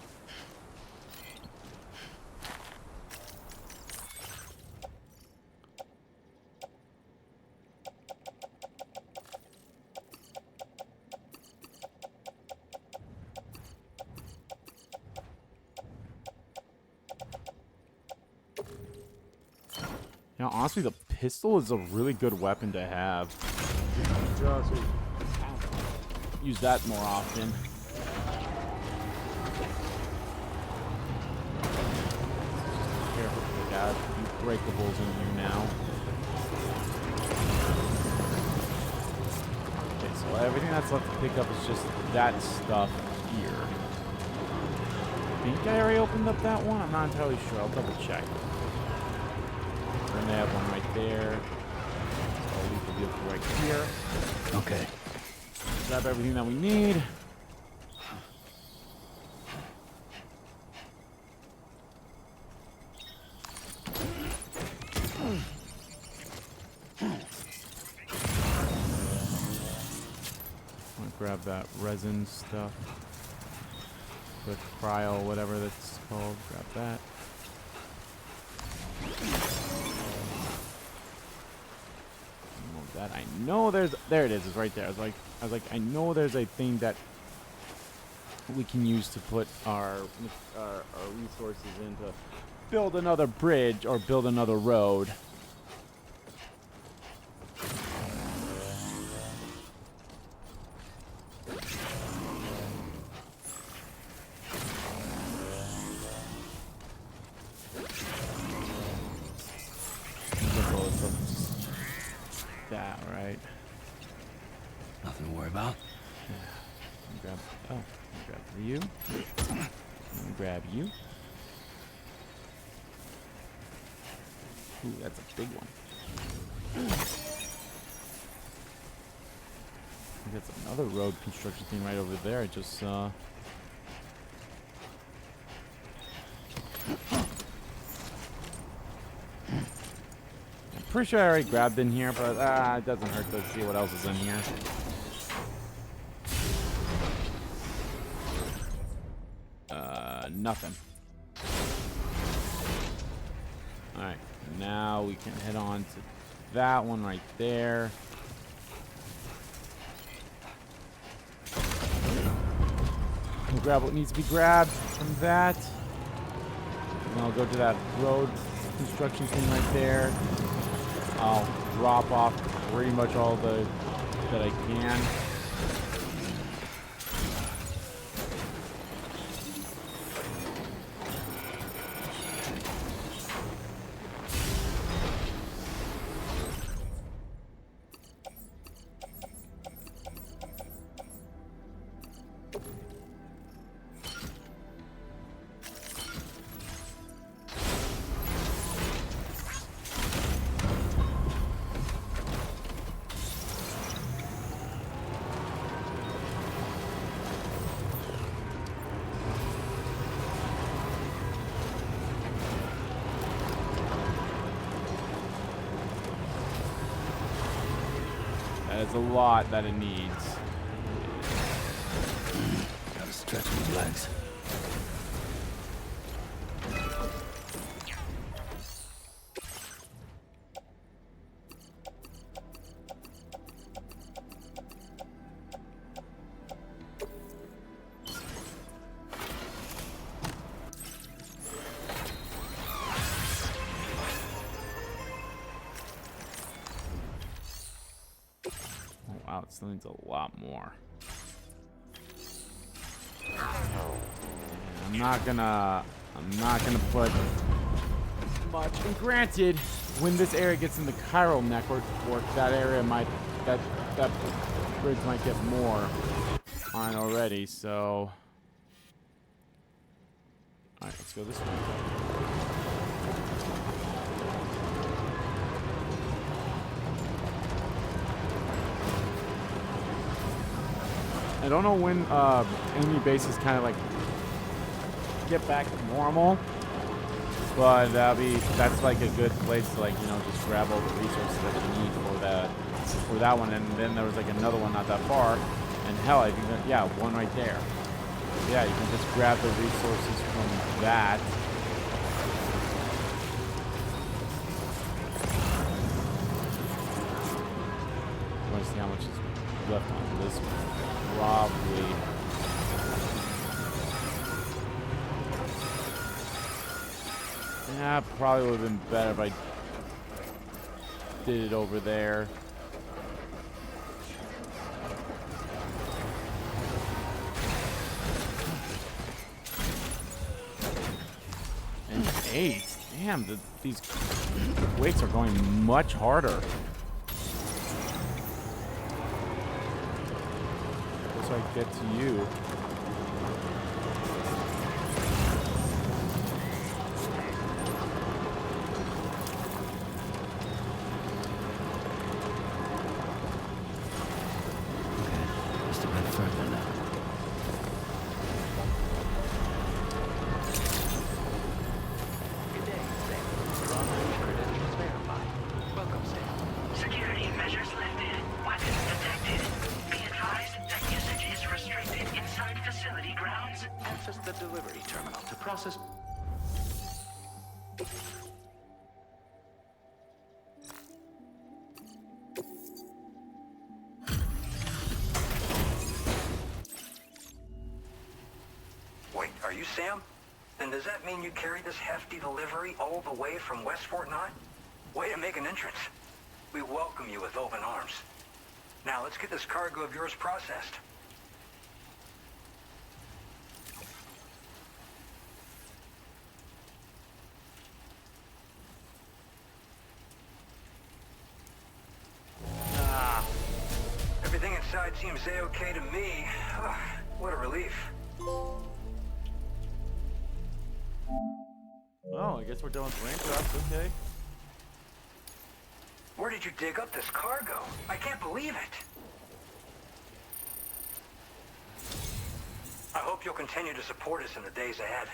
You know, honestly, the pistol is a really good weapon to have. Use that more often. Careful, we got a few breakables in here now. Okay, so everything that's left to pick up is just that stuff here. I think I already opened up that one. I'm not entirely sure. I'll double check. And they have one right there. So I'll leave the vehicle right here. Okay. Grab everything that we need. I'll grab that resin stuff. The cryo, whatever that's called. Grab that. That I know there it is. It's right there. I was like, I know there's a thing that we can use to put our resources in to build another bridge or build another road. That right? Nothing to worry about. Yeah. Grab you. Grab you. Ooh, that's a big one. I think that's another road construction thing right over there. I just saw. Pretty sure I already grabbed in here, but it doesn't hurt to see what else is in here. Nothing. Alright, now we can head on to that one right there. We'll grab what needs to be grabbed from that. And I'll go to that road construction thing right there. I'll drop off pretty much all that I can. That is a lot that it needs. Gotta stretch my legs. Wow, it still needs a lot more. I'm not gonna put much. And granted, when this area gets in the chiral network, that area might that bridge might get more on already. So, all right, let's go this way. I don't know when enemy bases kind of like get back to normal, but that's like a good place to, like, you know, just grab all the resources that you need for that one. And then there was like another one not that far, and hell, I think that, yeah, one right there. Yeah, you can just grab the resources from that. I want to see how much is left on this one. Probably. Yeah, probably would have been better if I did it over there. And 8. Damn, these weights are going much harder. So I get to you. Just a bit further now. Good day, Sam. Drawbridge credentials verified. Welcome, Sam. Security measures lifted. Weapons detected. Be advised that usage is restricted inside facility grounds. Access the delivery terminal to process. Wait, are you Sam? Then does that mean you carried this hefty delivery all the way from West Fort Knott? Way to make an entrance. We welcome you with open arms. Now let's get this cargo of yours processed. Everything inside seems A-okay to me. What a relief. Well, I guess we're done with range drops, okay. Where did you dig up this cargo? I can't believe it. I hope you'll continue to support us in the days ahead.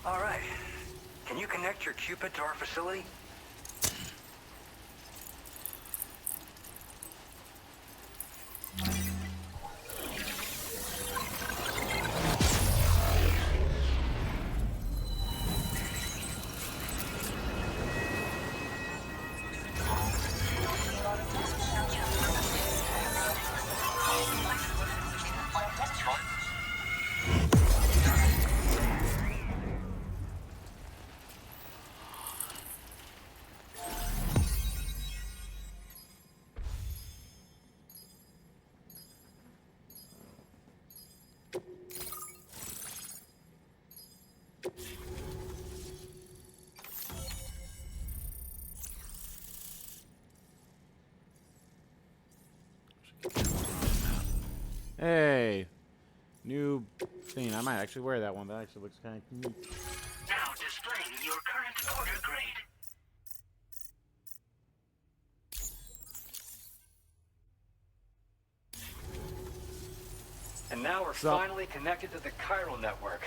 All right. Can you connect your Cupid to our facility? Hey, new thing. I might actually wear that one. That actually looks kind of neat. Now displaying your current order grade. And now we're finally connected to the chiral network.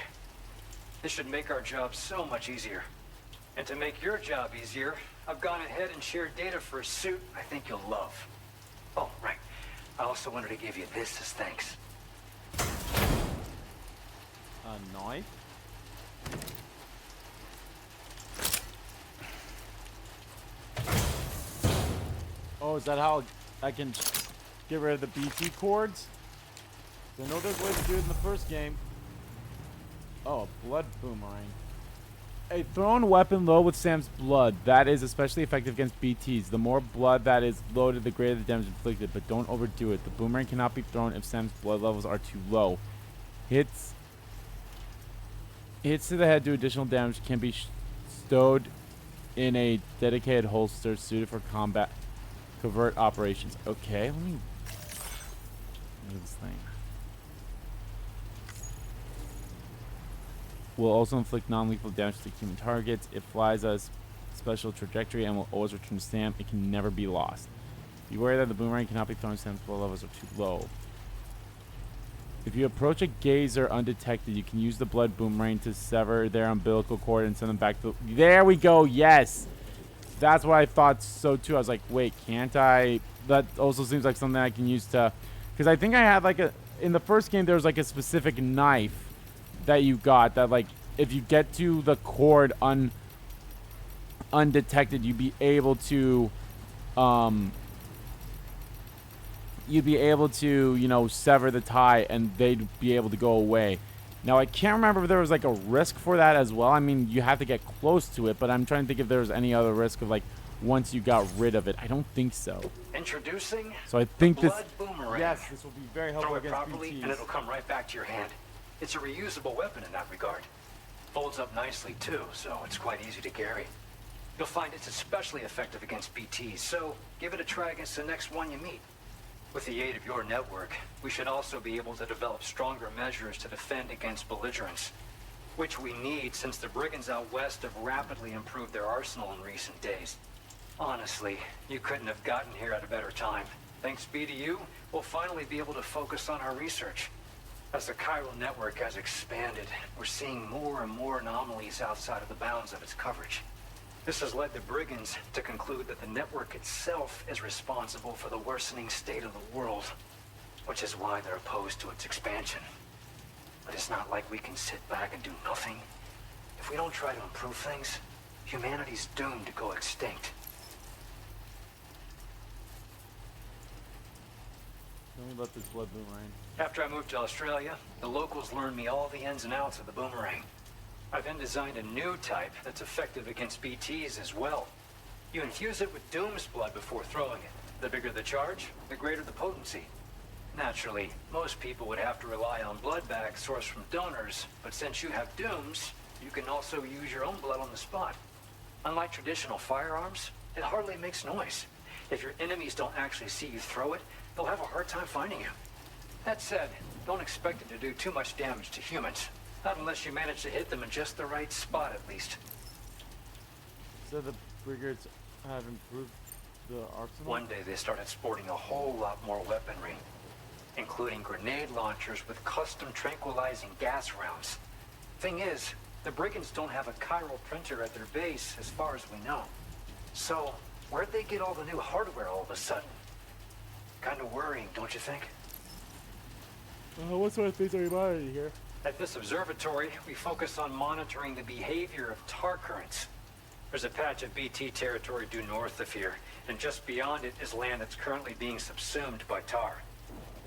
This should make our job so much easier. And to make your job easier, I've gone ahead and shared data for a suit I think you'll love. Oh, right. I also wanted to give you this as thanks. A knife? Oh, is that how I can get rid of the BT cords? I know there's ways to do it in the first game. Oh, a blood boomerang. A thrown weapon loaded with Sam's blood. That is especially effective against BTs. The more blood that is loaded, the greater the damage inflicted, but don't overdo it. The boomerang cannot be thrown if Sam's blood levels are too low. Hits to the head do additional damage, can be stowed in a dedicated holster suited for combat covert operations. Okay, let me look at this thing. Will also inflict non-lethal damage to human targets. It flies a special trajectory and will always return to Sam. It can never be lost. Beware that the boomerang cannot be thrown if Sam's blood levels are too low. If you approach a gazer undetected, you can use the blood boomerang to sever their umbilical cord and send them back to... There we go, yes! That's what I thought so too. I was like, wait, can't I... That also seems like something I can use to... Because I think I had like a... In the first game, there was like a specific knife that you got that like if you get to the cord undetected, you'd be able to you know, sever the tie and they'd be able to go away. Now I can't remember if there was like a risk for that as well. I mean, you have to get close to it, but I'm trying to think if there was any other risk of like once you got rid of it. I don't think so. Introducing So I think the this blood boomerang. yes, this will be very helpful Throw it against properly BTs. and it'll come right back to your hand. It's a reusable weapon in that regard. Folds up nicely too, so it's quite easy to carry. You'll find it's especially effective against BTs, so give it a try against the next one you meet. With the aid of your network, we should also be able to develop stronger measures to defend against belligerents, which we need since the brigands out west have rapidly improved their arsenal in recent days. Honestly, you couldn't have gotten here at a better time. Thanks be to you, we'll finally be able to focus on our research. As the chiral network has expanded, we're seeing more and more anomalies outside of the bounds of its coverage. This has led the brigands to conclude that the network itself is responsible for the worsening state of the world, which is why they're opposed to its expansion. But it's not like we can sit back and do nothing. If we don't try to improve things, humanity's doomed to go extinct. Tell me about this blood boomerang. After I moved to Australia, the locals learned me all the ins and outs of the boomerang. I then designed a new type that's effective against BTs as well. You infuse it with Doom's blood before throwing it. The bigger the charge, the greater the potency. Naturally, most people would have to rely on blood bags sourced from donors, but since you have Doom's, you can also use your own blood on the spot. Unlike traditional firearms, it hardly makes noise. If your enemies don't actually see you throw it, they'll have a hard time finding you. That said, don't expect it to do too much damage to humans. Not unless you manage to hit them in just the right spot, at least. So the brigands have improved the arsenal? One day they started sporting a whole lot more weaponry, including grenade launchers with custom tranquilizing gas rounds. Thing is, the brigands don't have a chiral printer at their base, as far as we know. So, where'd they get all the new hardware all of a sudden? Kind of worrying, don't you think? What sort of things are you monitoring here? At this observatory, we focus on monitoring the behavior of tar currents. There's a patch of BT territory due north of here, and just beyond it is land that's currently being subsumed by tar.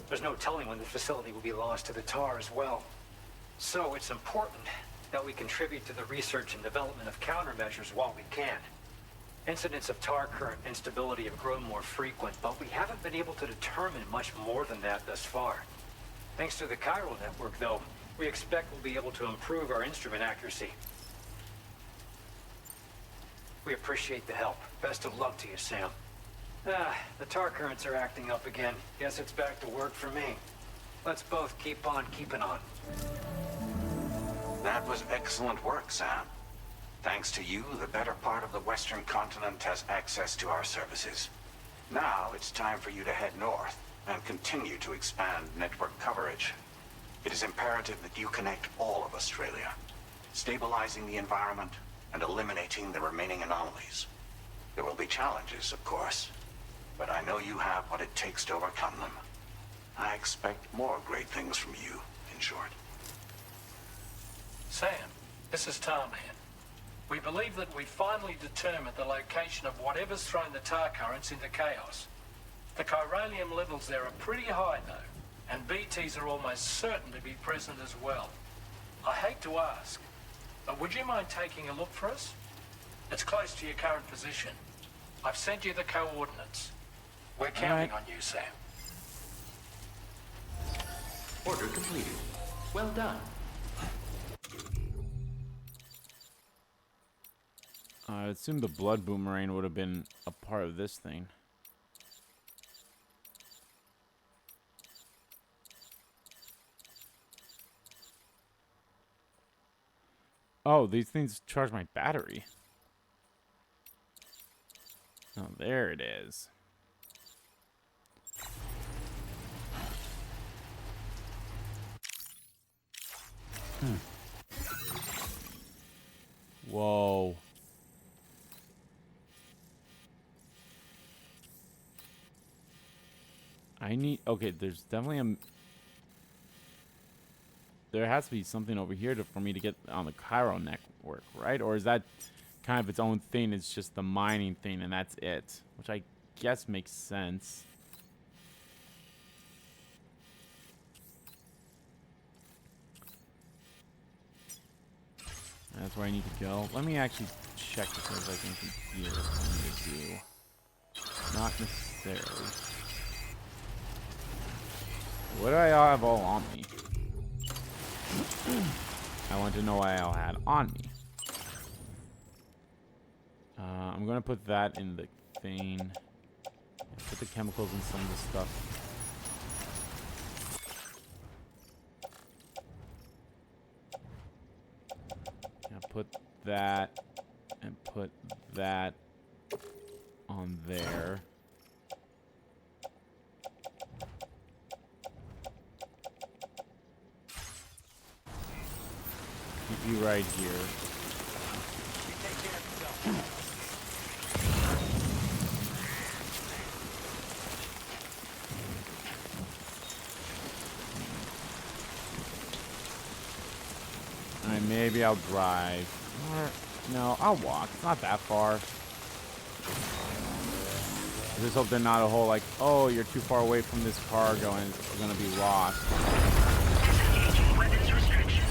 There's no telling when the facility will be lost to the tar as well. So it's important that we contribute to the research and development of countermeasures while we can. Incidents of tar current instability have grown more frequent, but we haven't been able to determine much more than that thus far. Thanks to the chiral network, though, we expect we'll be able to improve our instrument accuracy. We appreciate the help. Best of luck to you, Sam. The tar currents are acting up again. Guess it's back to work for me. Let's both keep on keeping on. That was excellent work, Sam. Thanks to you, the better part of the Western continent has access to our services. Now it's time for you to head north and continue to expand network coverage. It is imperative that you connect all of Australia, stabilizing the environment and eliminating the remaining anomalies. There will be challenges, of course, but I know you have what it takes to overcome them. I expect more great things from you, in short. Sam, this is Tarman. We believe that we finally determined the location of whatever's thrown the tar currents into chaos. The chiralium levels there are pretty high, though, and BTs are almost certain to be present as well. I hate to ask, Would you mind taking a look for us? It's close to your current position. I've sent you the coordinates. We're counting on you, Sam. Order completed. Well done. I assume the blood boomerang would have been a part of this thing. Oh, these things charge my battery. Oh, there it is. Whoa. I need... Okay, there's definitely a... There has to be something over here for me to get on the Cairo network, right? Or is that kind of its own thing? It's just the mining thing and that's it. Which I guess makes sense. That's where I need to go. Let me actually check if there's like anything here for me to do. Not necessarily. What do I have all on me? I want to know what I all had on me. I'm gonna put that in the thing. Put the chemicals in some of the stuff. Put that and put that on there. Keep you right here. Alright, maybe I'll drive. Or, no, I'll walk. It's not that far. I just hope they're not a whole like, oh, you're too far away from this cargo and it's gonna be lost. Disengaging weapons restriction.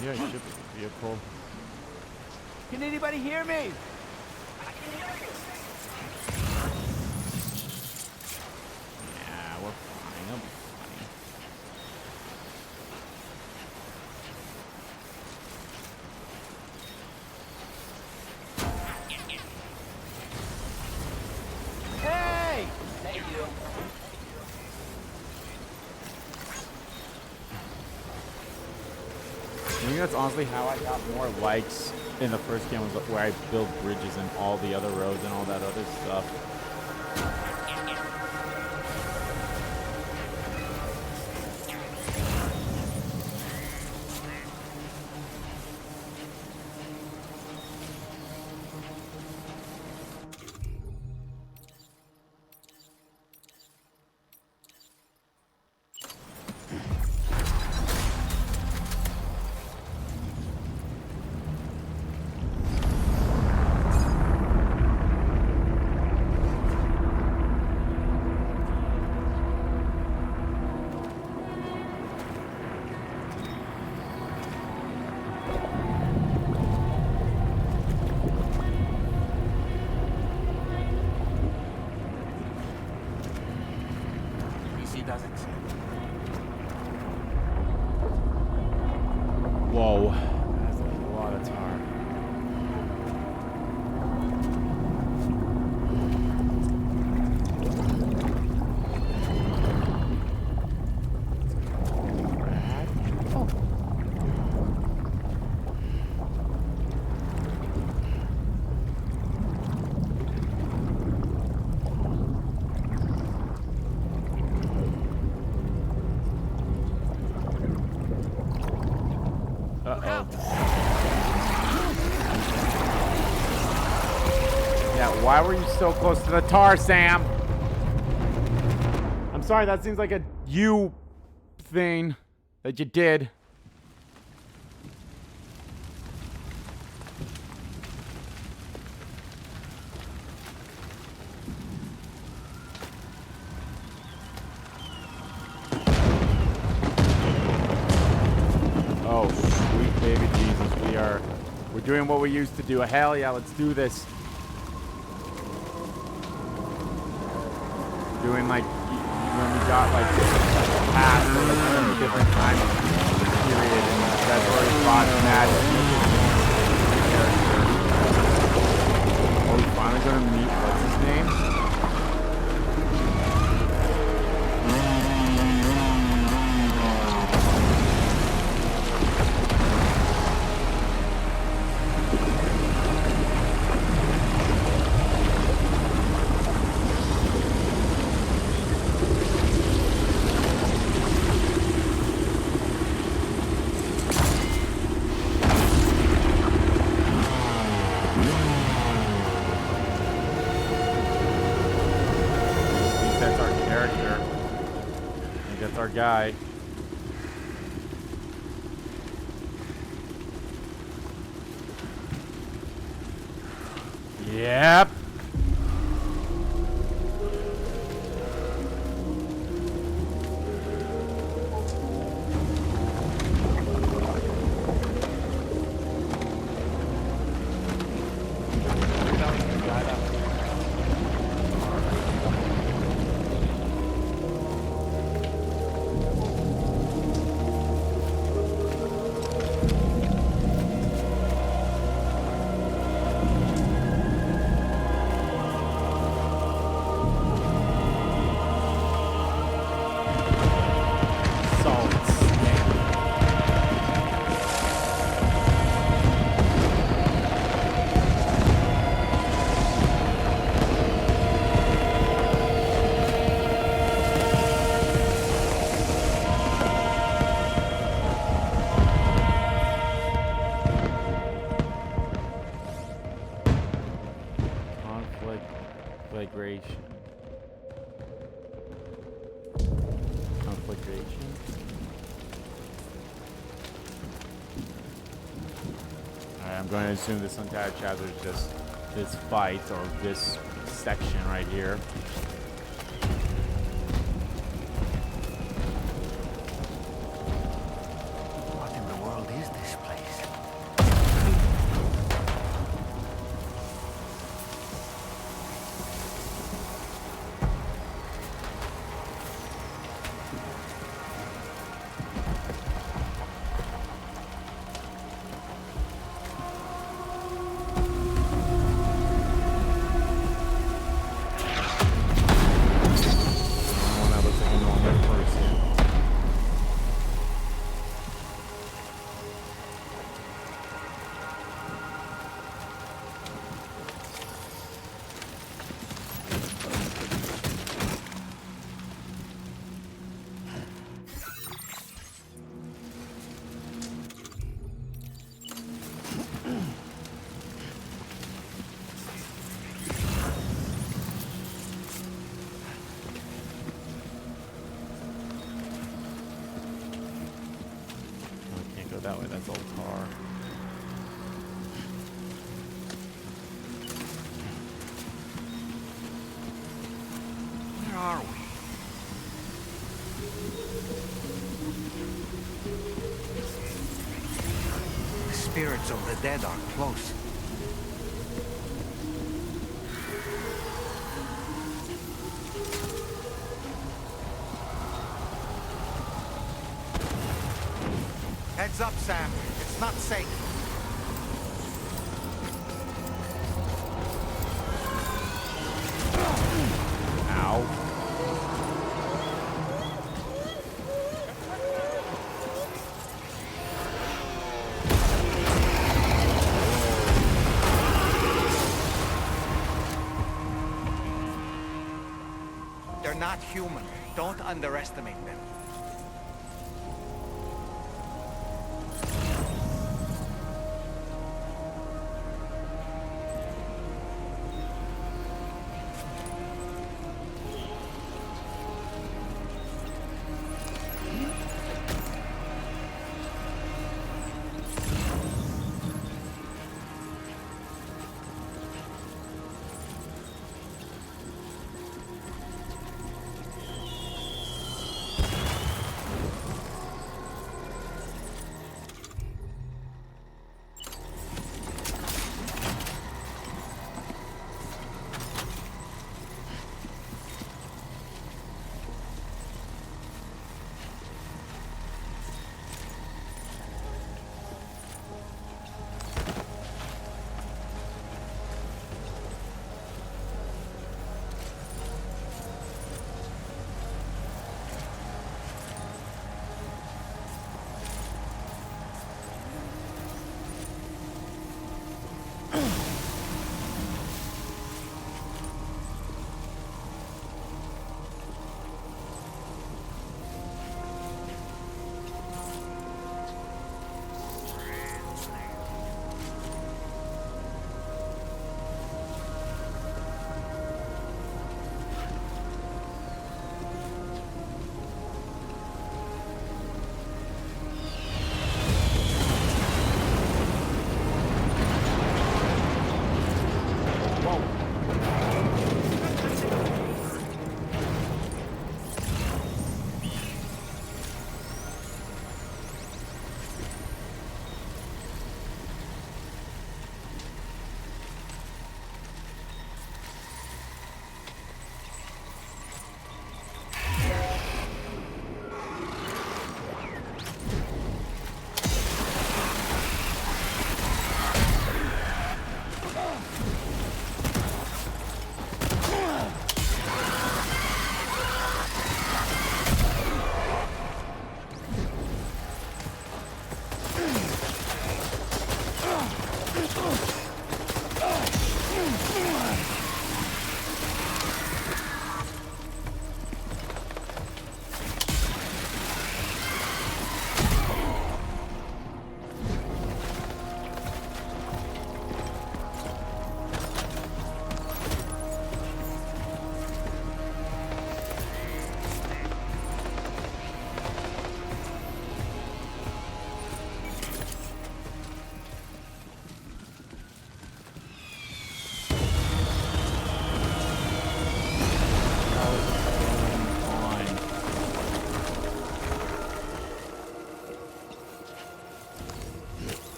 Yeah, ship vehicle. Can anybody hear me? Yeah, we're fine. It'll be fine. Hey! Thank you. I think that's honestly how I got more likes in the first game, was where I built bridges and all the other roads and all that other stuff. Whoa, that's a lot of tar. Why were you so close to the tar, Sam? I'm sorry, that seems like a you thing that you did. Oh, sweet baby Jesus, we're doing what we used to do. Hell yeah, let's do this. Doing like when we got like past or like a different time period, and that's where we fought Mad character. Are we finally gonna meet what's his name? Our guy. Yep. Conflagration. Alright, I'm going to assume this entire chapter is just this fight or this section right here. What in the world is this place? That way, that's all tar. Where are we? The spirits of the dead are close. Heads up, Sam. It's not safe. Ow. They're not human. Don't underestimate them.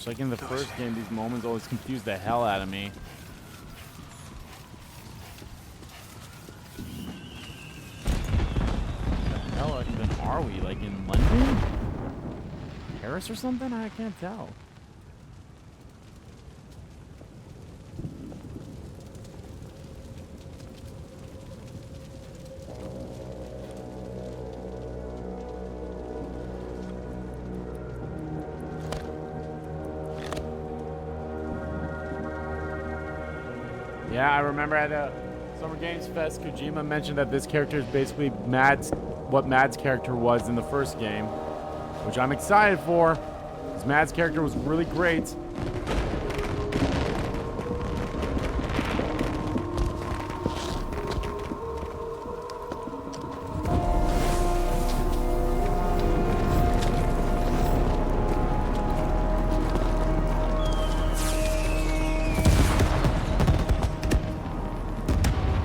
Like in the first game, these moments always confuse the hell out of me. Where the hell even are we? Like in London? Paris or something? I can't tell. Yeah, I remember at Summer Games Fest, Kojima mentioned that this character is basically what Mad's character was in the first game, which I'm excited for, because Mad's character was really great.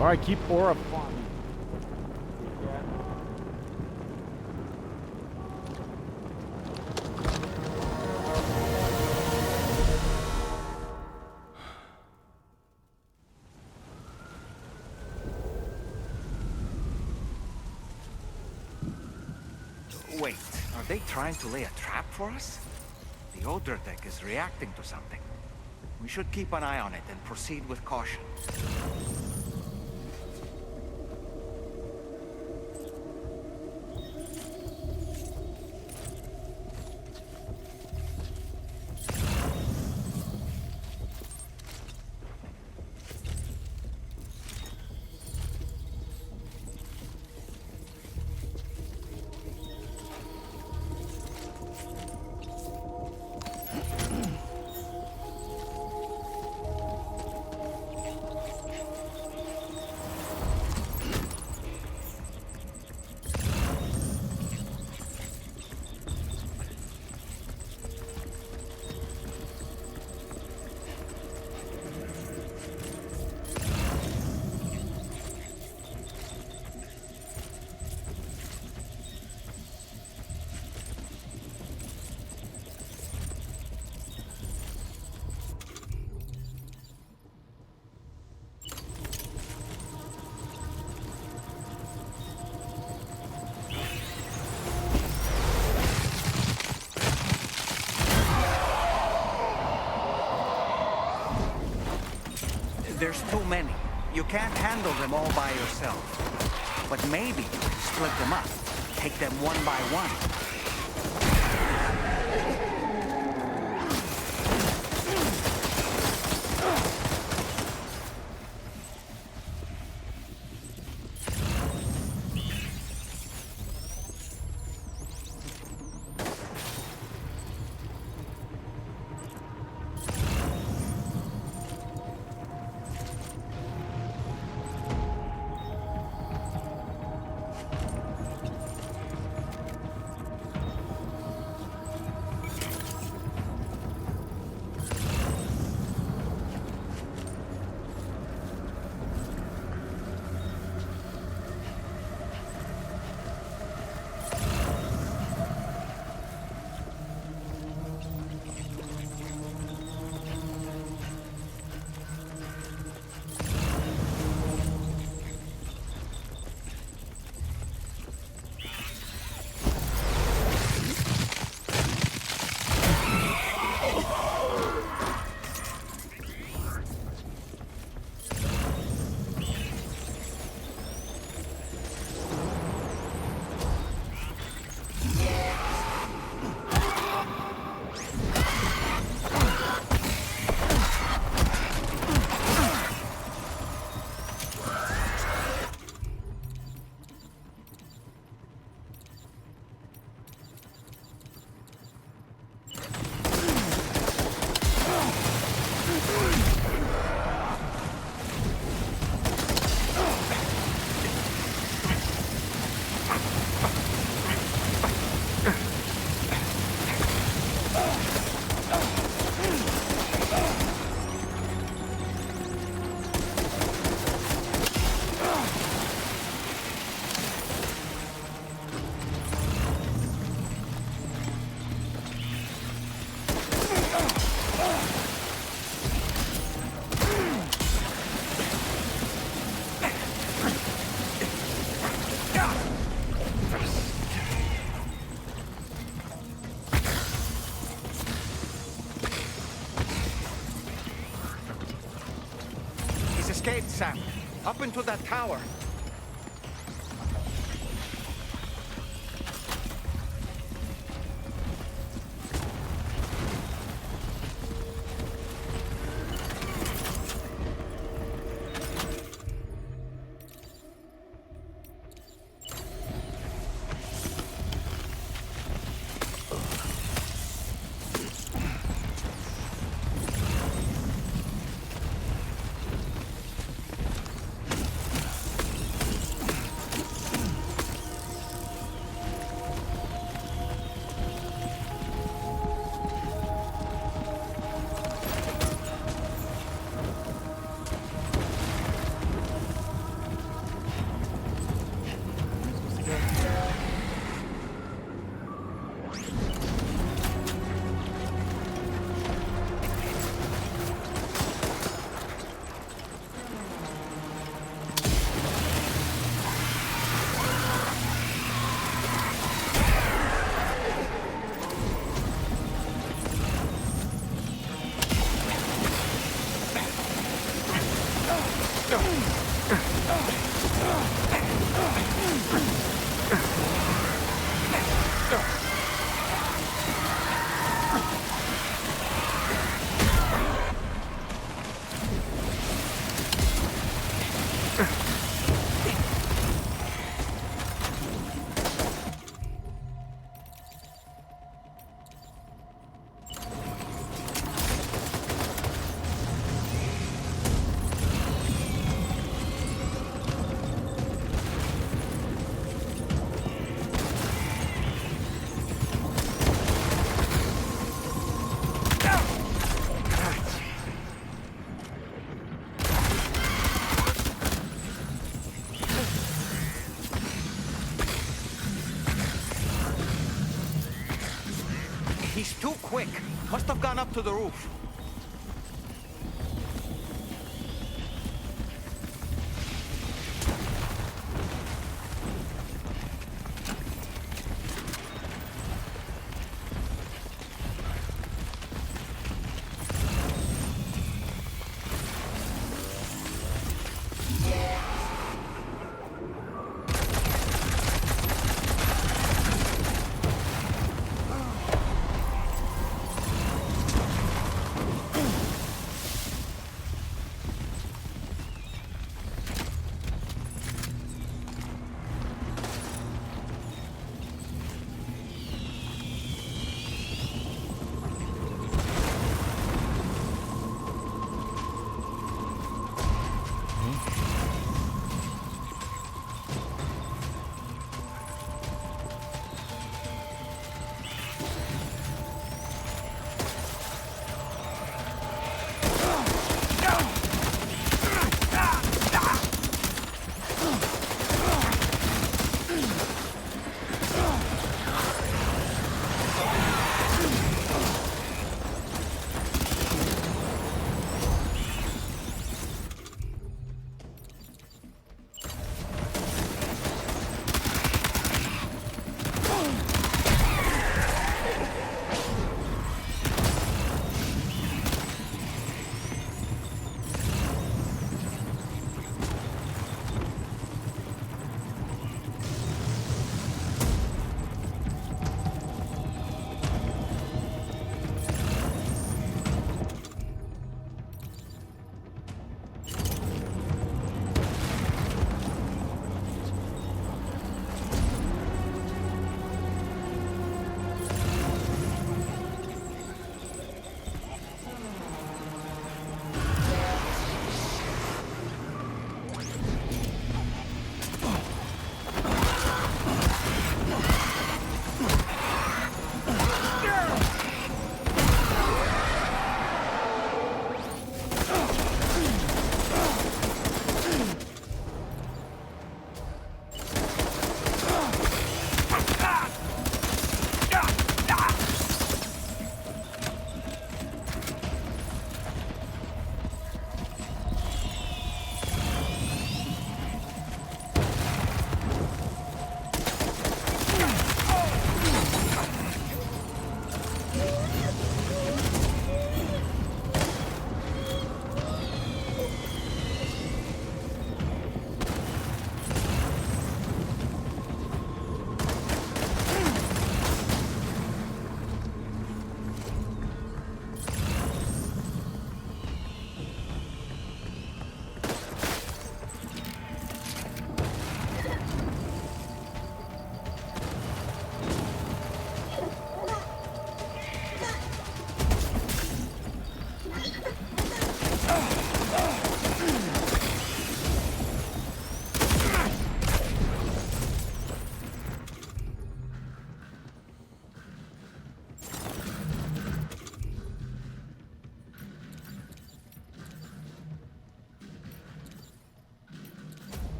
All right, keep Aura fun. Wait, are they trying to lay a trap for us? The Odor deck is reacting to something. We should keep an eye on it and proceed with caution. There's too many. You can't handle them all by yourself. But maybe split them up. Take them one by one. escaped, Sam. Up into that tower. He's too quick. Must have gone up to the roof.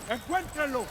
¡Encuéntralo!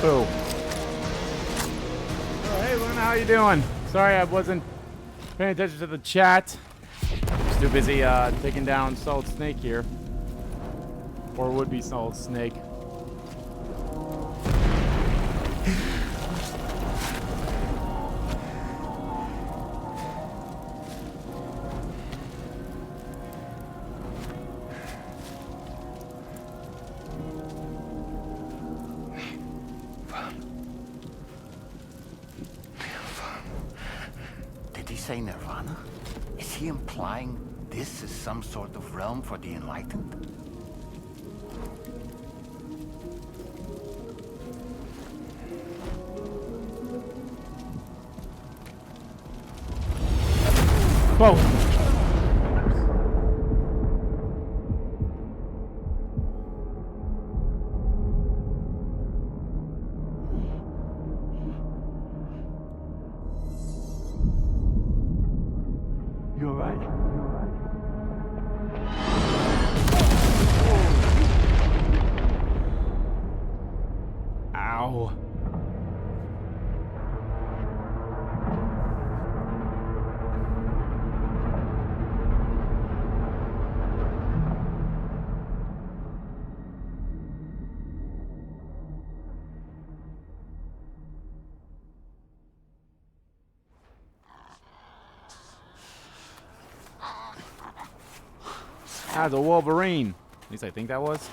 Oh, hey, Luna, how you doing? Sorry, I wasn't paying attention to the chat. Just too busy taking down Solid Snake here. Or would-be Solid Snake. Did he say Nirvana? Is he implying this is some sort of realm for the enlightened? Whoa. You all right? Ow. That's a Wolverine. At least I think that was.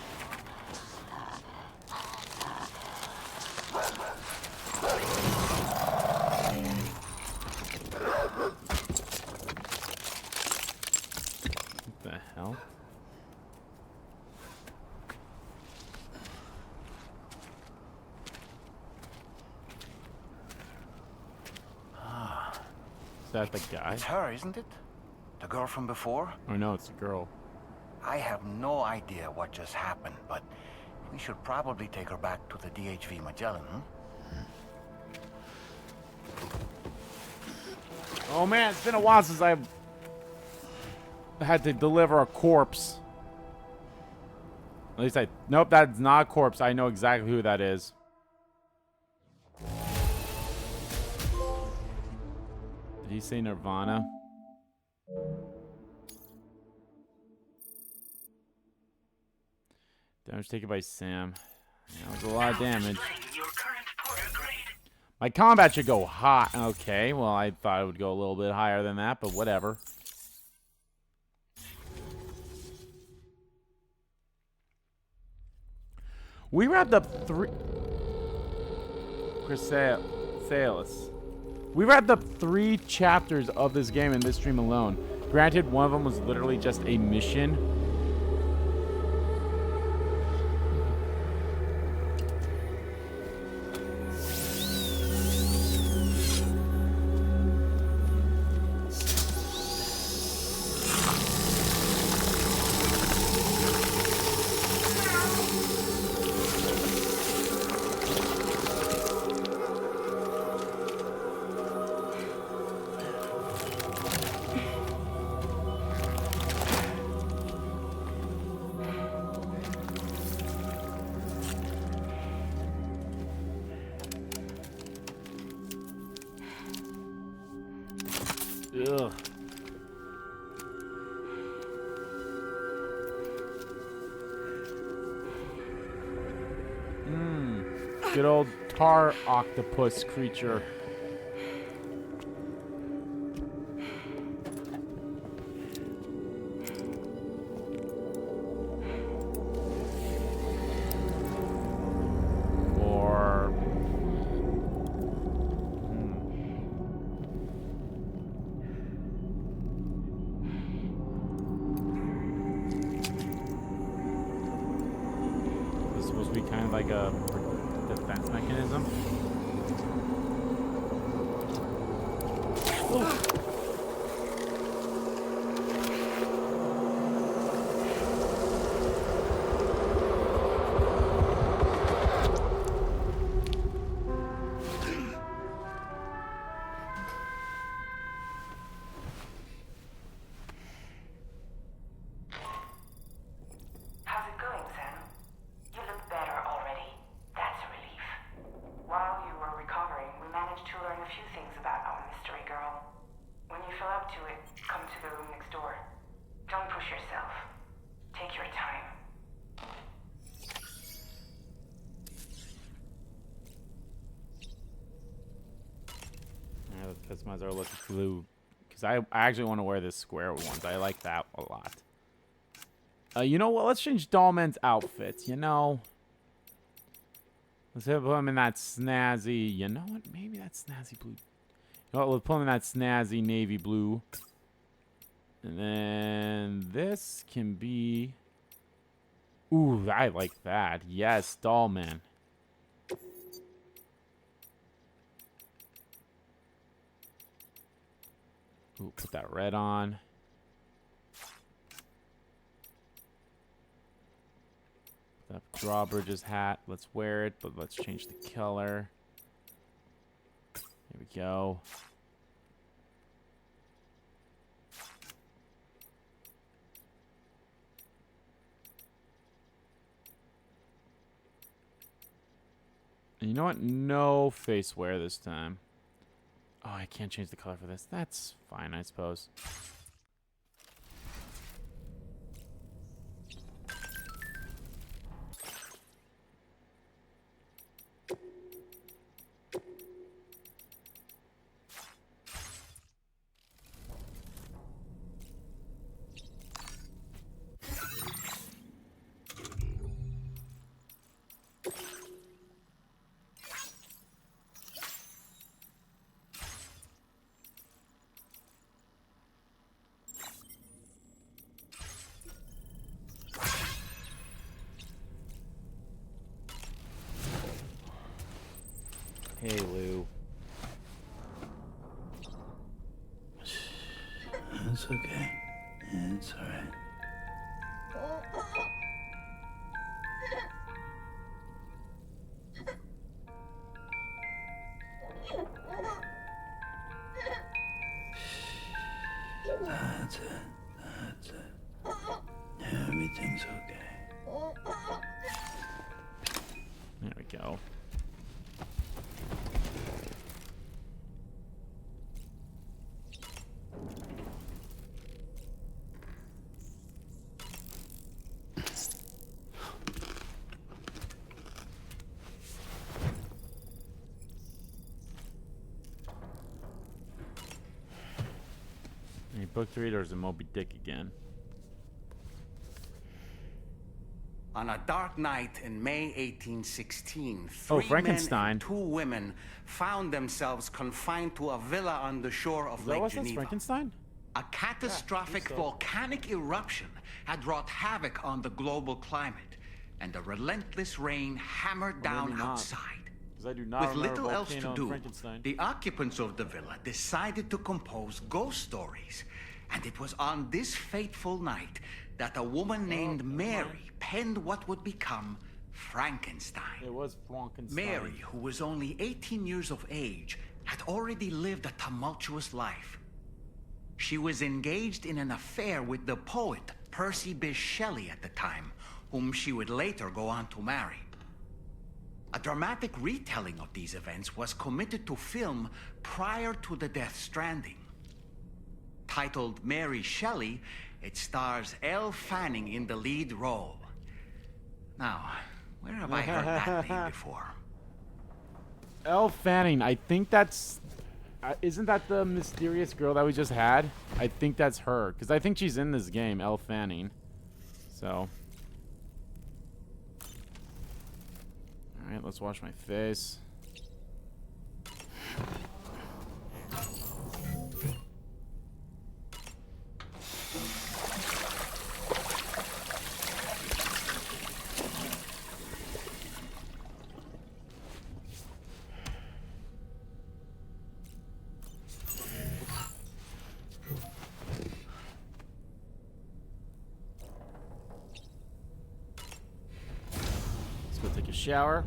What the hell? Is that the guy? It's her, isn't it? The girl from before? Oh no, it's a girl. I have no idea what just happened, but we should probably take her back to the DHV Magellan, Oh man, it's been a while since I've had to deliver a corpse. At least nope, that's not a corpse. I know exactly who that is. Did he say Nirvana? Damage taken by Sam. That was a lot of damage. My combat should go high. Okay, well, I thought it would go a little bit higher than that, but whatever. We wrapped up 3... Chrysalis. We wrapped up 3 chapters of this game in this stream alone. Granted, one of them was literally just a mission. Ugh. Good old tar octopus creature. Like a defense mechanism. Ooh. Customize our look of blue, because I actually want to wear this square ones. I like that a lot. You know what? Let's change Dollman's outfit. You know, let's put him in that snazzy. You know what? Maybe that snazzy blue. You know what? We'll put him in that snazzy navy blue, and then this can be. Ooh, I like that. Yes, Dollman. Ooh, put that red on. That drawbridge's hat. Let's wear it, but let's change the color. There we go. And you know what? No face wear this time. Oh, I can't change the color for this. That's fine, I suppose. Hey, Lou. It's okay. It's alright. That's it. That's it. Everything's okay. There we go. Book 3, or is it Moby Dick again? On a dark night in May 1816, three Frankenstein. men and 2 women found themselves confined to a villa on the shore of Lake Geneva. Frankenstein? A catastrophic volcanic eruption had wrought havoc on the global climate, and a relentless rain hammered down outside. I do not With little else to do, Frankenstein. the occupants of the villa decided to compose ghost stories. And it was on this fateful night that a woman named Mary penned what would become Frankenstein. It was Frankenstein. Mary, who was only 18 years of age, had already lived a tumultuous life. She was engaged in an affair with the poet Percy Bysshe Shelley at the time, whom she would later go on to marry. A dramatic retelling of these events was committed to film prior to the Death Stranding. Titled Mary Shelley, it stars Elle Fanning in the lead role. Now, where have I heard that name before? Elle Fanning. I think that's... isn't that the mysterious girl that we just had? I think that's her. Because I think she's in this game, Elle Fanning. So. Alright, let's wash my face. Take a shower.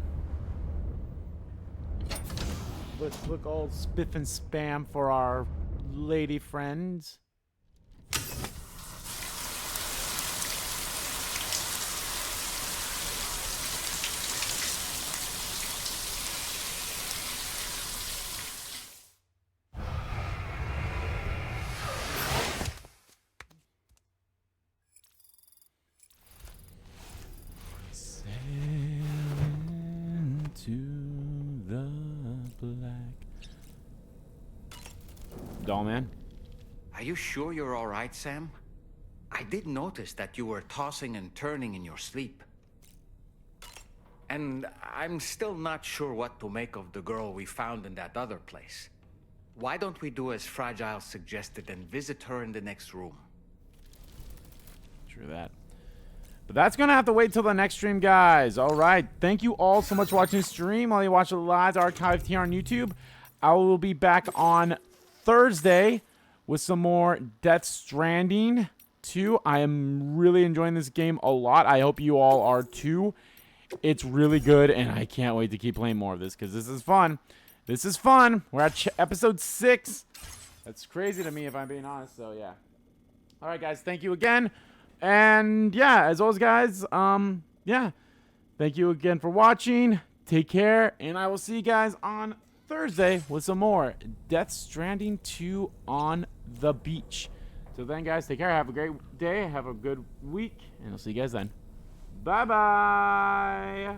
Let's look all spiff and spam for our lady friends. Dollman? Are you sure you're all right, Sam? I did notice that you were tossing and turning in your sleep. And I'm still not sure what to make of the girl we found in that other place. Why don't we do as Fragile suggested and visit her in the next room? True that. But that's going to have to wait till the next stream, guys. All right. Thank you all so much for watching the stream. While you watch it live, archived here on YouTube. I will be back on Thursday with some more Death Stranding 2. I am really enjoying this game a lot. I hope you all are too. It's really good, and I can't wait to keep playing more of this because this is fun. This is fun. We're at episode 6. That's crazy to me if I'm being honest, so yeah. All right, guys. Thank you again. And yeah, as always, guys, yeah. Thank you again for watching. Take care, and I will see you guys on Thursday with some more Death Stranding 2 on the beach. So then, guys, take care. Have a great day. Have a good week. And I'll see you guys then. Bye-bye.